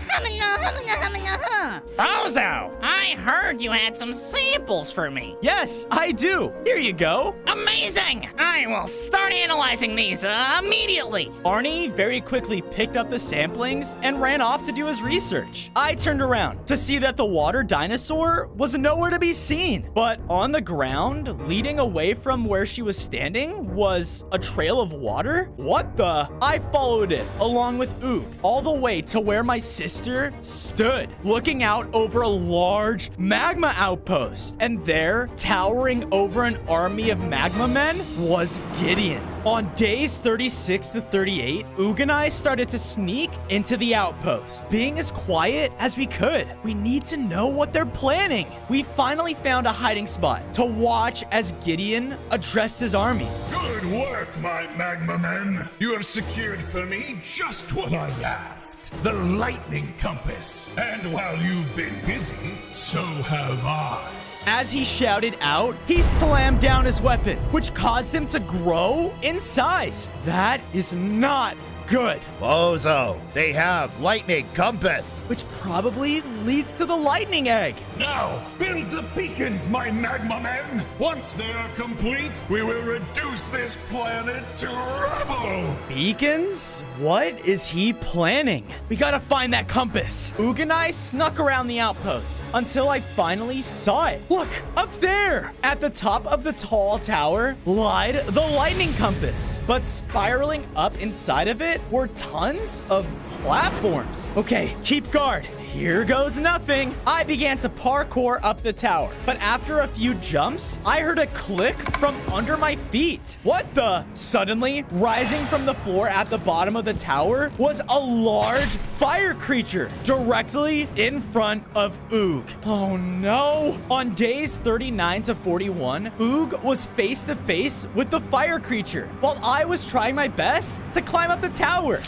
Fozo, I heard you had some samples for me. Yes, I do. Here you go. Amazing! I will start analyzing these immediately. Arnie very quickly picked up the samplings and ran off to do his research. I turned around to see that the water dinosaur was nowhere to be seen. But on the ground, leading away from where she was standing, was a trail of water. What the? I followed it along with Ook all the way to where my sister stood, looking out over a large magma outpost. And there, towering over an army of magma men, was Gideon. On days 36 to 38, Ook and I started to sneak into the outpost, being as quiet as we could. We need to know what they're planning. We finally found a hiding spot to watch as Gideon addressed his army. Good work, my magma men. You have secured for me just what I asked. The lightning compass. And while you've been busy, so have I. As he shouted out, he slammed down his weapon, which caused him to grow in size. That is not Good. Bozo, they have lightning compass. Which probably leads to the lightning egg. Now, build the beacons, my magma men! Once they are complete, we will reduce this planet to rubble! Beacons? What is he planning? We gotta find that compass. Oog and I snuck around the outpost until I finally saw it. Look, up there! At the top of the tall tower lied the lightning compass. But spiraling up inside of it were tons of platforms. Okay, keep guard. Here goes nothing. I began to parkour up the tower, but after a few jumps, I heard a click from under my feet. What the? Suddenly, rising from the floor at the bottom of the tower was a large fire creature directly in front of Oog. Oh no. On days 39 to 41, Oog was face to face with the fire creature while I was trying my best to climb up the tower.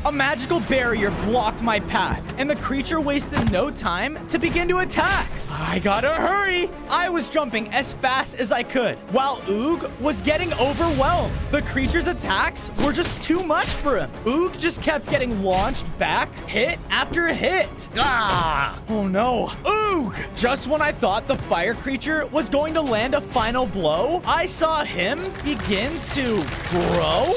A magical barrier blocked my path, and the creature wasted no time to begin to attack. I gotta hurry. I was jumping as fast as I could, while Oog was getting overwhelmed. The creature's attacks were just too much for him. Oog just kept getting launched back, hit after hit. Ah! Oh no. Oog! Just when I thought the fire creature was going to land a final blow, I saw him begin to grow.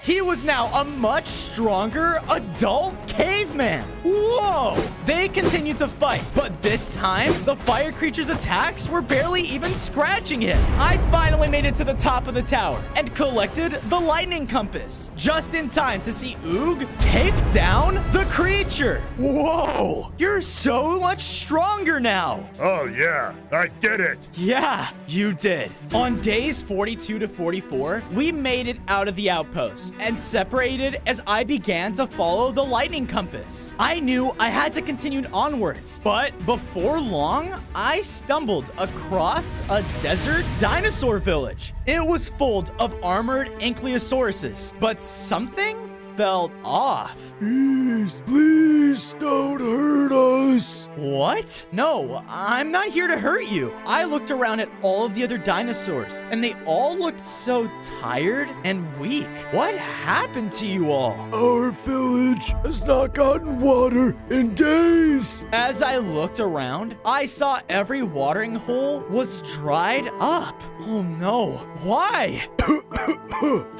He was now a much stronger adult caveman. Whoa! They continued to fight, but this time, the fire creature's attacks were barely even scratching him. I finally made it to the top of the tower and collected the lightning compass, just in time to see Oog take down the creature. Whoa! You're so much stronger now. Oh, yeah, I did it. Yeah, you did. On days 42 to 44, we made it out of the outpost and separated as I began to follow the lightning compass. I knew I had to continue onwards, but before long, I stumbled across a desert dinosaur village. It was full of armored ankylosaurus, but something felt off. Please don't hurt us. What? No, I'm not here to hurt you. I looked around at all of the other dinosaurs, and they all looked so tired and weak. What happened to you all? Our village has not gotten water in days. As I looked around, I saw every watering hole was dried up. Oh no, why?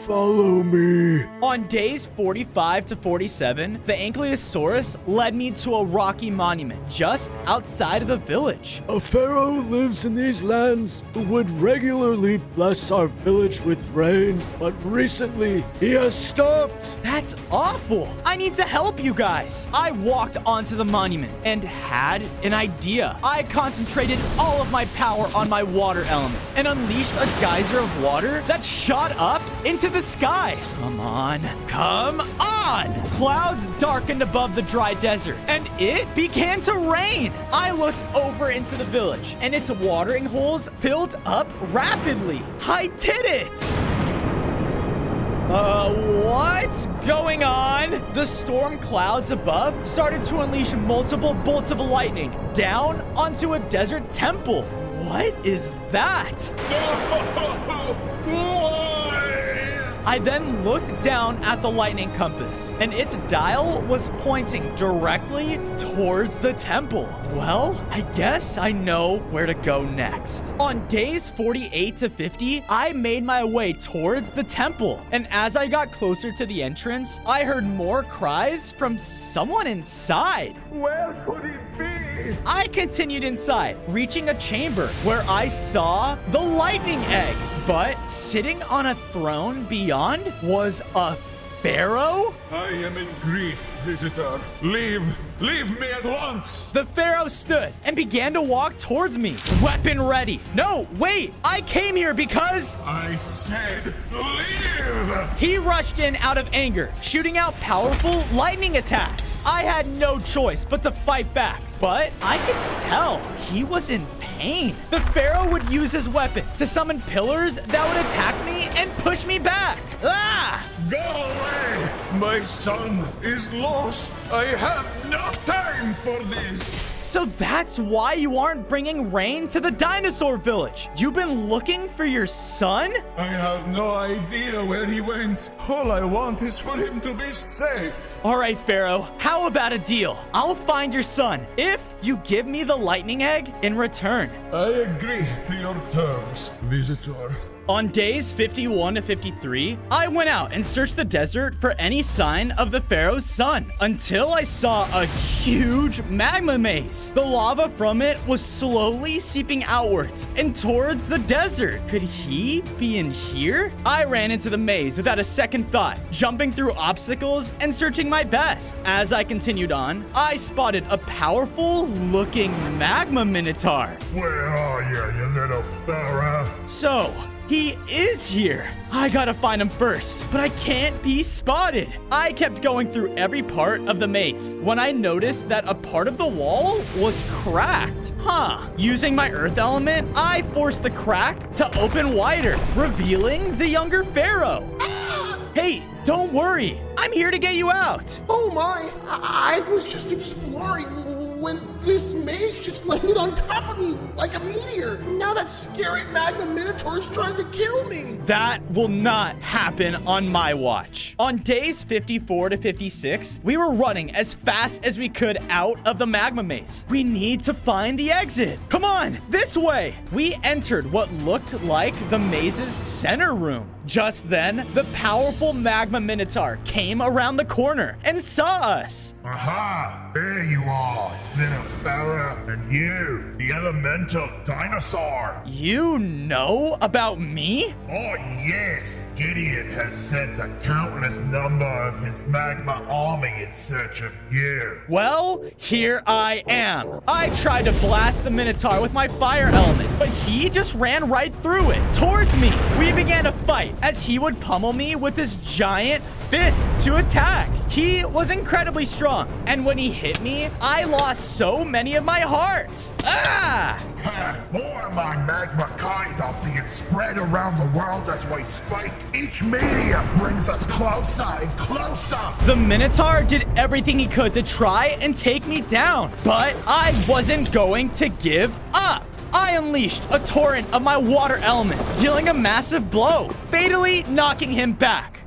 Follow me. On days 45 to 47, the Ankylosaurus led me to a rocky monument just outside of the village. A pharaoh lives in these lands who would regularly bless our village with rain, but recently he has stopped. That's awful. I need to help you guys. I walked onto the monument and had an idea. I concentrated all of my power on my water element and unleashed a geyser of water that shot up into the sky. Come on. Come on! Clouds darkened above the dry desert, and it began to rain. I looked over into the village, and its watering holes filled up rapidly. I did it! What's going on? The storm clouds above started to unleash multiple bolts of lightning down onto a desert temple. What is that? I then looked down at the lightning compass, and its dial was pointing directly towards the temple. Well, I guess I know where to go next. On days 48 to 50, I made my way towards the temple, and as I got closer to the entrance, I heard more cries from someone inside. Where could it be? I continued inside, reaching a chamber where I saw the lightning egg. But sitting on a throne beyond was a pharaoh? I am in grief, visitor. Leave me at once. The pharaoh stood and began to walk towards me, weapon ready. No, wait, I came here because... I said leave. He rushed in out of anger, shooting out powerful lightning attacks. I had no choice but to fight back, but I could tell he was in pain. The pharaoh would use his weapon to summon pillars that would attack me and push me back. Ah! Go away! My son is lost. I have no time time for this. So that's why you aren't bringing rain to the dinosaur village. You've been looking for your son? I have no idea where he went. All I want is for him to be safe. All right, Pharaoh, how about a deal? I'll find your son if you give me the lightning egg in return. I agree to your terms, visitor. On days 51 to 53, I went out and searched the desert for any sign of the Pharaoh's son until I saw a huge magma maze. The lava from it was slowly seeping outwards and towards the desert. Could he be in here? I ran into the maze without a second thought, jumping through obstacles and searching my best. As I continued on, I spotted a powerful looking magma minotaur. Where are you, you little Pharaoh? So, he is here. I gotta find him first, but I can't be spotted. I kept going through every part of the maze when I noticed that a part of the wall was cracked. Using my earth element, I forced the crack to open wider, revealing the younger Pharaoh. Hey, don't worry. I'm here to get you out. Oh my, I was just exploring when this maze just landed on top of me like a meteor. Now that scary magma minotaur is trying to kill me. That will not happen on my watch. On days 54 to 56, we were running as fast as we could out of the magma maze. We need to find the exit. Come on, this way. We entered what looked like the maze's center room. Just then, the powerful magma minotaur came around the corner and saw us. Aha! There you are, little Pharaoh. And you, the elemental dinosaur. You know about me? Oh, yes. Gideon has sent a countless number of his magma army in search of you. Well, here I am. I tried to blast the minotaur with my fire element, but he just ran right through it, towards me. We began to fight as he would pummel me with his giant fist to attack. He was incredibly strong, and when he hit me, I lost so many of my hearts. More of my magma kind are being spread around the world as we speak. Each meteor brings us closer and closer. The Minotaur did everything he could to try and take me down, but I wasn't going to give up. I unleashed a torrent of my water element, dealing a massive blow, fatally knocking him back.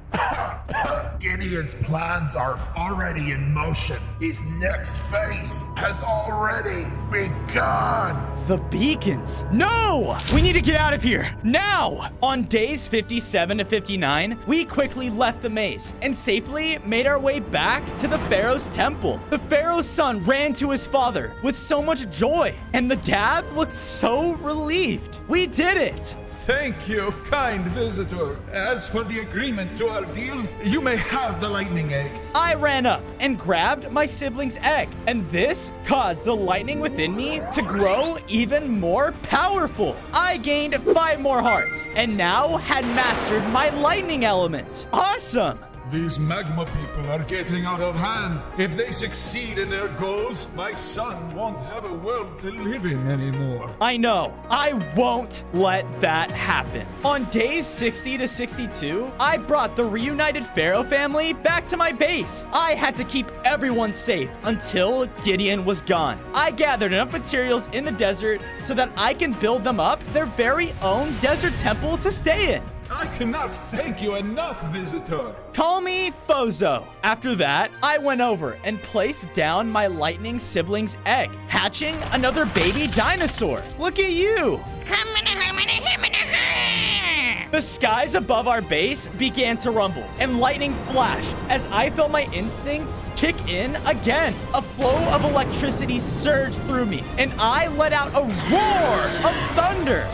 Gideon's plans are already in motion. His next phase has already begun. The beacons. No! We need to get out of here now! On days 57 to 59, we quickly left the maze and safely made our way back to the Pharaoh's temple. The Pharaoh's son ran to his father with so much joy, and the dad looked so relieved. We did it! Thank you, kind visitor. As for the agreement to our deal, you may have the lightning egg. I ran up and grabbed my sibling's egg, and this caused the lightning within me to grow even more powerful. I gained 5 more hearts, and now had mastered my lightning element. Awesome! These magma people are getting out of hand. If they succeed in their goals, my son won't have a world to live in anymore. I know. I won't let that happen. On days 60 to 62, I brought the reunited Pharaoh family back to my base. I had to keep everyone safe until Gideon was gone. I gathered enough materials in the desert so that I can build them up their very own desert temple to stay in. I cannot thank you enough, visitor. Call me Fozo. After that, I went over and placed down my lightning sibling's egg, hatching another baby dinosaur. Look at you. The skies above our base began to rumble, and lightning flashed as I felt my instincts kick in again. A flow of electricity surged through me, and I let out a roar of thunder.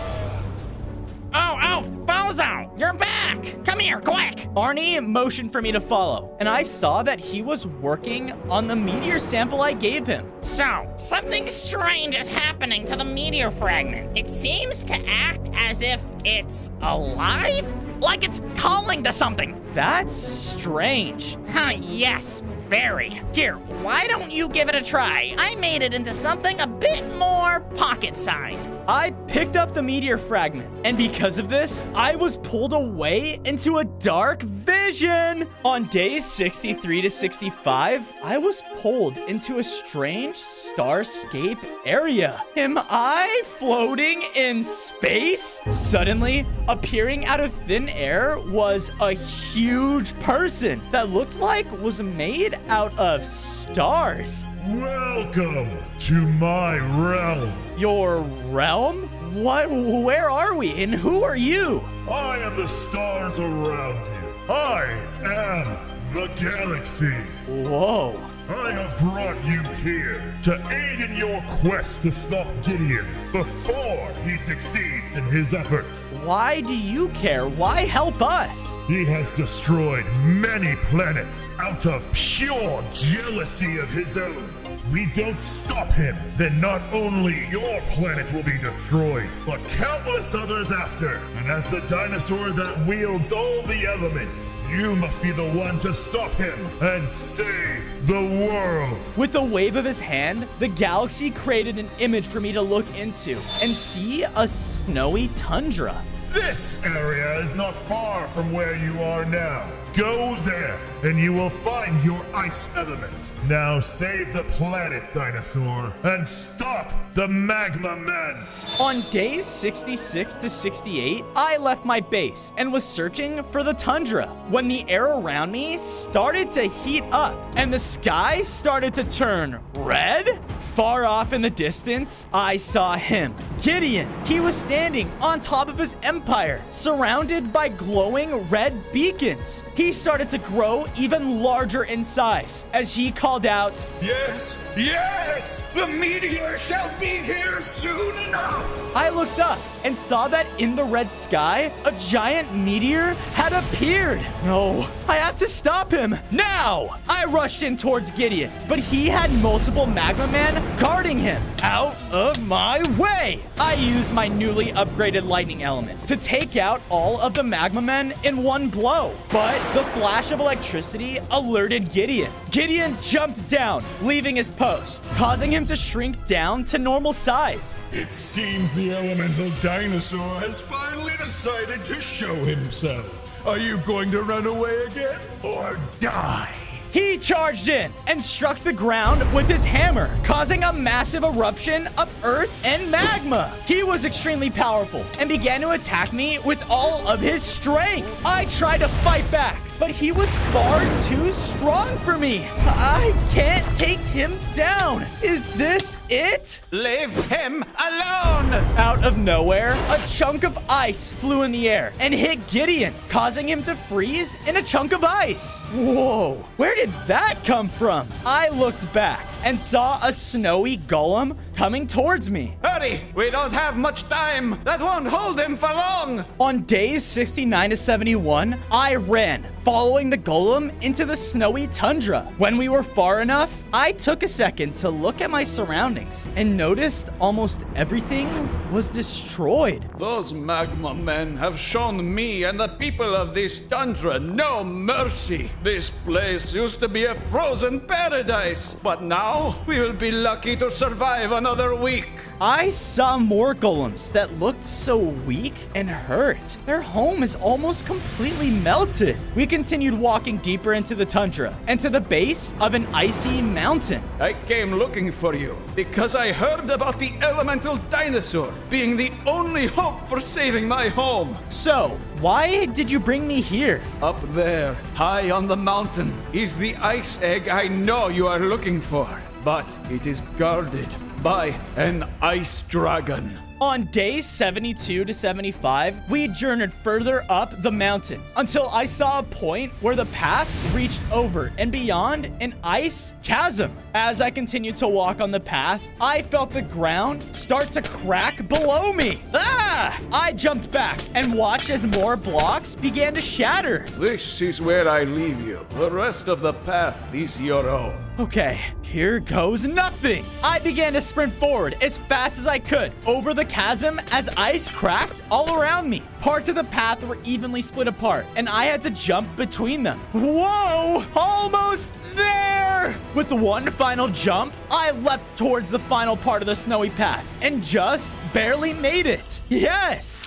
Oh, Fozo, you're back! Come here, quick! Arnie motioned for me to follow, and I saw that he was working on the meteor sample I gave him. So, something strange is happening to the meteor fragment. It seems to act as if it's alive? Like it's calling to something. That's strange. Yes, very. Here, why don't you give it a try? I made it into something a bit more pocket-sized. I picked up the meteor fragment, and because of this, I was pulled away into a dark, very Collision! On days 63 to 65, I was pulled into a strange starscape area. Am I floating in space? Suddenly, appearing out of thin air was a huge person that looked like was made out of stars. Welcome to my realm. Your realm? What? Where are we? And who are you? I am the stars around you. I am the galaxy. Whoa. I have brought you here to aid in your quest to stop Gideon before he succeeds in his efforts. Why do you care? Why help us? He has destroyed many planets out of pure jealousy of his own. If we don't stop him, then not only your planet will be destroyed, but countless others after. And as the dinosaur that wields all the elements, you must be the one to stop him and save the world. With a wave of his hand, the galaxy created an image for me to look into and see a snowy tundra. This area is not far from where you are now. Go there, and you will find your ice element. Now save the planet, dinosaur, and stop the Magma Men. On days 66 to 68, I left my base and was searching for the tundra when the air around me started to heat up and the sky started to turn red. Far off in the distance, I saw him, Gideon. He was standing on top of his empire, surrounded by glowing red beacons. He started to grow even larger in size as he called out, Yes, yes, the meteor shall be here soon enough. I looked up and saw that in the red sky, a giant meteor had appeared. No, I have to stop him now. I rushed in towards Gideon, but he had multiple Magma Men guarding him. Out of my way. I used my newly upgraded lightning element to take out all of the Magma Men in one blow, but the flash of electricity alerted Gideon. Gideon jumped down, leaving his post, causing him to shrink down to normal size. It seems the elemental dinosaur has finally decided to show himself. Are you going to run away again or die? He charged in and struck the ground with his hammer, causing a massive eruption of earth and magma. He was extremely powerful and began to attack me with all of his strength. I tried to fight back, but he was far too strong for me. I can't take him down. Is this it? Leave him alone! Out of nowhere, a chunk of ice flew in the air and hit Gideon, causing him to freeze in a chunk of ice. Whoa, where did that come from? I looked back and saw a snowy golem coming towards me. Hurry! We don't have much time! That won't hold him for long! On days 69 to 71, I ran, following the golem into the snowy tundra. When we were far enough, I took a second to look at my surroundings and noticed almost everything was destroyed. Those Magma Men have shown me and the people of this tundra no mercy. This place used to be a frozen paradise, but now we will be lucky to survive another week. I saw more golems that looked so weak and hurt. Their home is almost completely melted. We continued walking deeper into the tundra and to the base of an icy mountain. I came looking for you because I heard about the elemental dinosaur being the only hope for saving my home. So, why did you bring me here? Up there, high on the mountain, is the ice egg I know you are looking for, but it is guarded by an ice dragon. On days 72 to 75, we journeyed further up the mountain until I saw a point where the path reached over and beyond an ice chasm. As I continued to walk on the path, I felt the ground start to crack below me. Ah! I jumped back and watched as more blocks began to shatter. This is where I leave you. The rest of the path is your own. Okay, here goes nothing. I began to sprint forward as fast as I could over the chasm as ice cracked all around me. Parts of the path were evenly split apart, and I had to jump between them. Whoa! Almost there! With one final jump, I leapt towards the final part of the snowy path and just barely made it. Yes!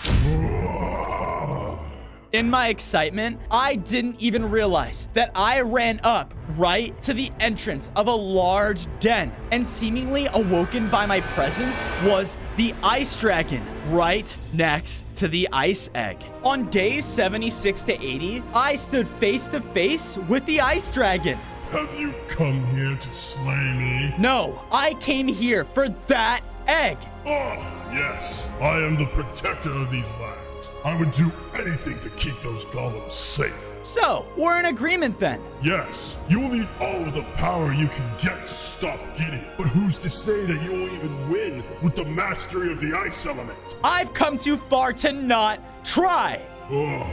In my excitement, I didn't even realize that I ran up right to the entrance of a large den, and seemingly awoken by my presence was the ice dragon right next to the ice egg. On days 76 to 80, I stood face to face with the ice dragon. Have you come here to slay me? No, I came here for that egg. Oh, yes. I am the protector of these lands. I would do anything to keep those golems safe. So, we're in agreement then. Yes, you will need all of the power you can get to stop Gideon. But who's to say that you will even win with the mastery of the ice element? I've come too far to not try. Oh,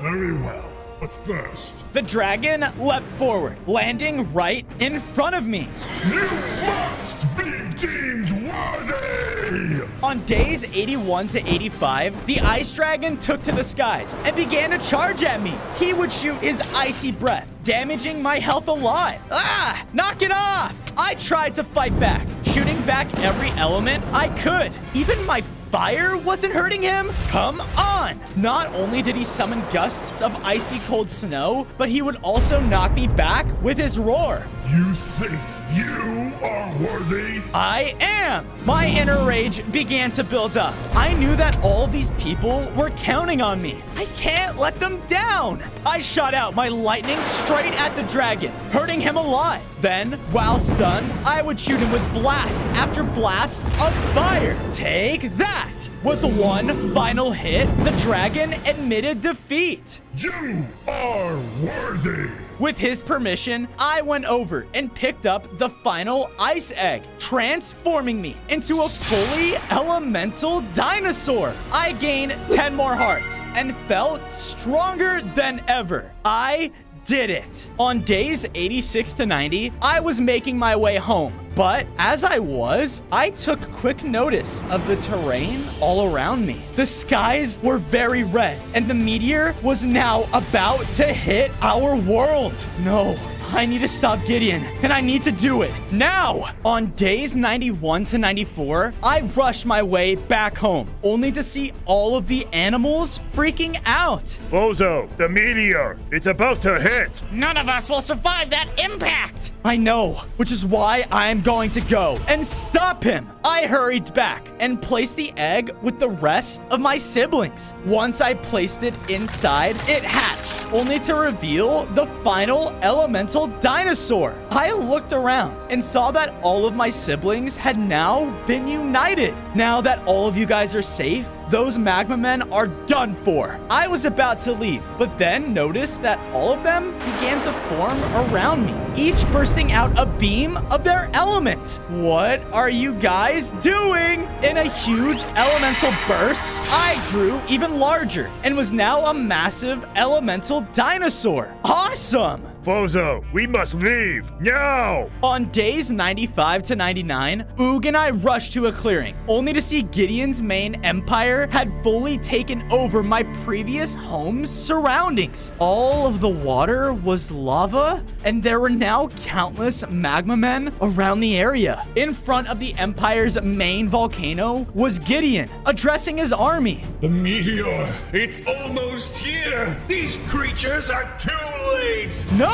very well. But first, the dragon leapt forward, landing right in front of me. You must be deemed worthy! On days 81 to 85, the ice dragon took to the skies and began to charge at me. He would shoot his icy breath, damaging my health a lot. Ah, knock it off! I tried to fight back, shooting back every element I could. Even my fire wasn't hurting him? Come on! Not only did he summon gusts of icy cold snow, but he would also knock me back with his roar. You think you are worthy? I am! My inner rage began to build up. I knew that all of these people were counting on me. I can't let them down! I shot out my lightning straight at the dragon, hurting him a lot. Then, while stunned, I would shoot him with blast after blast of fire. Take that! With one final hit, the dragon admitted defeat. You are worthy! With his permission, I went over and picked up the final ice egg, transforming me into a fully elemental dinosaur. I gained 10 more hearts and felt stronger than ever. I did it. On days 86 to 90, I was making my way home. But as I took quick notice of the terrain all around me. The skies were very red, and the meteor was now about to hit our world. No, I need to stop Gideon, and I need to do it now. On days 91 to 94, I rushed my way back home, only to see all of the animals freaking out. Bozo, the meteor, it's about to hit. None of us will survive that impact. I know, which is why I'm going to go and stop him. I hurried back and placed the egg with the rest of my siblings. Once I placed it inside, it hatched, only to reveal the final elemental dinosaur. I looked around and saw that all of my siblings had now been united. Now that all of you guys are safe, those magma men are done for. I was about to leave, but then noticed that all of them began to form around me, each bursting out a beam of their element. What are you guys doing? In a huge elemental burst, I grew even larger and was now a massive elemental dinosaur. Awesome! Bozo, we must leave now! On days 95 to 99, Oog and I rushed to a clearing, only to see Gideon's main empire had fully taken over my previous home's surroundings. All of the water was lava, and there were now countless magma men around the area. In front of the empire's main volcano was Gideon, addressing his army. The meteor, it's almost here! These creatures are too late! No!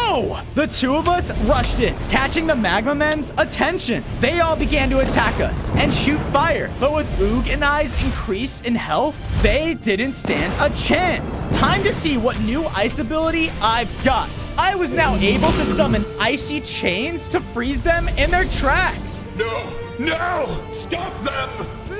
The two of us rushed in, catching the magma men's attention. They all began to attack us and shoot fire, but with Oog and I's increase in health, they didn't stand a chance. Time to see what new ice ability I've got. I was now able to summon icy chains to freeze them in their tracks. No! No! Stop them!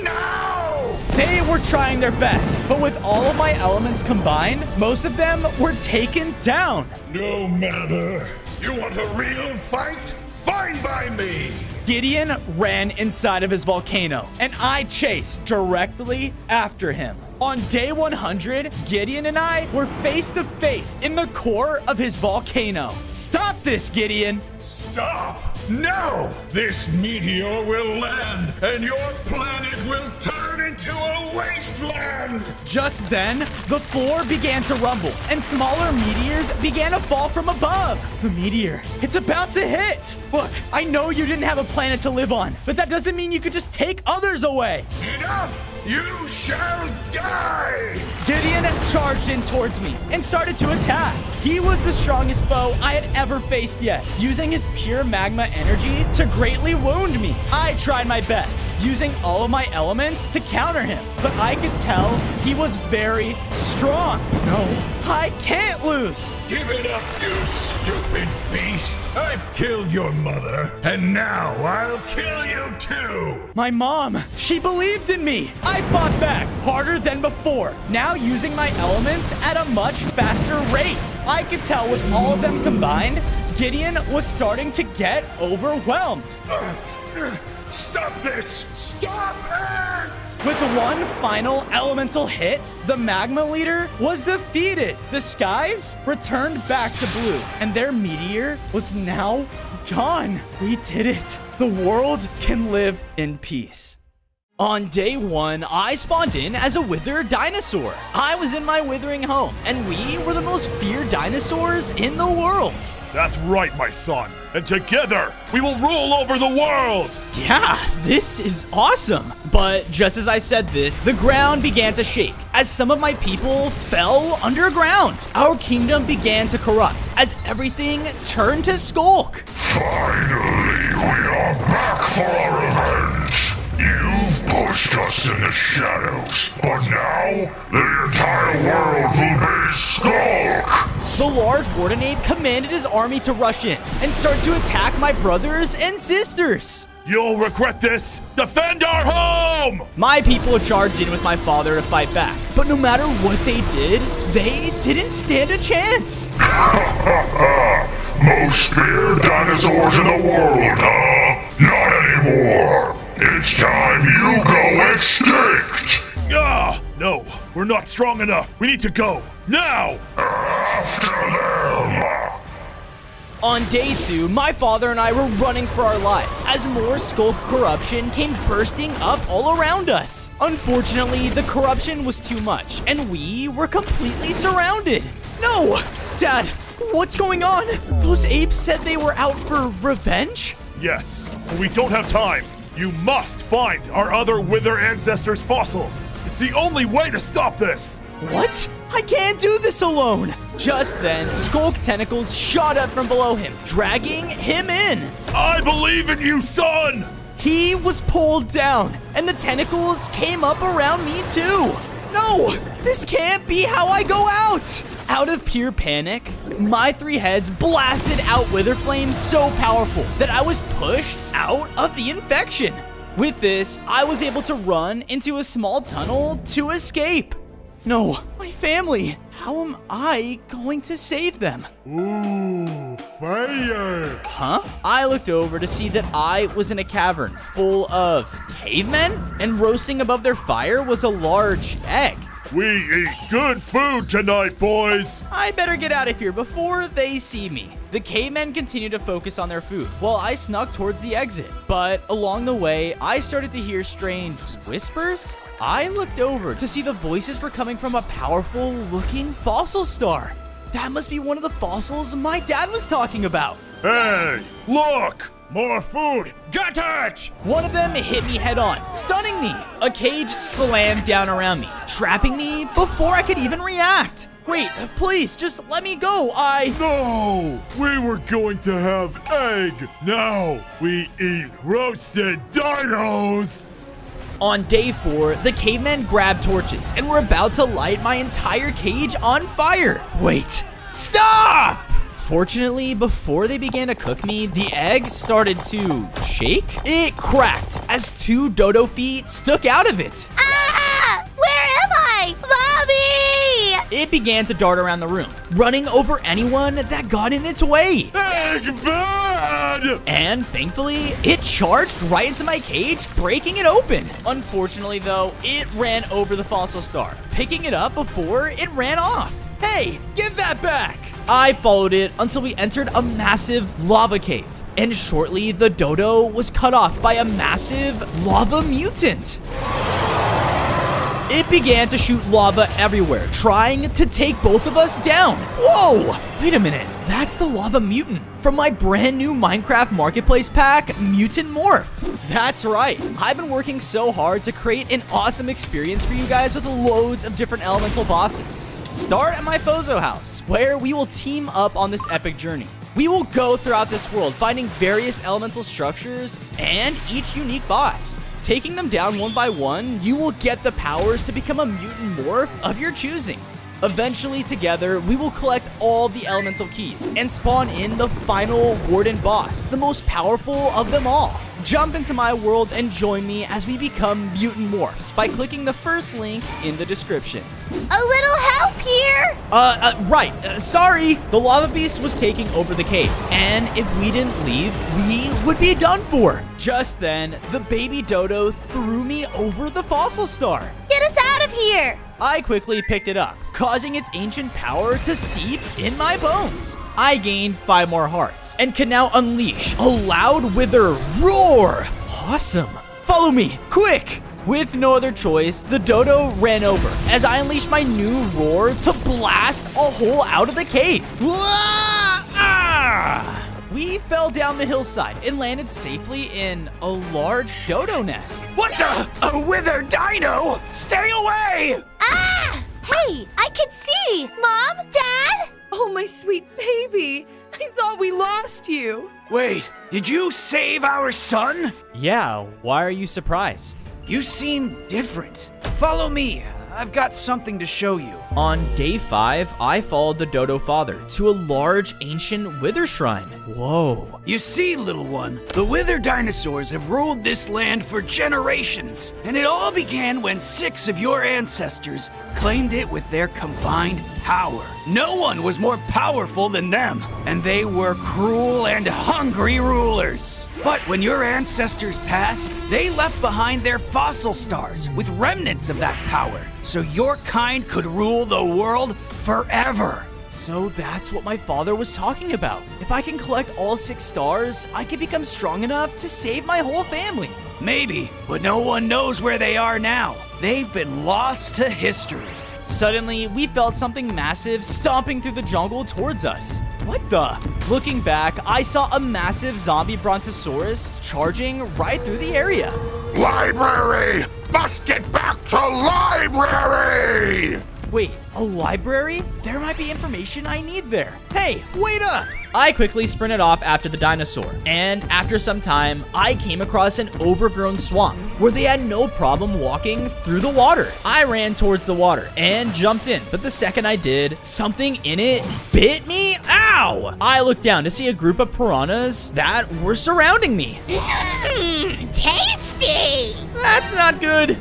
No! They were trying their best, but with all of my elements combined, most of them were taken down. No matter. You want a real fight? Fine by me! Gideon ran inside of his volcano, and I chased directly after him. On day 100, Gideon and I were face to face in the core of his volcano. Stop this, Gideon! Stop! No! This meteor will land, and your planet will turn into a wasteland! Just then, the floor began to rumble, and smaller meteors began to fall from above. The meteor, it's about to hit. Look, I know you didn't have a planet to live on, but that doesn't mean you could just take others away. Enough! You shall die! Gideon charged in towards me and started to attack. He was the strongest foe I had ever faced yet, using his pure magma energy to greatly wound me. I tried my best, using all of my elements to counter him, but I could tell he was very strong. No, I can't lose. Give it up, you stupid beast! I've killed your mother, and now I'll kill you too! My mom, she believed in me. I fought back harder than before, now using my elements at a much faster rate. I could tell with all of them combined, Gideon was starting to get overwhelmed. Stop this! Stop it! With one final elemental hit, the magma leader was defeated. The skies returned back to blue, and their meteor was now gone. We did it. The world can live in peace. On day 1, I spawned in as a wither dinosaur. I was in my withering home, and we were the most feared dinosaurs in the world. That's right, my son. And together, we will rule over the world! Yeah, this is awesome. But just as I said this, the ground began to shake as some of my people fell underground. Our kingdom began to corrupt as everything turned to skulk. Finally, we are back for our revenge. You've pushed us in the shadows, but now the entire world will be skulk. The large wardenate commanded his army to rush in and start to attack my brothers and sisters. You'll regret this! Defend our home! My people charged in with my father to fight back, but no matter what they didn't stand a chance. Most feared dinosaurs in the world, huh? Not anymore. It's time you go extinct. Ah, no, we're not strong enough. We need to go now. After them. On day 2, my father and I were running for our lives as more skulk corruption came bursting up all around us. Unfortunately, the corruption was too much, and we were completely surrounded. No! Dad, what's going on? Those apes said they were out for revenge? Yes, but we don't have time. You must find our other wither ancestors' fossils. It's the only way to stop this. What? I can't do this alone! Just then, skulk tentacles shot up from below him, dragging him in. I believe in you, son! He was pulled down, and the tentacles came up around me too. No! This can't be how I go out! Out of pure panic, my 3 heads blasted out wither flames so powerful that I was pushed out of the infection. With this, I was able to run into a small tunnel to escape. No, my family. How am I going to save them? Ooh, fire! Huh? I looked over to see that I was in a cavern full of cavemen, and roasting above their fire was a large egg. We eat good food tonight, boys! I better get out of here before they see me. The cavemen continued to focus on their food while I snuck towards the exit. But along the way, I started to hear strange whispers. I looked over to see the voices were coming from a powerful looking fossil star. That must be one of the fossils my dad was talking about. Hey, look! More food! Get it! One of them hit me head on, stunning me. A cage slammed down around me, trapping me before I could even react. Wait, please, just let me go. No! We were going to have egg. Now we eat roasted dinos! On day 4, the cavemen grabbed torches and were about to light my entire cage on fire. Wait, stop! Fortunately, before they began to cook me, the egg started to shake. It cracked as 2 dodo feet stuck out of it. Ah! Where am I? Mommy! It began to dart around the room, running over anyone that got in its way. Egg bad! And thankfully, it charged right into my cage, breaking it open. Unfortunately, though, it ran over the fossil star, picking it up before it ran off. Hey, give that back! I followed it until we entered a massive lava cave. And shortly, the dodo was cut off by a massive lava mutant. It began to shoot lava everywhere, trying to take both of us down. Whoa! Wait a minute. That's the lava mutant from my brand new Minecraft Marketplace pack, Mutant Morph. That's right. I've been working so hard to create an awesome experience for you guys with loads of different elemental bosses. Start at my Fozo house, where we will team up on this epic journey. We will go throughout this world, finding various elemental structures and each unique boss. Taking them down one by one, you will get the powers to become a mutant morph of your choosing. Eventually, together, we will collect all the elemental keys and spawn in the final Warden boss, the most powerful of them all. Jump into my world and join me as we become mutant morphs by clicking the first link in the description. A little help here? Sorry. The lava beast was taking over the cave, and if we didn't leave, we would be done for. Just then, the baby dodo threw me over the fossil star. Get us out of here! I quickly picked it up, causing its ancient power to seep in my bones. I gained 5 more hearts and can now unleash a loud wither roar. Awesome. Follow me, quick! With no other choice, the dodo ran over as I unleashed my new roar to blast a hole out of the cave. We fell down the hillside and landed safely in a large dodo nest. What the? A wither dino? Stay away! Ah! Hey, I can see! Mom? Dad? Oh, my sweet baby. I thought we lost you. Wait, did you save our son? Yeah, why are you surprised? You seem different. Follow me. I've got something to show you. On day 5, I followed the dodo father to a large ancient wither shrine. Whoa. You see, little one, the wither dinosaurs have ruled this land for generations, and it all began when 6 of your ancestors claimed it with their combined power. No one was more powerful than them, and they were cruel and hungry rulers. But when your ancestors passed, they left behind their fossil stars with remnants of that power, so your kind could rule the world forever. So that's what my father was talking about. If I can collect all 6 stars, I can become strong enough to save my whole family. Maybe, but no one knows where they are now. They've been lost to history. Suddenly, we felt something massive stomping through the jungle towards us. What the? Looking back, I saw a massive zombie brontosaurus charging right through the area. Library! Must get back to library! Wait, a library? There might be information I need there. Hey, wait up! I quickly sprinted off after the dinosaur, and after some time, I came across an overgrown swamp where they had no problem walking through the water. I ran towards the water and jumped in, but the second I did, something in it bit me. Ow! I looked down to see a group of piranhas that were surrounding me. Tasty! That's not good.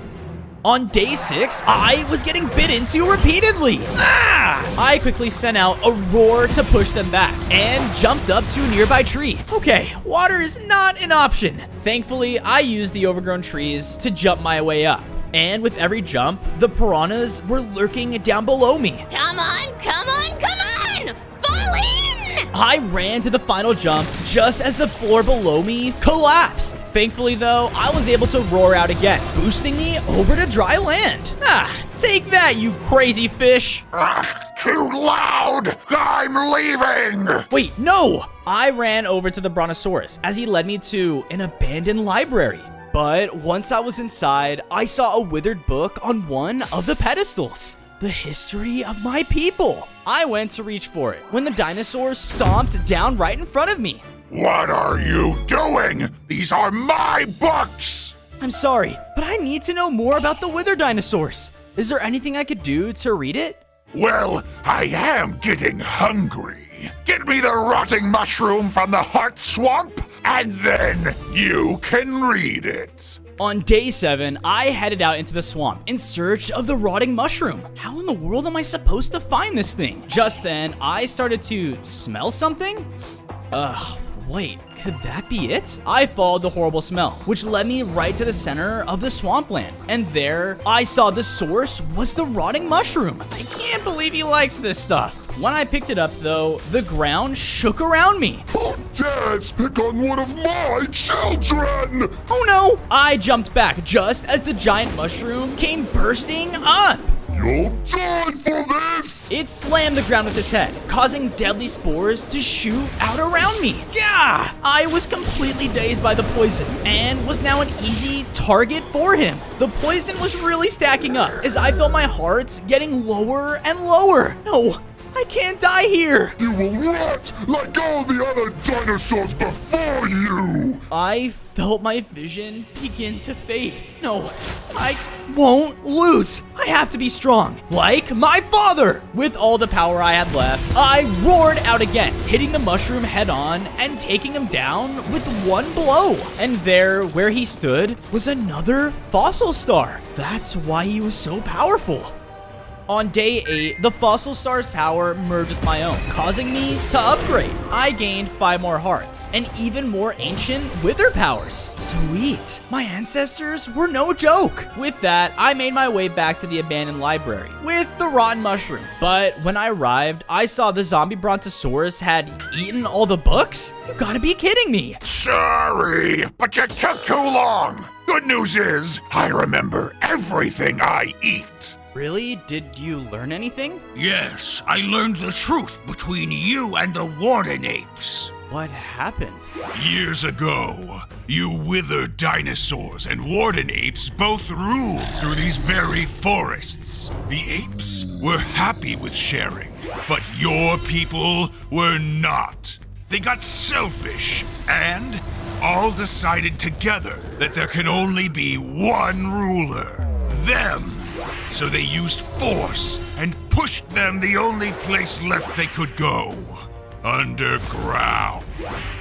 On day 6, I was getting bit into repeatedly. I quickly sent out a roar to push them back and jumped up to a nearby tree. Okay, water is not an option. Thankfully, I used the overgrown trees to jump my way up. And with every jump, the piranhas were lurking down below me. Come on, come on, come on! Fall in! I ran to the final jump just as the floor below me collapsed. Thankfully, though, I was able to roar out again, boosting me over to dry land. Take that, you crazy fish. Too loud! I'm leaving! Wait, no! I ran over to the brontosaurus as he led me to an abandoned library. But once I was inside, I saw a withered book on one of the pedestals. The history of my people. I went to reach for it when the dinosaur stomped down right in front of me. What are you doing? These are my books! I'm sorry, but I need to know more about the wither dinosaurs. Is there anything I could do to read it? Well, I am getting hungry. Get me the rotting mushroom from the heart swamp, and then you can read it. On day 7, I headed out into the swamp in search of the rotting mushroom. How in the world am I supposed to find this thing? Just then, I started to smell something. Wait, could that be it? I followed the horrible smell, which led me right to the center of the swampland. And there, I saw the source was the rotting mushroom. I can't believe he likes this stuff. When I picked it up, though, the ground shook around me. Who dares pick on one of my children? Oh no! I jumped back just as the giant mushroom came bursting up. You'll die for this! It slammed the ground with its head, causing deadly spores to shoot out around me. Yeah! I was completely dazed by the poison and was now an easy target for him. The poison was really stacking up as I felt my heart getting lower and lower. No, I can't die here. You will rot like all the other dinosaurs before you! I felt my vision begin to fade. No, I won't lose. I have to be strong, like my father. With all the power I had left, I roared out again, hitting the mushroom head on and taking him down with one blow. And there, where he stood, was another fossil star. That's why he was so powerful. On day 8, the fossil star's power merged with my own, causing me to upgrade. I gained 5 more hearts, and even more ancient wither powers. Sweet. My ancestors were no joke. With that, I made my way back to the abandoned library with the rotten mushroom. But when I arrived, I saw the zombie brontosaurus had eaten all the books? You gotta be kidding me. Sorry, but you took too long. Good news is, I remember everything I eat. Really? Did you learn anything? Yes, I learned the truth between you and the warden apes. What happened? Years ago, you withered dinosaurs and warden apes both ruled through these very forests. The apes were happy with sharing, but your people were not. They got selfish and all decided together that there can only be one ruler, them. So they used force and pushed them the only place left they could go. Underground.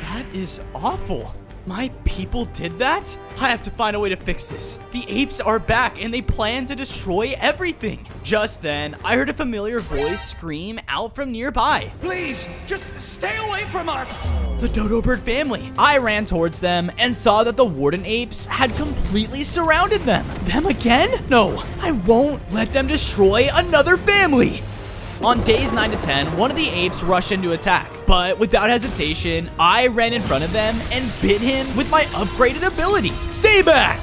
That is awful. My people did that? I have to find a way to fix this. The apes are back and they plan to destroy everything. Just then, I heard a familiar voice scream out from nearby. Please, just stay away from us! The dodo bird family. I ran towards them and saw that the warden apes had completely surrounded them. Them again? No, I won't let them destroy another family. On days 9 to 10, one of the apes rushed in to attack, but without hesitation, I ran in front of them and bit him with my upgraded ability. Stay back!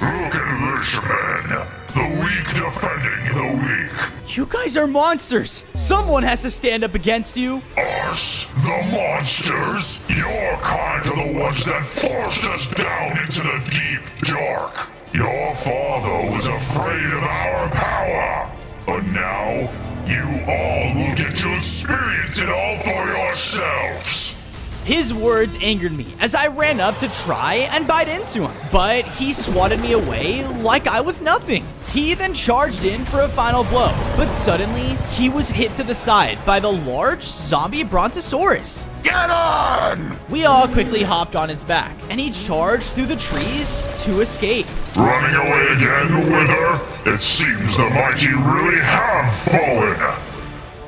Look at this, man. The weak defending the weak. You guys are monsters. Someone has to stand up against you. Us? The monsters? Your kind are the ones that forced us down into the deep dark. Your father was afraid of our power. But now, you all will get to experience it all for yourselves. His words angered me as I ran up to try and bite into him, but he swatted me away like I was nothing. He then charged in for a final blow, but suddenly he was hit to the side by the large zombie brontosaurus. Get on! We all quickly hopped on its back, and he charged through the trees to escape. Running away again, Wither? It seems the mighty really have fallen.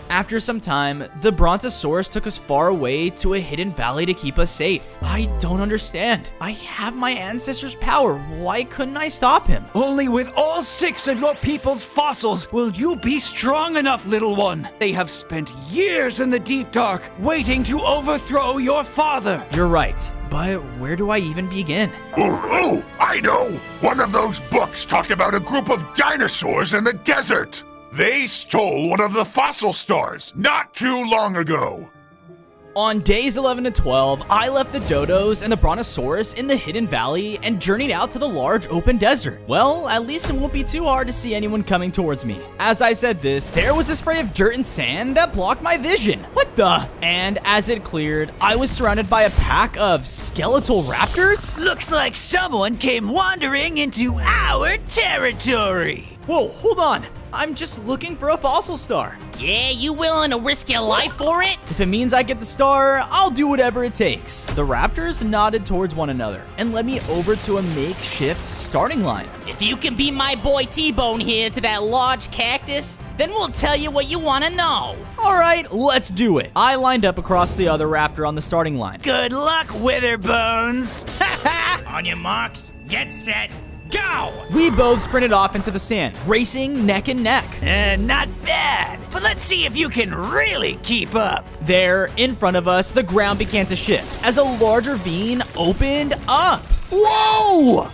After some time, the brontosaurus took us far away to a hidden valley to keep us safe. I don't understand. I have my ancestors' power. Why couldn't I stop him? Only with all 6 of your people's fossils will you be strong enough, little one. They have spent years in the deep dark waiting to overthrow your father. You're right, but where do I even begin? Oh, I know! One of those books talked about a group of dinosaurs in the desert. They stole one of the fossil stars not too long ago. On days 11 to 12, I left the dodos and the brontosaurus in the hidden valley and journeyed out to the large open desert. Well, at least it won't be too hard to see anyone coming towards me. As I said this, there was a spray of dirt and sand that blocked my vision. What the? And as it cleared, I was surrounded by a pack of skeletal raptors? Looks like someone came wandering into our territory. Whoa, hold on. I'm just looking for a fossil star. Yeah, you willing to risk your life for it? If it means I get the star, I'll do whatever it takes. The raptors nodded towards one another and led me over to a makeshift starting line. If you can beat my boy T-Bone here to that large cactus, then we'll tell you what you want to know. All right, let's do it. I lined up across the other raptor on the starting line. Good luck, Witherbones. On your marks, get set, go! We both sprinted off into the sand, racing neck and neck. Not bad, but let's see if you can really keep up. There, in front of us, the ground began to shift as a large ravine opened up. Whoa!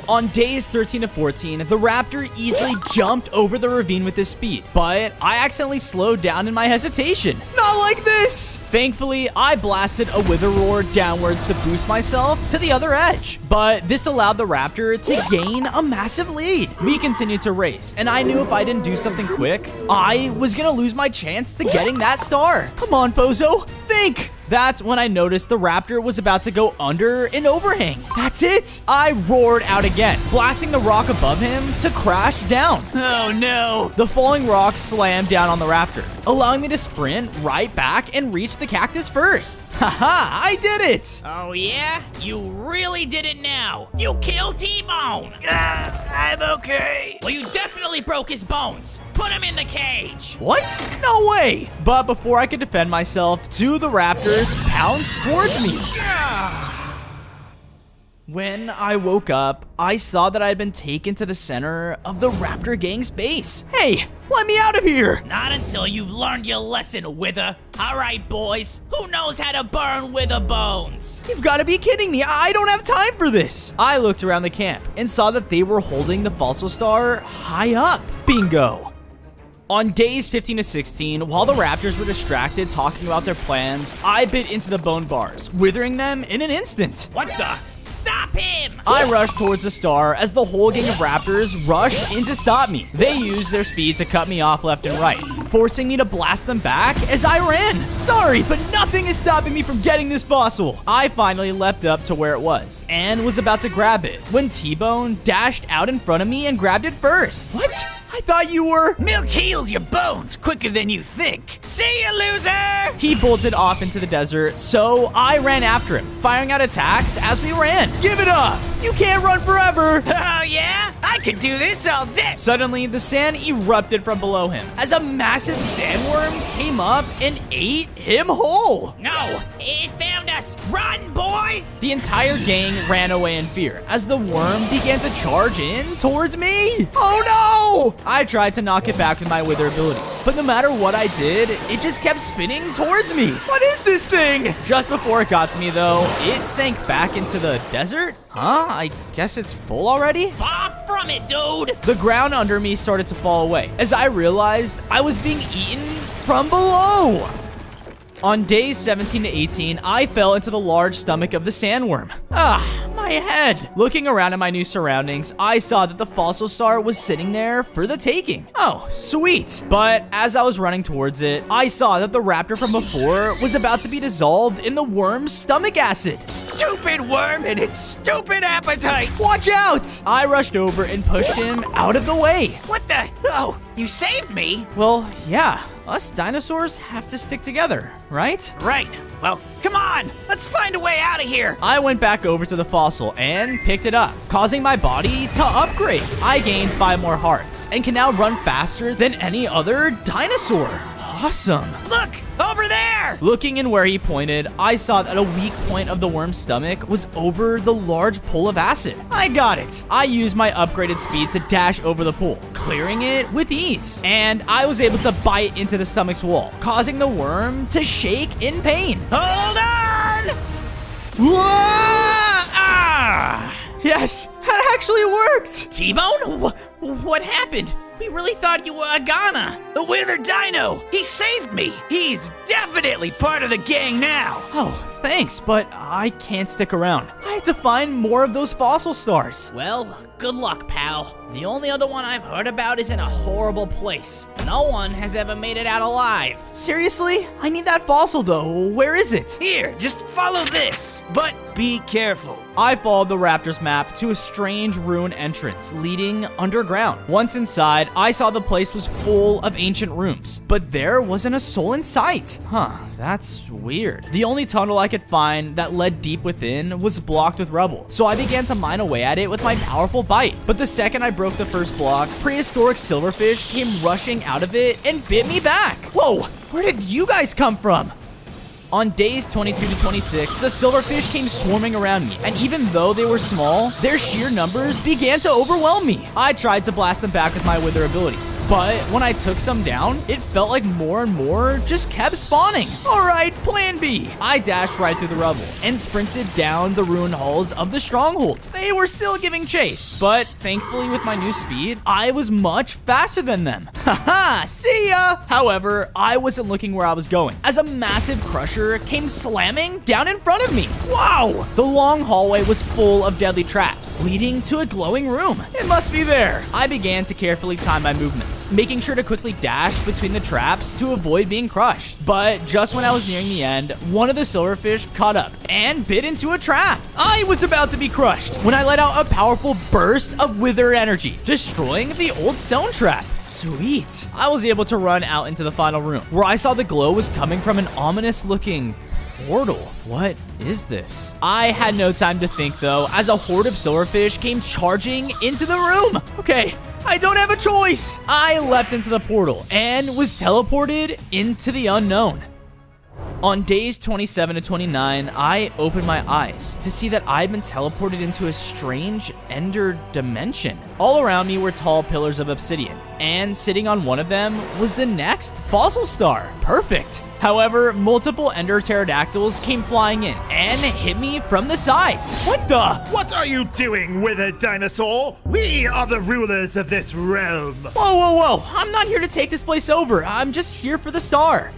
On days 13 to 14, the raptor easily jumped over the ravine with his speed, but I accidentally slowed down in my hesitation. Not like this! Thankfully, I blasted a wither roar downwards to boost myself to the other edge, but this allowed the raptor to gain a massive lead. We continued to race, and I knew if I didn't do something quick, I was gonna lose my chance to getting that star. Come on, Fozo, think! That's when I noticed the raptor was about to go under an overhang. That's it. I roared out again, blasting the rock above him to crash down. Oh no. The falling rock slammed down on the raptor, allowing me to sprint right back and reach the cactus first. Haha, I did it. Oh yeah? You really did it now. You killed T-Bone. I'm okay. Well, you definitely broke his bones. Put him in the cage. What? No way. But before I could defend myself, two of the raptors pounced towards me. When I woke up, I saw that I had been taken to the center of the raptor gang's base. Hey, let me out of here. Not until you've learned your lesson, Wither. All right, boys. Who knows how to burn Wither bones? You've got to be kidding me. I don't have time for this. I looked around the camp and saw that they were holding the fossil star high up. Bingo. On days 15 to 16, while the raptors were distracted talking about their plans, I bit into the bone bars, withering them in an instant. What the? Stop him! I rushed towards the star as the whole gang of raptors rushed in to stop me. They used their speed to cut me off left and right, forcing me to blast them back as I ran. Sorry, but nothing is stopping me from getting this fossil. I finally leapt up to where it was and was about to grab it when T-Bone dashed out in front of me and grabbed it first. What? I thought you were... Milk heals your bones quicker than you think. See ya, loser! He bolted off into the desert, so I ran after him, firing out attacks as we ran. Give it up! You can't run forever! Oh, yeah? I could do this all day! Suddenly, the sand erupted from below him as a massive sandworm came up and ate him whole. No! It found us! Run, boys! The entire gang ran away in fear as the worm began to charge in towards me. Oh no! I tried to knock it back with my wither abilities, but no matter what I did, it just kept spinning towards me. What is this thing? Just before it got to me though, it sank back into the desert? Huh? I guess it's full already? Far from it, dude! The ground under me started to fall away as I realized I was being eaten from below. On days 17 to 18, I fell into the large stomach of the sandworm. My head. Looking around at my new surroundings, I saw that the fossil star was sitting there for the taking. Oh, sweet. But as I was running towards it, I saw that the raptor from before was about to be dissolved in the worm's stomach acid. Stupid worm and its stupid appetite! Watch out! I rushed over and pushed him out of the way. What the? Oh, you saved me? Well, yeah. Us dinosaurs have to stick together, right? Right. Well, come on. Let's find a way out of here. I went back over to the fossil and picked it up, causing my body to upgrade. I gained 5 more hearts and can now run faster than any other dinosaur. Awesome. Look, over there. Looking in where he pointed, I saw that a weak point of the worm's stomach was over the large pool of acid. I got it. I used my upgraded speed to dash over the pool, clearing it with ease. And I was able to bite into the stomach's wall, causing the worm to shake in pain. Hold on! Yes, that actually worked. T-Bone? What happened? We really thought you were a goner. The Wither Dino. He saved me. He's definitely part of the gang now. Oh, thanks, but I can't stick around. I have to find more of those fossil stars. Well, good luck, pal. The only other one I've heard about is in a horrible place. No one has ever made it out alive. Seriously? I need that fossil, though. Where is it? Here, just follow this. But be careful. I followed the raptor's map to a strange ruin entrance leading underground. Once inside, I saw the place was full of ancient rooms, but there wasn't a soul in sight. That's weird. The only tunnel I could find that led deep within was blocked with rubble, so I began to mine away at it with my powerful bite. But the second I broke the first block, prehistoric silverfish came rushing out of it and bit me back. Whoa, where did you guys come from? On days 22 to 26, the silverfish came swarming around me, and even though they were small, their sheer numbers began to overwhelm me. I tried to blast them back with my wither abilities, but when I took some down, it felt like more and more just kept spawning. Alright, plan B. I dashed right through the rubble and sprinted down the ruined halls of the stronghold. They were still giving chase, but thankfully with my new speed, I was much faster than them. Haha, see ya! However, I wasn't looking where I was going, as a massive crusher came slamming down in front of me. Wow! The long hallway was full of deadly traps, leading to a glowing room. It must be there. I began to carefully time my movements, making sure to quickly dash between the traps to avoid being crushed. But just when I was nearing the end, one of the silverfish caught up and bit into a trap. I was about to be crushed when I let out a powerful burst of wither energy, destroying the old stone trap. Sweet. I was able to run out into the final room, where I saw the glow was coming from an ominous looking portal. What is this? I had no time to think though, as a horde of silverfish came charging into the room. Okay, I don't have a choice. I leapt into the portal and was teleported into the unknown. On days 27 to 29, I opened my eyes to see that I'd been teleported into a strange ender dimension. All around me were tall pillars of obsidian, and sitting on one of them was the next fossil star. Perfect. However, multiple ender pterodactyls came flying in and hit me from the sides. What the? What are you doing, Lava Dinosaur? We are the rulers of this realm. Whoa, whoa, whoa. I'm not here to take this place over. I'm just here for the star.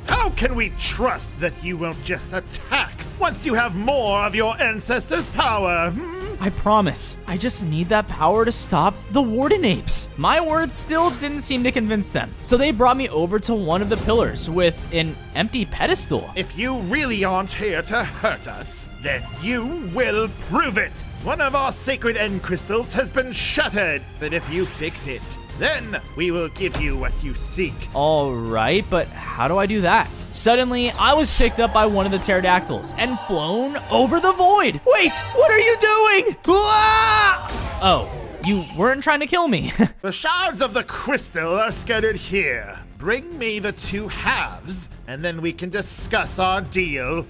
How can we trust that you won't just attack once you have more of your ancestors' power? I promise. I just need that power to stop the warden apes. My words still didn't seem to convince them, so they brought me over to one of the pillars with an empty pedestal. If you really aren't here to hurt us, then you will prove it. One of our sacred end crystals has been shattered, but if you fix it, then we will give you what you seek. All right, but how do I do that? Suddenly, I was picked up by one of the pterodactyls and flown over the void. Wait, what are you doing? Ah! Oh, you weren't trying to kill me. The shards of the crystal are scattered here. Bring me the two halves, and then we can discuss our deal.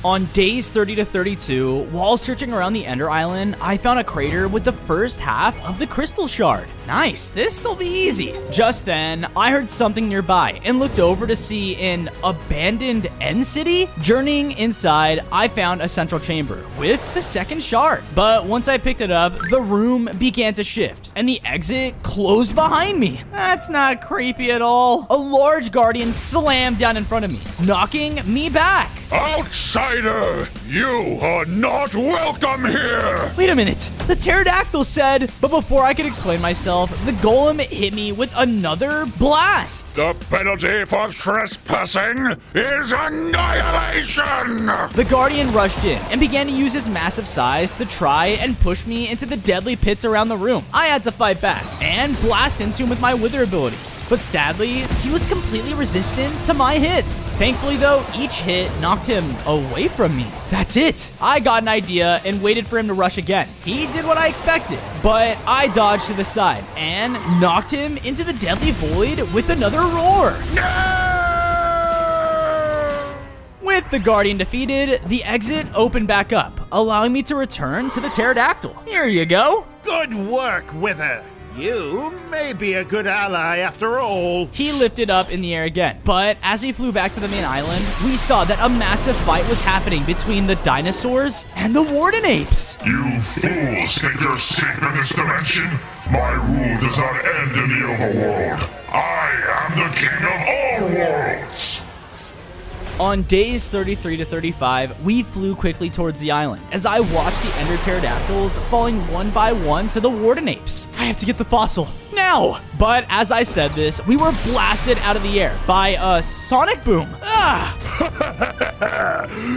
On days 30 to 32, while searching around the Ender Island, I found a crater with the first half of the crystal shard. Nice, this'll be easy. Just then, I heard something nearby and looked over to see an abandoned end city. Journeying inside, I found a central chamber with the second shard. But once I picked it up, the room began to shift and the exit closed behind me. That's not creepy at all. A large guardian slammed down in front of me, knocking me back. Outsider, you are not welcome here! Wait a minute, the pterodactyl said, but before I could explain myself, the golem hit me with another blast. The penalty for trespassing is annihilation! The guardian rushed in and began to use his massive size to try and push me into the deadly pits around the room. I had to fight back and blast into him with my wither abilities, but sadly, he was completely resistant to my hits. Thankfully though, each hit knocked him away from me. That's it. I got an idea and waited for him to rush again. He did what I expected, but I dodged to the side and knocked him into the deadly void with another roar. No! With the guardian defeated, the exit opened back up, allowing me to return to the pterodactyl. Here you go. Good work, Wither. You may be a good ally after all. He lifted up in the air again, but as we flew back to the main island, we saw that a massive fight was happening between the dinosaurs and the warden apes. You fools think you're safe in this dimension? My rule does not end in the overworld. I am the king of all worlds. On days 33 to 35, we flew quickly towards the island as I watched the ender pterodactyls falling one by one to the warden apes. I have to get the fossil now! But as I said this, we were blasted out of the air by a sonic boom. Ah!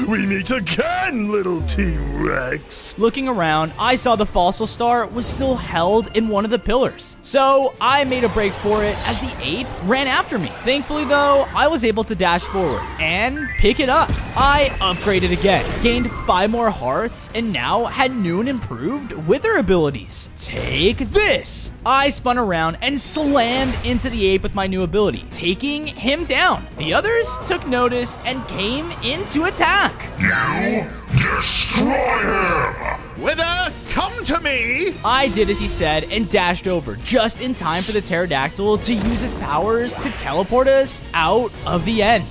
We meet again, little T-Rex. Looking around, I saw the fossil star was still held in one of the pillars. So I made a break for it as the ape ran after me. Thankfully though, I was able to dash forward and pick it up. I upgraded again, gained 5 more hearts, and now had new and improved wither abilities. Take this! I spun around and slammed into the ape with my new ability, taking him down. The others took notice and came in to attack. You destroy him! Wither, come to me! I did as he said and dashed over just in time for the pterodactyl to use his powers to teleport us out of the end.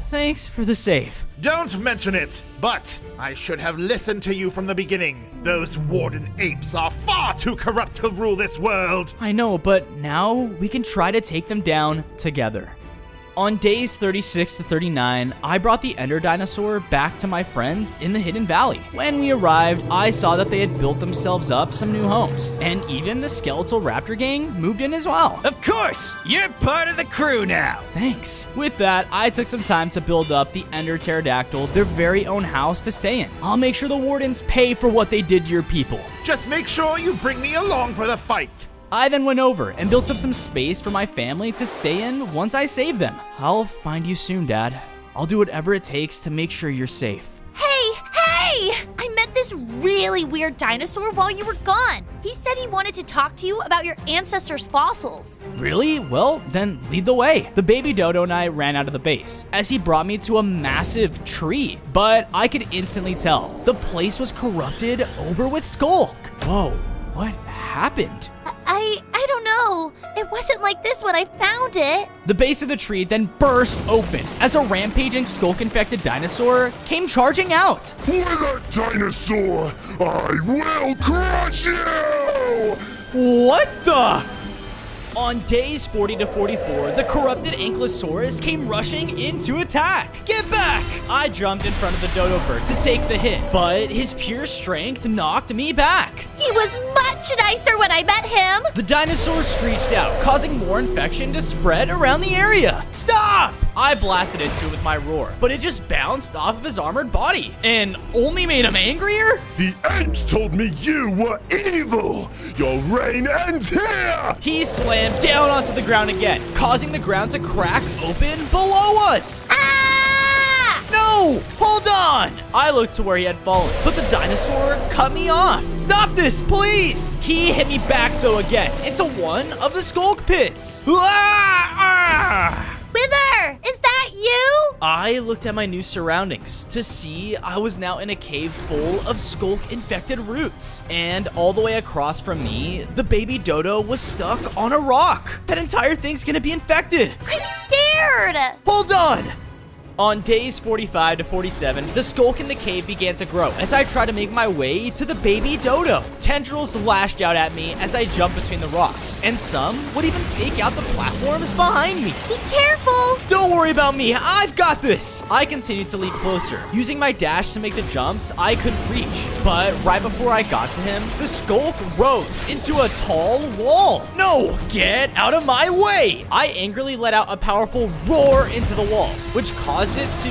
Thanks for the save. Don't mention it, but I should have listened to you from the beginning. Those warden apes are far too corrupt to rule this world. I know, but now we can try to take them down together. On days 36 to 39, I brought the Ender Dinosaur back to my friends in the Hidden Valley. When we arrived, I saw that they had built themselves up some new homes, and even the Skeletal Raptor gang moved in as well. Of course, you're part of the crew now. Thanks. With that, I took some time to build up the Ender Pterodactyl their very own house to stay in. I'll make sure the wardens pay for what they did to your people. Just make sure you bring me along for the fight. I then went over and built up some space for my family to stay in once I save them. I'll find you soon, Dad. I'll do whatever it takes to make sure you're safe. Hey! I met this really weird dinosaur while you were gone. He said he wanted to talk to you about your ancestors' fossils. Really? Well, then lead the way. The baby dodo and I ran out of the base as he brought me to a massive tree, but I could instantly tell the place was corrupted over with skulk. Whoa, what happened? I don't know. It wasn't like this when I found it. The base of the tree then burst open as a rampaging skulk-infected dinosaur came charging out. Wither Dinosaur, I will crush you! What the? On days 40 to 44, the corrupted Ankylosaurus came rushing in to attack. Get back! I jumped in front of the dodo bird to take the hit, but his pure strength knocked me back. He was much nicer when I met him. The dinosaur screeched out, causing more infection to spread around the area. Stop! I blasted into it with my roar, but it just bounced off of his armored body and only made him angrier? The apes told me you were evil! Your reign ends here! He slammed down onto the ground again, causing the ground to crack open below us. No! Hold on! I looked to where he had fallen, but the dinosaur cut me off. Stop this, please! He hit me back, though, again, into one of the skulk pits. Wither, is that you? I looked at my new surroundings to see I was now in a cave full of skulk-infected roots. And all the way across from me, the baby dodo was stuck on a rock. That entire thing's gonna be infected. I'm scared. Hold on! On days 45 to 47, the skulk in the cave began to grow as I tried to make my way to the baby dodo. Tendrils lashed out at me as I jumped between the rocks, and some would even take out the platforms behind me. Be careful! Don't worry about me, I've got this! I continued to leap closer, using my dash to make the jumps I couldn't reach. But right before I got to him, the skulk rose into a tall wall. No, get out of my way! I angrily let out a powerful roar into the wall, which caused it to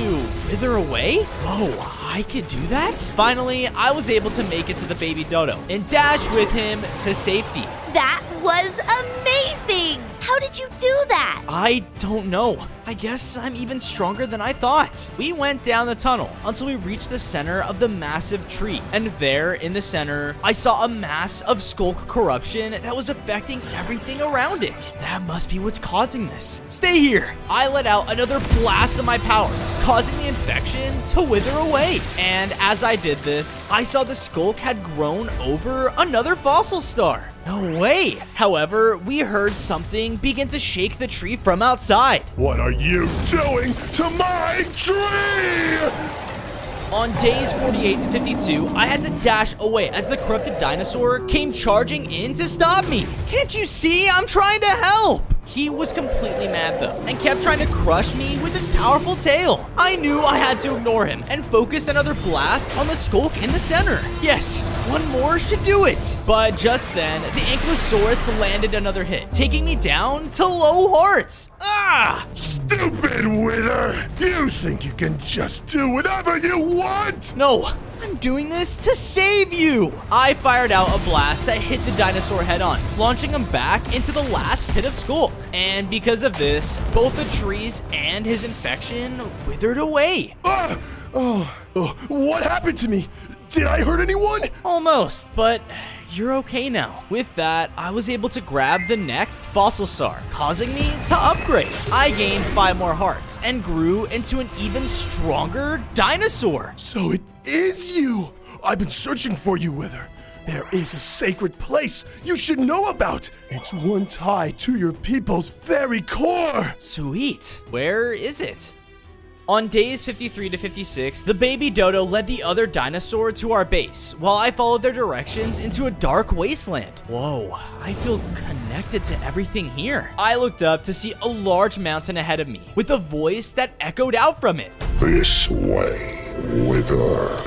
wither away? Whoa, I could do that? Finally, I was able to make it to the baby dodo and dash with him to safety. That was amazing! How did you do that? I don't know. I guess I'm even stronger than I thought. We went down the tunnel until we reached the center of the massive tree. And there in the center, I saw a mass of skulk corruption that was affecting everything around it. That must be what's causing this. Stay here. I let out another blast of my powers, causing the infection to wither away. And as I did this, I saw the skulk had grown over another fossil star. No way! However, we heard something begin to shake the tree from outside. What are you doing to my tree? On days 48 to 52, I had to dash away as the corrupted dinosaur came charging in to stop me. Can't you see? I'm trying to help! He was completely mad though, and kept trying to crush me with his powerful tail. I knew I had to ignore him and focus another blast on the skulk in the center. Yes, one more should do it. But just then, the Ankylosaurus landed another hit, taking me down to low hearts. Ah! Stupid Wither! You think you can just do whatever you want? No, I'm doing this to save you! I fired out a blast that hit the dinosaur head on, launching him back into the last pit of skulk. And because of this, both the trees and his infection withered away. What happened to me? Did I hurt anyone? Almost, but you're okay now. With that, I was able to grab the next fossil star, causing me to upgrade. I gained 5 more hearts and grew into an even stronger dinosaur. So it is you! I've been searching for you, Wither. There is a sacred place you should know about. It's one tied to your people's very core. Sweet. Where is it? On days 53 to 56, the baby dodo led the other dinosaur to our base, while I followed their directions into a dark wasteland. Whoa, I feel connected to everything here. I looked up to see a large mountain ahead of me, with a voice that echoed out from it. This way, Wither.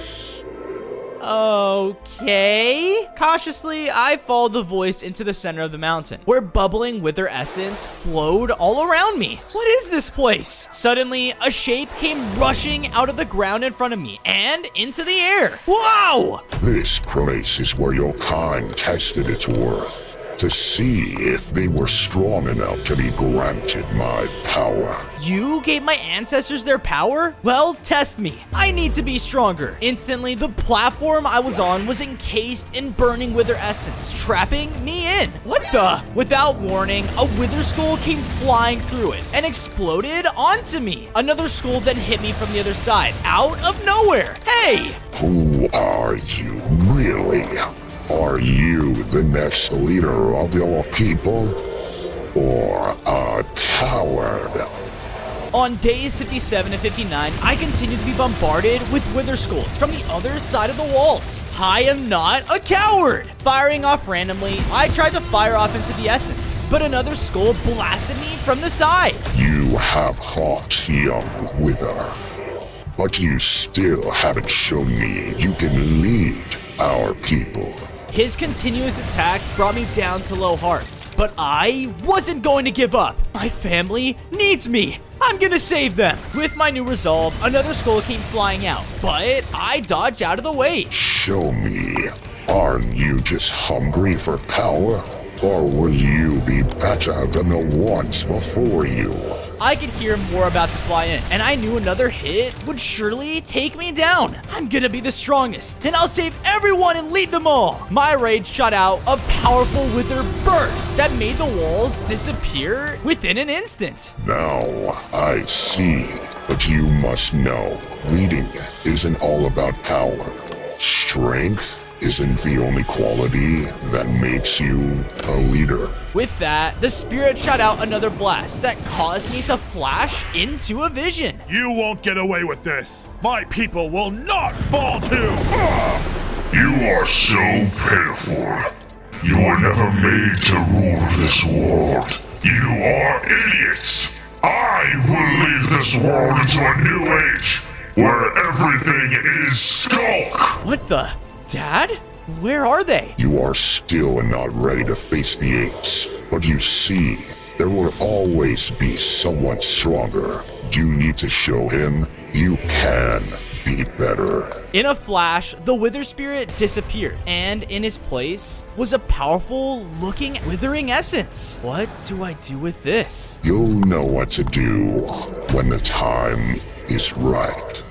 Okay. Cautiously, I followed the voice into the center of the mountain, where bubbling wither essence flowed all around me. What is this place? Suddenly, a shape came rushing out of the ground in front of me and into the air. Wow! This place is where your kind tested its worth, to see if they were strong enough to be granted my power. You gave my ancestors their power? Well, test me. I need to be stronger. Instantly, the platform I was on was encased in burning wither essence, trapping me in. What the? Without warning, a wither skull came flying through it and exploded onto me. Another skull then hit me from the other side, out of nowhere. Hey! Who are you, really? Are you the next leader of your people? Or a coward? On days 57 and 59, I continued to be bombarded with wither skulls from the other side of the walls. I am not a coward! Firing off randomly, I tried to fire off into the essence, but another skull blasted me from the side. You have heart, young Wither. But you still haven't shown me you can lead our people. His continuous attacks brought me down to low hearts, but I wasn't going to give up. My family needs me. I'm gonna save them. With my new resolve, another skull came flying out, but I dodged out of the way. Show me. Aren't you just hungry for power? Or will you be better than the ones before you? I could hear more about to fly in, and I knew another hit would surely take me down. I'm gonna be the strongest, and I'll save everyone and lead them all. My rage shot out a powerful wither burst that made the walls disappear within an instant. Now, I see. But you must know, leading isn't all about power. Strength isn't the only quality that makes you a leader. With that, the spirit shot out another blast that caused me to flash into a vision. You won't get away with this. My people will not fall to. You are so pitiful. You were never made to rule this world. You are idiots. I will lead this world into a new age where everything is skulk. What the? Dad? Where are they? You are still not ready to face the apes. But you see, there will always be someone stronger. You need to show him you can be better. In a flash, the wither spirit disappeared, and in his place was a powerful looking withering essence. What do I do with this? You'll know what to do when the time is right.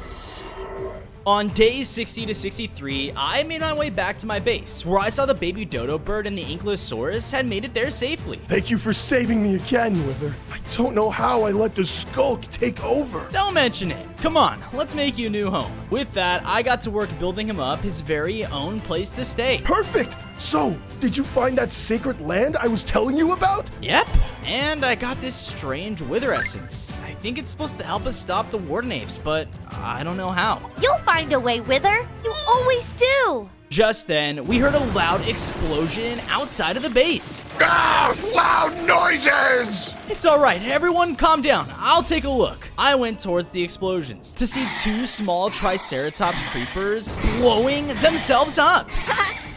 On days 60 to 63, I made my way back to my base, where I saw the baby dodo bird and the Ankylosaurus had made it there safely. Thank you for saving me again, Wither. I don't know how I let the skulk take over. Don't mention it. Come on, let's make you a new home. With that, I got to work building him up his very own place to stay. Perfect! So, did you find that sacred land I was telling you about? Yep, and I got this strange wither essence. I think it's supposed to help us stop the warden apes, but I don't know how. You'll find a way, Wither. You always do. Just then, we heard a loud explosion outside of the base. Ah! Loud noises! It's alright, everyone calm down. I'll take a look. I went towards the explosions to see two small Triceratops creepers blowing themselves up.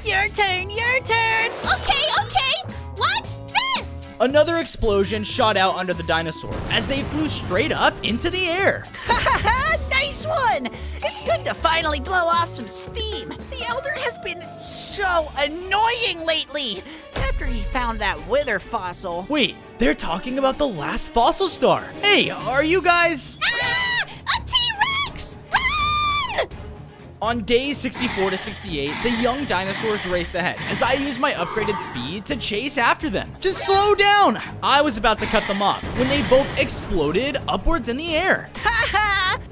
Your turn, your turn. Okay. Watch this! Another explosion shot out under the dinosaur as they flew straight up into the air. Nice one! It's good to finally blow off some steam. The Elder has been so annoying lately after he found that wither fossil. Wait, they're talking about the last fossil star. Hey, are you guys... Ah! A T-Rex! Run! On days 64 to 68, the young dinosaurs raced ahead as I used my upgraded speed to chase after them. Just slow down! I was about to cut them off when they both exploded upwards in the air.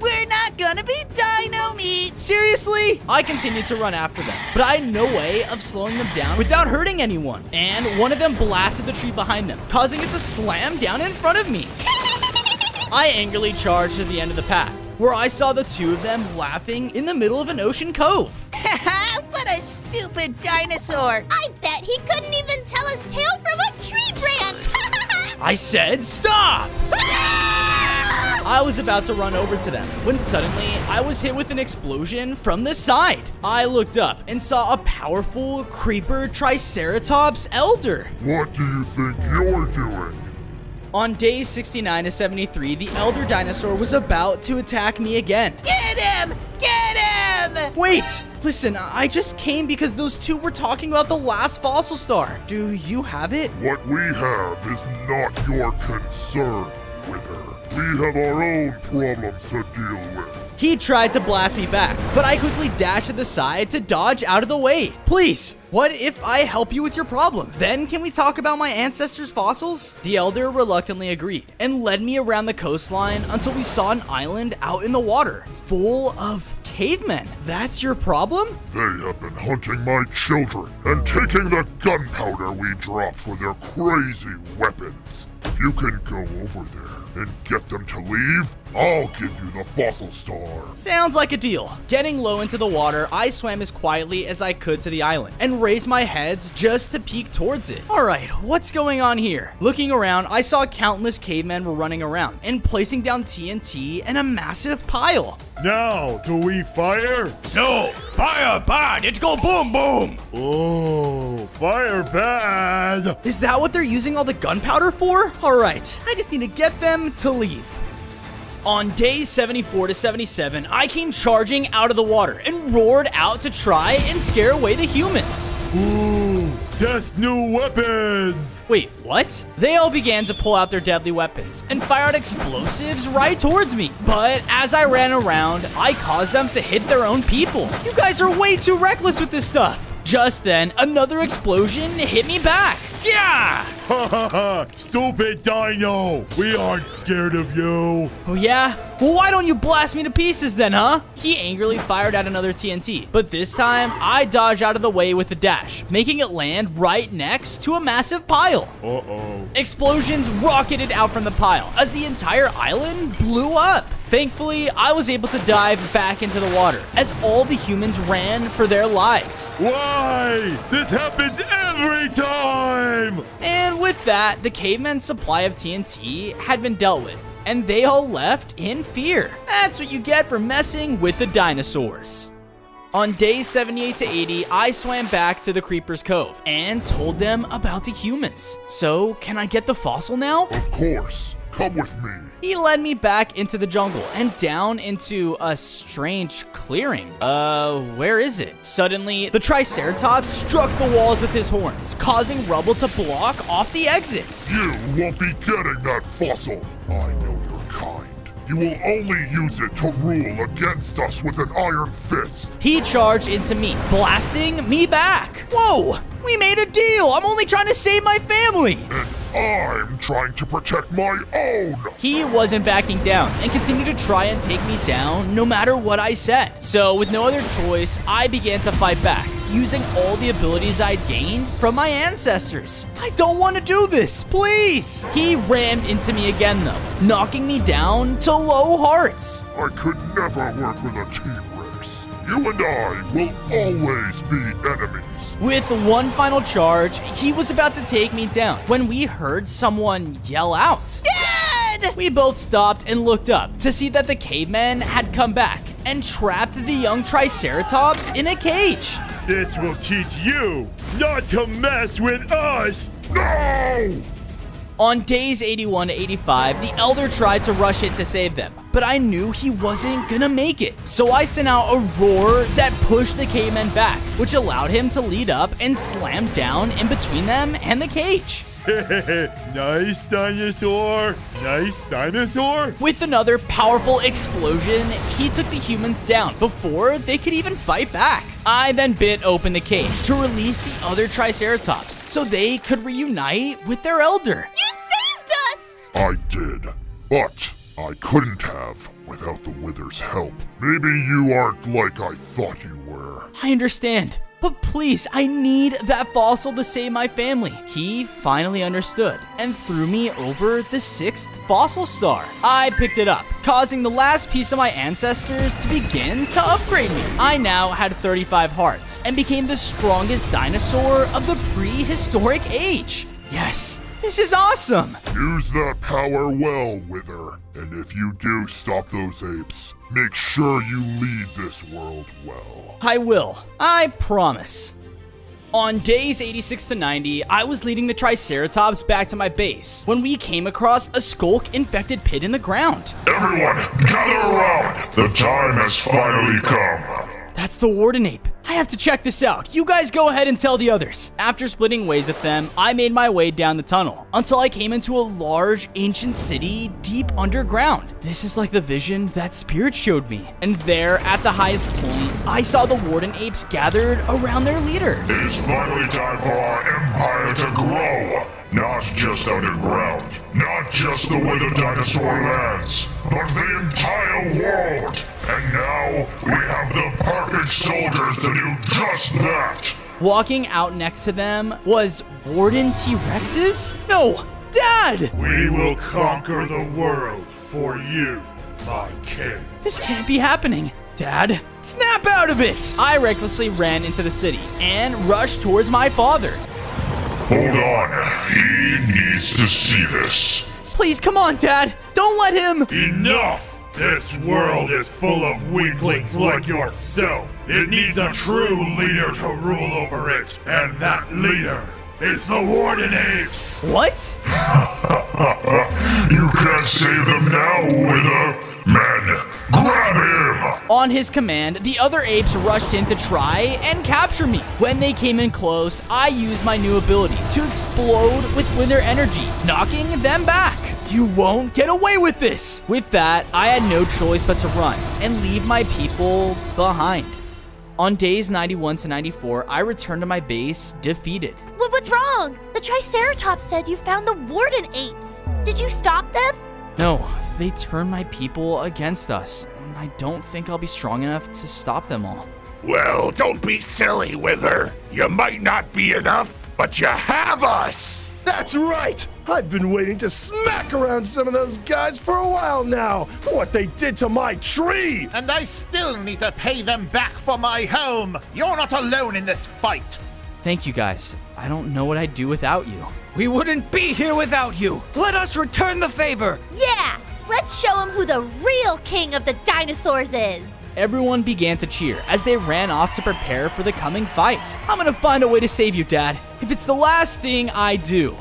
We're not gonna be dino meat! Seriously? I continued to run after them, but I had no way of slowing them down without hurting anyone. And one of them blasted the tree behind them, causing it to slam down in front of me. I angrily charged to the end of the path, where I saw the two of them laughing in the middle of an ocean cove. What a stupid dinosaur! I bet he couldn't even tell his tail from a tree branch! I said, stop! I was about to run over to them when suddenly I was hit with an explosion from the side. I looked up and saw a powerful creeper Triceratops elder. What do you think you're doing? On days 69 to 73, the elder dinosaur was about to attack me again. Get him! Get him! Wait! Listen, I just came because those two were talking about the last fossil star. Do you have it? What we have is not your concern, Wither. We have our own problems to deal with. He tried to blast me back, but I quickly dashed to the side to dodge out of the way. Please, what if I help you with your problem? Then can we talk about my ancestors' fossils? The elder reluctantly agreed and led me around the coastline until we saw an island out in the water, full of cavemen. That's your problem? They have been hunting my children and taking the gunpowder we dropped for their crazy weapons. If you can go over there and get them to leave, I'll give you the fossil star. Sounds like a deal. Getting low into the water, I swam as quietly as I could to the island and raised my heads just to peek towards it. Alright, what's going on here? Looking around, I saw countless cavemen were running around and placing down TNT in a massive pile. Now, do we fire? No, fire bad. It's go boom boom. Oh, fire bad. Is that what they're using all the gunpowder for? Alright, I just need to get them to leave. On days 74 to 77, I came charging out of the water and roared out to try and scare away the humans. Ooh, test new weapons. Wait, what? They all began to pull out their deadly weapons and fire out explosives right towards me. But as I ran around, I caused them to hit their own people. You guys are way too reckless with this stuff. Just then, another explosion hit me back. Yeah! Ha ha ha! Stupid dino! We aren't scared of you! Oh yeah? Well, why don't you blast me to pieces then, huh? He angrily fired out another TNT, but this time, I dodged out of the way with a dash, making it land right next to a massive pile. Uh-oh. Explosions rocketed out from the pile as the entire island blew up. Thankfully, I was able to dive back into the water as all the humans ran for their lives. Why? This happens every time! And with that, the cavemen's supply of TNT had been dealt with, and they all left in fear. That's what you get for messing with the dinosaurs. On days 78 to 80, I swam back to the Creeper's Cove and told them about the humans. So, can I get the fossil now? Of course. Come with me. He led me back into the jungle and down into a strange clearing. Where is it? Suddenly, the Triceratops struck the walls with his horns, causing rubble to block off the exit. You won't be getting that fossil. I know your kind. You will only use it to rule against us with an iron fist. He charged into me, blasting me back. Whoa! We made a deal! I'm only trying to save my family! And I'm trying to protect my own! He wasn't backing down and continued to try and take me down no matter what I said. So with no other choice, I began to fight back, using all the abilities I'd gained from my ancestors. I don't want to do this, please! He rammed into me again though, knocking me down to low hearts. I could never work with a T-Rex. You and I will always be enemies. With one final charge, he was about to take me down when we heard someone yell out. Dad! We both stopped and looked up to see that the caveman had come back and trapped the young Triceratops in a cage. This will teach you not to mess with us. No! On days 81 to 85, the Elder tried to rush in to save them, but I knew he wasn't gonna make it. So I sent out a roar that pushed the caveman back, which allowed him to lead up and slam down in between them and the cage. Nice dinosaur. Nice dinosaur. With another powerful explosion, he took the humans down before they could even fight back. I then bit open the cage to release the other Triceratops so they could reunite with their elder. You saved us! I did, but I couldn't have without the Wither's help. Maybe you aren't like I thought you were. I understand. But please, I need that fossil to save my family. He finally understood and threw me over the 6th fossil star. I picked it up, causing the last piece of my ancestors to begin to upgrade me. I now had 35 hearts and became the strongest dinosaur of the prehistoric age. Yes, this is awesome. Use that power well, Wither. And if you do stop those apes, make sure you lead this world well. I will. I promise. On days 86 to 90, I was leading the Triceratops back to my base when we came across a skulk-infected pit in the ground. Everyone, gather around! The time has finally come. That's the Warden Ape. I have to check this out. You guys go ahead and tell the others. After splitting ways with them, I made my way down the tunnel until I came into a large ancient city deep underground. This is like the vision that Spirit showed me. And there, at the highest point, I saw the Warden Apes gathered around their leader. It is finally time for our empire to grow. Not just underground, not just the Wither Dinosaur lands, but the entire world. And now, we have the perfect soldiers to do just that. Walking out next to them was Warden T-Rexes? No, Dad! We will conquer the world for you, my king. This can't be happening. Dad, snap out of it! I recklessly ran into the city and rushed towards my father. Hold on, he needs to see this. Please, come on, Dad. Don't let him. Enough! This world is full of weaklings like yourself. It needs a true leader to rule over it, and that leader is the Warden Apes. What? You can't save them now, Wither. Men, grab him! On his command, the other apes rushed in to try and capture me. When they came in close, I used my new ability to explode with Wither energy, knocking them back. You won't get away with this! With that, I had no choice but to run and leave my people behind. On days 91 to 94, I returned to my base defeated. What's wrong? The Triceratops said you found the Warden Apes. Did you stop them? No, they turned my people against us, and I don't think I'll be strong enough to stop them all. Well, don't be silly, Wither. You might not be enough, but you have us! That's right! I've been waiting to smack around some of those guys for a while now. What they did to my tree! And I still need to pay them back for my home. You're not alone in this fight. Thank you, guys. I don't know what I'd do without you. We wouldn't be here without you. Let us return the favor. Yeah! Let's show them who the real king of the dinosaurs is. Everyone began to cheer as they ran off to prepare for the coming fight. I'm gonna find a way to save you, Dad, if it's the last thing I do.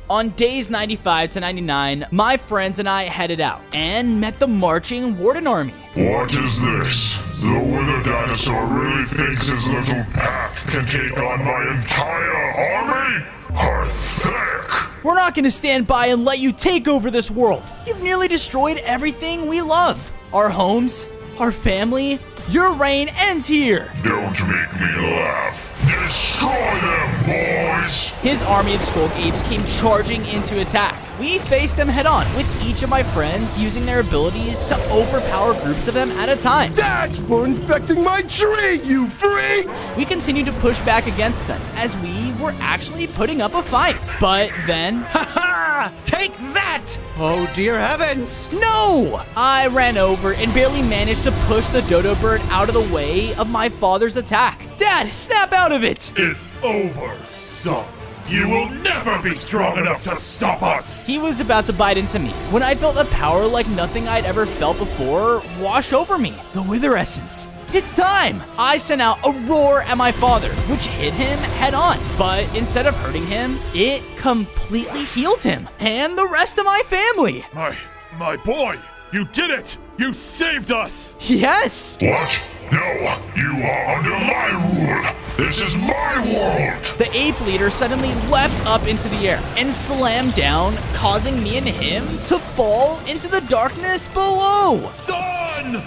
On days 95 to 99, my friends and I headed out and met the marching Warden army. What is this? The Wither Dinosaur really thinks his little pack can take on my entire army? Pathetic! We're not gonna stand by and let you take over this world. You've nearly destroyed everything we love. Our homes, our family. Your reign ends here. Don't make me laugh. Destroy them, boys! His army of Skulk Apes came charging into attack. We faced them head on, with each of my friends using their abilities to overpower groups of them at a time. That's for infecting my tree, you freaks! We continued to push back against them, as we were actually putting up a fight. But then... Ha! Take that! Oh, dear heavens! No! I ran over and barely managed to push the dodo bird out of the way of my father's attack. Dad, snap out of it! It's over, son. You will never be strong enough to stop us! He was about to bite into me when I felt a power like nothing I'd ever felt before wash over me. The Wither Essence. It's time! I sent out a roar at my father, which hit him head on. But instead of hurting him, it completely healed him and the rest of my family. My boy, you did it! You saved us! Yes! What? No, you are under my rule. This is my world. The ape leader suddenly leapt up into the air and slammed down, causing me and him to fall into the darkness below. Son!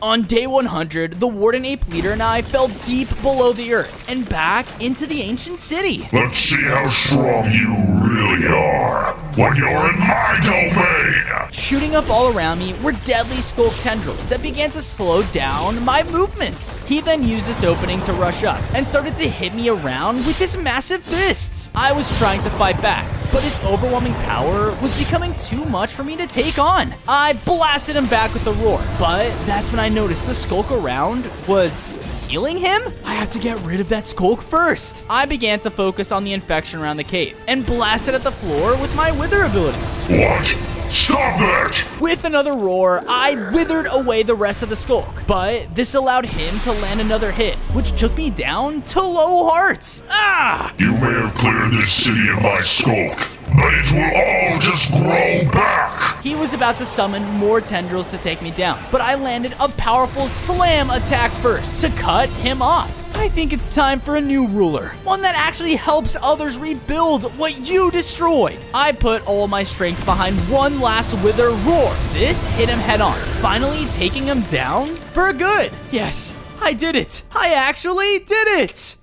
On day 100, the Warden Ape Leader and I fell deep below the earth and back into the ancient city. Let's see how strong you really are when you're in my domain. Shooting up all around me were deadly skulk tendrils that began to slow down my movements. He then used this opening to rush up and started to hit me around with his massive fists. I was trying to fight back, but his overwhelming power was becoming too much for me to take on. I blasted him back with a roar, but that's when I noticed the skulk around was healing him? I have to get rid of that skulk first. I began to focus on the infection around the cave and blasted at the floor with my wither abilities. What? Stop that! With another roar, I withered away the rest of the skulk, but this allowed him to land another hit, which took me down to low hearts. Ah! You may have cleared this city of my skulk, but it will all just grow back. He was about to summon more tendrils to take me down, but I landed a powerful slam attack first to cut him off. I think it's time for a new ruler, one that actually helps others rebuild what you destroyed. I put all my strength behind one last wither roar. This hit him head on, finally taking him down for good. Yes, I did it. I actually did it.